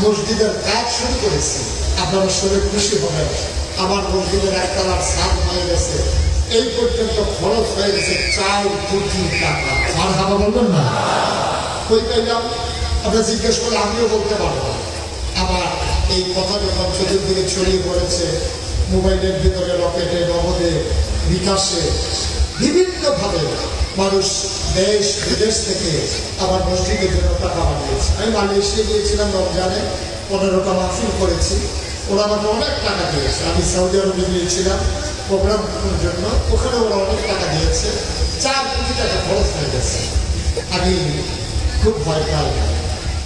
মসজিদের কাজ শুরু করেছি। আপনারা শুনে খুশি হবেন, আমার মসজিদের 1 তলার ছাদ হয়ে গেছে, এই পর্যন্ত খরচ হয়ে গেছে 4 কোটি টাকা। আর হাবা বলবেন না? কই পাইলাম? আপনারা জিজ্ঞেস করলে আমিও বলতে পারবো। আবার এই কথা যখন চতুর্দিকে ছড়িয়ে পড়েছে, মোবাইলের ভিতরে, রকেটে, নগদে, বিকাশে, বিভিন্নভাবে মানুষ দেশ বিদেশ থেকে আবার মসজিদের জন্য টাকা পাঠিয়েছে। আমি মালয়েশিয়া গিয়েছিলাম রমজানে, 15টা মাহফিল করেছি, ওরা আমাকে অনেক টাকা দিয়েছে। আমি সৌদি আরবে গিয়েছিলাম প্রোগ্রামের জন্য, ওখানে ওরা অনেক টাকা দিয়েছে। 4 কোটি টাকা খরচ হয়ে গেছে। আমি খুব ভয় পাই,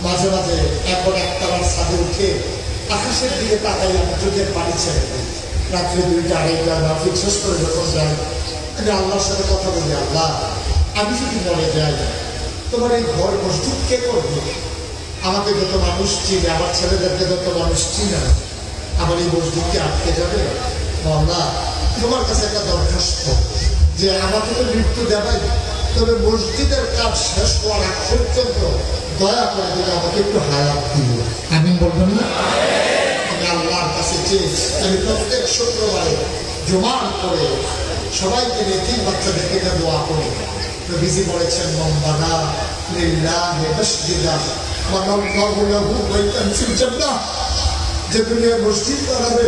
মাঝে মাঝে এখন 1 তলার ছাদে উঠে আকাশের দিকে তাকাই, আমি চোখের পানি ছেড়ে দিই। রাত্রে 2টা 2:30 মাহফিল শেষ করে যখন যাই, আমি আল্লাহর সাথে কথা বলি, আল্লাহ আমি যদি মরে যাই, তোমার এই ঘর মসজিদ কে করবে? আমাকে যত মানুষ চিনে, আমার ছেলেদেরকে যত মানুষ চিনে, আমার এই মসজিদকে আটকে যাবে। আল্লাহ তোমার কাছে একটা দরখাস্ত, যে আমাকে তো মৃত্যু দেবাই, তবে মসজিদের কাজ শেষ হওয়ার আগ পর্যন্ত দয়া করে দিলে আমাকে একটু হায়াত দিল। আমি বলবেন না? আমি আল্লাহর কাছে চেয়েছি। আমি প্রত্যেক শুক্রবারে জুমার করে সবাইকে নিয়ে 3 বাচ্চাদেরকে দোয়া করি। নবীজি বলেছেন, মমবানা লিল্লাহি মাসজিদা ওয়া নাল্লাহু লাহু বাইতান ফিল জান্নাহ, যে দুনিয়ার মসজিদ বানাবে,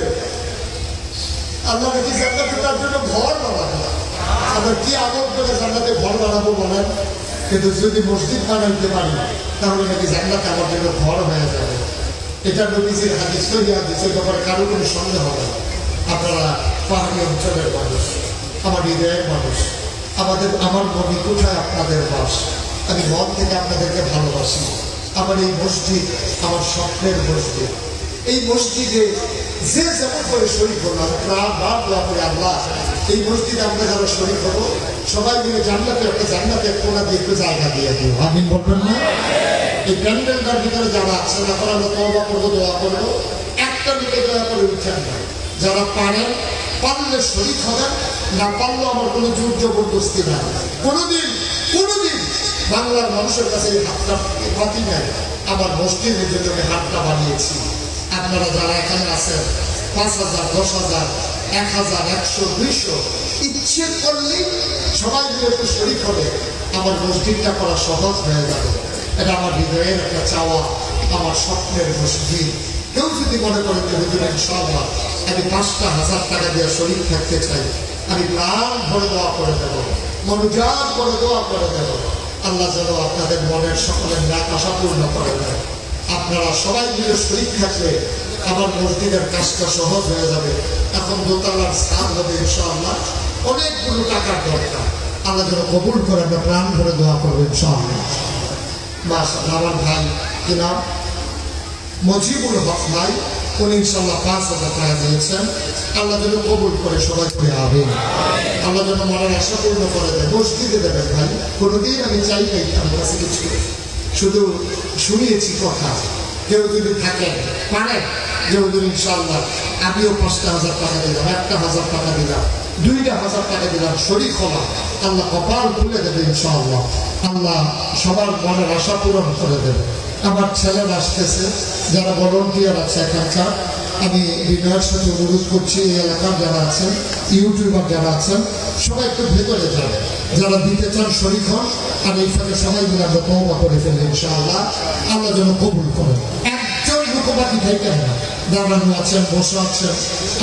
আল্লাহ নাকি জান্নাতে তার জন্য ঘর বানাবে। আমরা কি আমল করে জান্নাতে ঘর বানাবো বলেন? কিন্তু যদি মসজিদ বানাইতে পারি, তাহলে নাকি জান্নাতে আমার জন্য ঘর হয়ে যাবে। এটা নবীজির হাদিস, সহিহ হাদিসের ব্যাপারে কারো কোনো সন্দেহ হবে না। আপনারা পাহাড়ি অঞ্চলের মানুষ, আমার হৃদয়ের মানুষ, আমার নবী কোথায় আপনাদের বাস। আমি মন থেকে আপনাদেরকে ভালোবাসি। আমার এই মসজিদ আমার স্বপ্নের মসজিদ। এই মসজিদে যে যেমন করে শরীক হলাম, প্রাণ বাপ দোয়া করে, আল্লাহ এই মসজিদে আমরা যারা শরীক হবো, সবাই মিলে জান্নাতের কোনা দিয়ে একটু জায়গা দিয়ে দিও। আমিন বলবেন না? এই প্যান্ডেলটার ভিতরে যারা আছে, এখন আমরা তওবা করবো, দোয়া করবো, একটা দিকে দয়া করে উঠেন না। যারা পারেন, পারলে শরীক হবেন, না পারলেও আমার কোনো জোর জবরদস্তি না। কোনোদিন বাংলার মানুষের কাছে এই হাতটা পাতি নাই, আমার মসজিদের জন্য আমি হাতটা বানিয়েছি। আপনারা যারা এখানে আছেন 5,000, 10,000, 1,000, 100, 200 ইচ্ছে করলেই সবাই মিলে একটু শরীক হলে আমার মসজিদটা করা সহজ হয়ে যাবে। এটা আমার হৃদয়ের একটা চাওয়া, আমার স্বপ্নের মসজিদ। কেউ যদি মনে করেন যে হুজুর ইনশাআল্লাহ আমি 5,000 টাকা দিয়ে শরীক থাকতে চাই, আমি প্রাণ ভরে দোয়া করে দেবো, মনোজাত করে দোয়া করে দেবো। আল্লাহ যেন আপনাদের মনের সকলের ন্যাক আশা পূর্ণ করে দেয়। আপনারা সবাই মিলে শরীক থাকলে আমার মসজিদের কাজটা সহজ হয়ে যাবে। এখন দোতলার স্থান হবে ইনশাআল্লাহ, অনেকগুলো টাকার দরকার। আল্লাহ যেন কবুল করে, আমরা প্রাণ ভরে দোয়া করবো ইনশাআল্লাহ। মাশাআল্লাহ, আমার ভাই কি নাম? মজিবুল হক ভাই, উনি ইনশাআল্লাহ 5,000 টাকা দিয়েছেন। আল্লাহ যেন কবুল করে, সবাই করে আমিন। আল্লাহ যেন মনের আশা পূর্ণ করে দেয়। মসজিদে দেবেন ভাই, কোনোদিন আমি চাই নাই আমার কাছে কিছু, শুধু শুনিয়েছি কথা। কেউ যদি থাকেন পারেন যে হুজুর ইনশাআল্লাহ আমিও 5,000 টাকা দিলাম, 1,000 টাকা দিলাম, 2,000 টাকা দিলাম, শরীক হলাম, আল্লাহ কপাল খুলে দেবে ইনশাআল্লাহ। আল্লাহ সবার মনের আশা পূরণ করে দেবে। আমার ছেলেরা আসতেছে, যারা ভলান্টিয়ার আছে এখানকার, আমি বিনয়ের সাথে অনুরোধ করছি এই এলাকার যারা আছেন, ইউটিউবার যারা আছেন, সবাই একটু ভেতরে যান, যারা দিতে চান শরীক হন। আর এই ফাঁকে সবাই মিলে আমরা তওবা করে ফেলি ইনশাআল্লাহ। আল্লাহ যেন কবুল করেন। একজন লোক বাকি থাকেন না, দাঁড়ানো আছেন, বসে আছেন,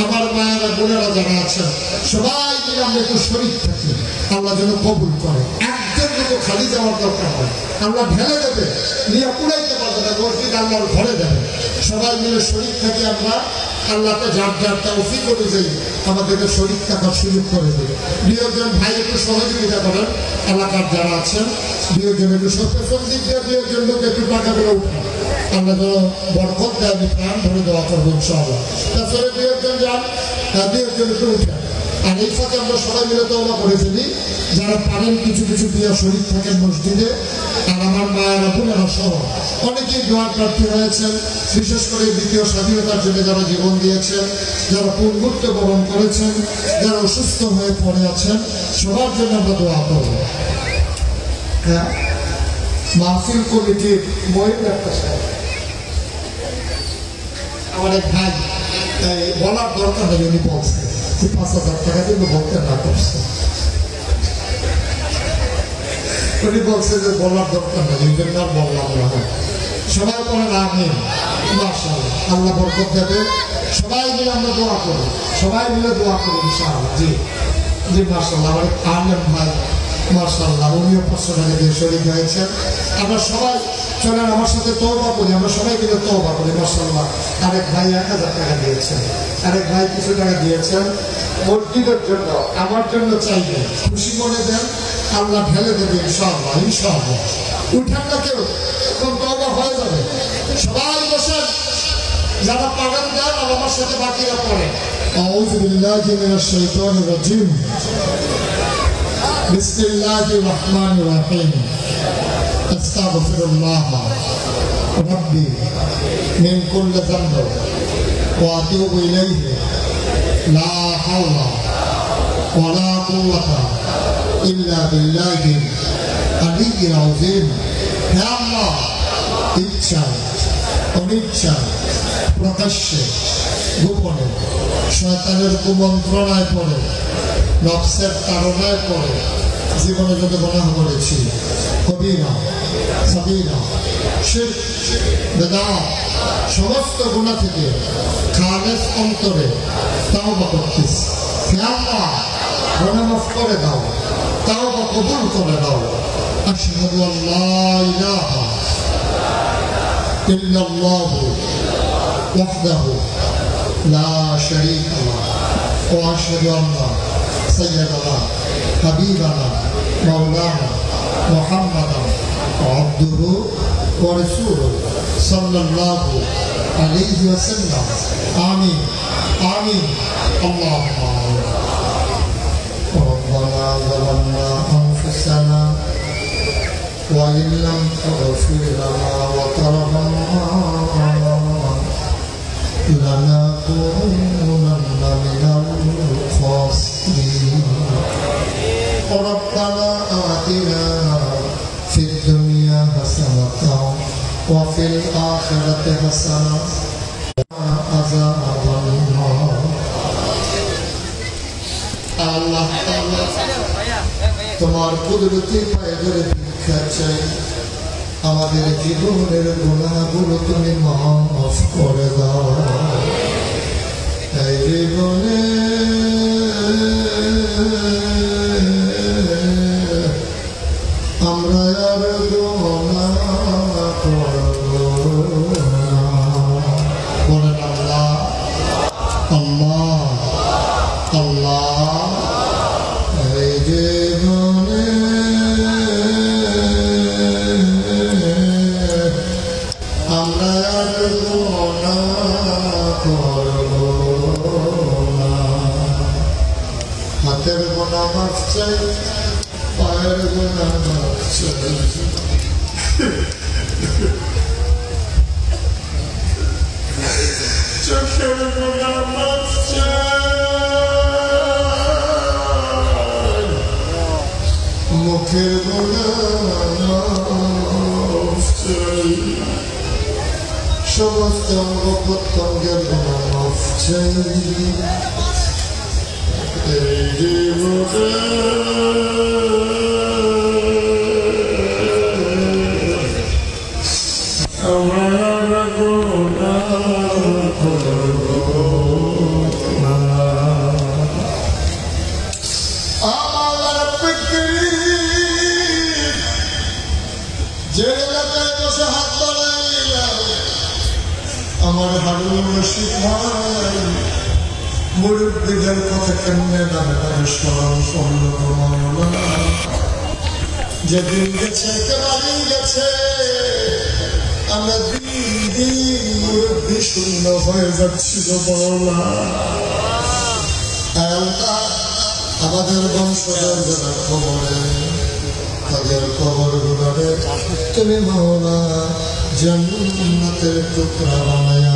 আমার মায়েরা বোনেরা যারা আছেন, সবাই মিলে আমরা একটু শরীক থাকি। আল্লাহ যেন কবুল করে। একজন লোক খালি যাওয়ার দরকার হয়, আল্লাহ ঢেলে দেবে, নিয়ে পুরাইতে পারবে না, মসজিদ আল্লাহর ঘরে দেবে। সবাই মিলে শরীক থাকি আমরা। আল্লাহকে যার যার তৌফিক অনুযায়ী আমাদেরকে শরীক থাকার সুযোগ করে দেবে। দুজন ভাই একটু সহযোগিতা করেন, এলাকার যারা আছেন দুজন একটু সচেতন দিক দিয়ে দুজন লোক একটু টাকাগুলো উঠান। আল্লাহ যেন বরকত দেয়, আমি প্রাণ ধরে দেওয়া করবো ইনশাআল্লাহ। তারপরে দুজন যান, দুজন একটু উঠেন। আর এই ফাঁকে আমরা সবাই মিলে তওবা করে ফেলি, যারা পারেন কিছু কিছু দিয়ে শরীক থাকেন মসজিদে। আর আমার মায়েরা বোনেরা সহ অনেকেই দোয়া প্রার্থী হয়েছেন, বিশেষ করে দ্বিতীয় স্বাধীনতার জন্য যারা জীবন দিয়েছেন, যারা পূর্ণত্ব বরণ করেছেন, যারা অসুস্থ হয়ে পড়ে আছেন, সবার জন্য আমরা দোয়া করব। হ্যাঁ, মাহফিল কমিটির মহিলা একটা সাহেব, আমার এক ভাই বলার দরকার নেই, উনি বলছে 5,000 টাকা কিন্তু বলতে না করছে। উনি বলছে যে বলার দরকার নেই, এই জন্য আর বললাম না। সবাই বলেন আমিন। মাশাআল্লাহ, আল্লাহ বরকত দেবে। সবাই মিলে আমরা দোয়া করি, সবাই মিলে দোয়া করি ইনশাআল্লাহ। জি জি, মাশাআল্লাহ, আমার আলেম ভাই মাশাআল্লাহ, উনিও 500 টাকা দিয়ে শরীক হয়েছেন। আমরা সবাই চলেন আমার সাথে তওবা করি, আমরা সবাই মিলে তওবা করি। মাশাআল্লাহ, আরেক ভাই 1,000 টাকা দিয়েছেন, আরেক ভাই কিছু টাকা দিয়েছেন মসজিদের জন্য, আমার জন্য চাইবে, খুশি মনে দেন, আল্লাহ ঢেলে দেবে ইনশাআল্লাহ। ইনশাআল্লাহ উঠেন না কেউ, এখন তওবা হয়ে যাবে। সবাই বসেন, যারা পারেন দেন, আর আমার সাথে বাকিরা পড়ে। আউযু বিল্লাহি মিনাশ শাইতানির রাজিম। বিসমিল্লাহির রহমানির রহিম। আস্তাগফিরুল্লাহ রাব্বি মিন কুল্লি যানব ওয়া আতুবু ইলাইহি লা হাওলা ওয়া লা কুওয়াতা ইল্লা বিল্লাহিল আলিয়্যিল আযীম। হে আল্লাহ, ইচ্ছা অনিচ্ছা প্রকাশ্যে গোপনে শয়তানের কুমন্ত্রণায় পড়ে, নফসের তাড়নায় পড়ে জীবনে যত গুনাহ করেছি, কবিরা সাগীরা শিরক বিদআত সমস্ত গুনাহ থেকে খালেস অন্তরে তওবা করতেছি। হে আল্লাহ, গুনাহ মাফ করে দাও, তওবা কবুল করে দাও। আশহাদু আল্লা ইলাহা ইল্লাল্লাহু ওয়াহদাহু লা শারীকা লাহু ওয়া আশহাদু আন্না সাইয়্যিদানা হাবিবানা মাওলানা মুহাম্মাদান আবদুহু ওয়া রাসূলুহু সাল্লাল্লাহু আলাইহি ওয়াসাল্লাম। আমিন আমিন। আল্লাহুম্মা ربنا ظلمنا أنفسنا وإن لم تغفر لنا وترحمنا لنكونن من الخاسرين. ربنا آتنا في আখিরাতে হাসানা আযাবান নার। আল্লাহ তাআলা তোমার কুদরতি পায়ে ধরে ভিক্ষা চাই, আমাদের জীবনের গুনাহগুলো তুমি মাফ করে দাও। এই জীবনে আমরা আর গুনাহ করব না। বলেন আল্লাহ আল্লাহ আল্লাহ। এই জীবনে আমরা আর গুনাহ করব না। হাতের গুনাহ মাফ চাই, পায়ের গুনাহ মাফ চাই, চোখের গুনাহ মাফ চাই, মুখের গুনাহ মাফ চাই, সমস্ত অঙ্গ প্রত্যঙ্গের গুনাহ মাফ চাই। এই জীবনে আমার গুনাহ করব না। আমার পৃথিবীর যে এলাকায় বসে হাত বাড়াইলাম, আমার হারুন রশিদ ভাই মুরব্বীদের কথা কেমনে নামে নামে স্মরণ করল মাওলানা। যেদিন গেছে কেমন গেছে, আমরা দিন দিন মুরব্বী শূন্য হয়ে যাচ্ছিল মাওলানা। আল্লাহ আমাদের বংশধর যারা কবরে, তাদের কবর গুলোরে তুমি মাওলা জান্নাতের টুকরা বানায়া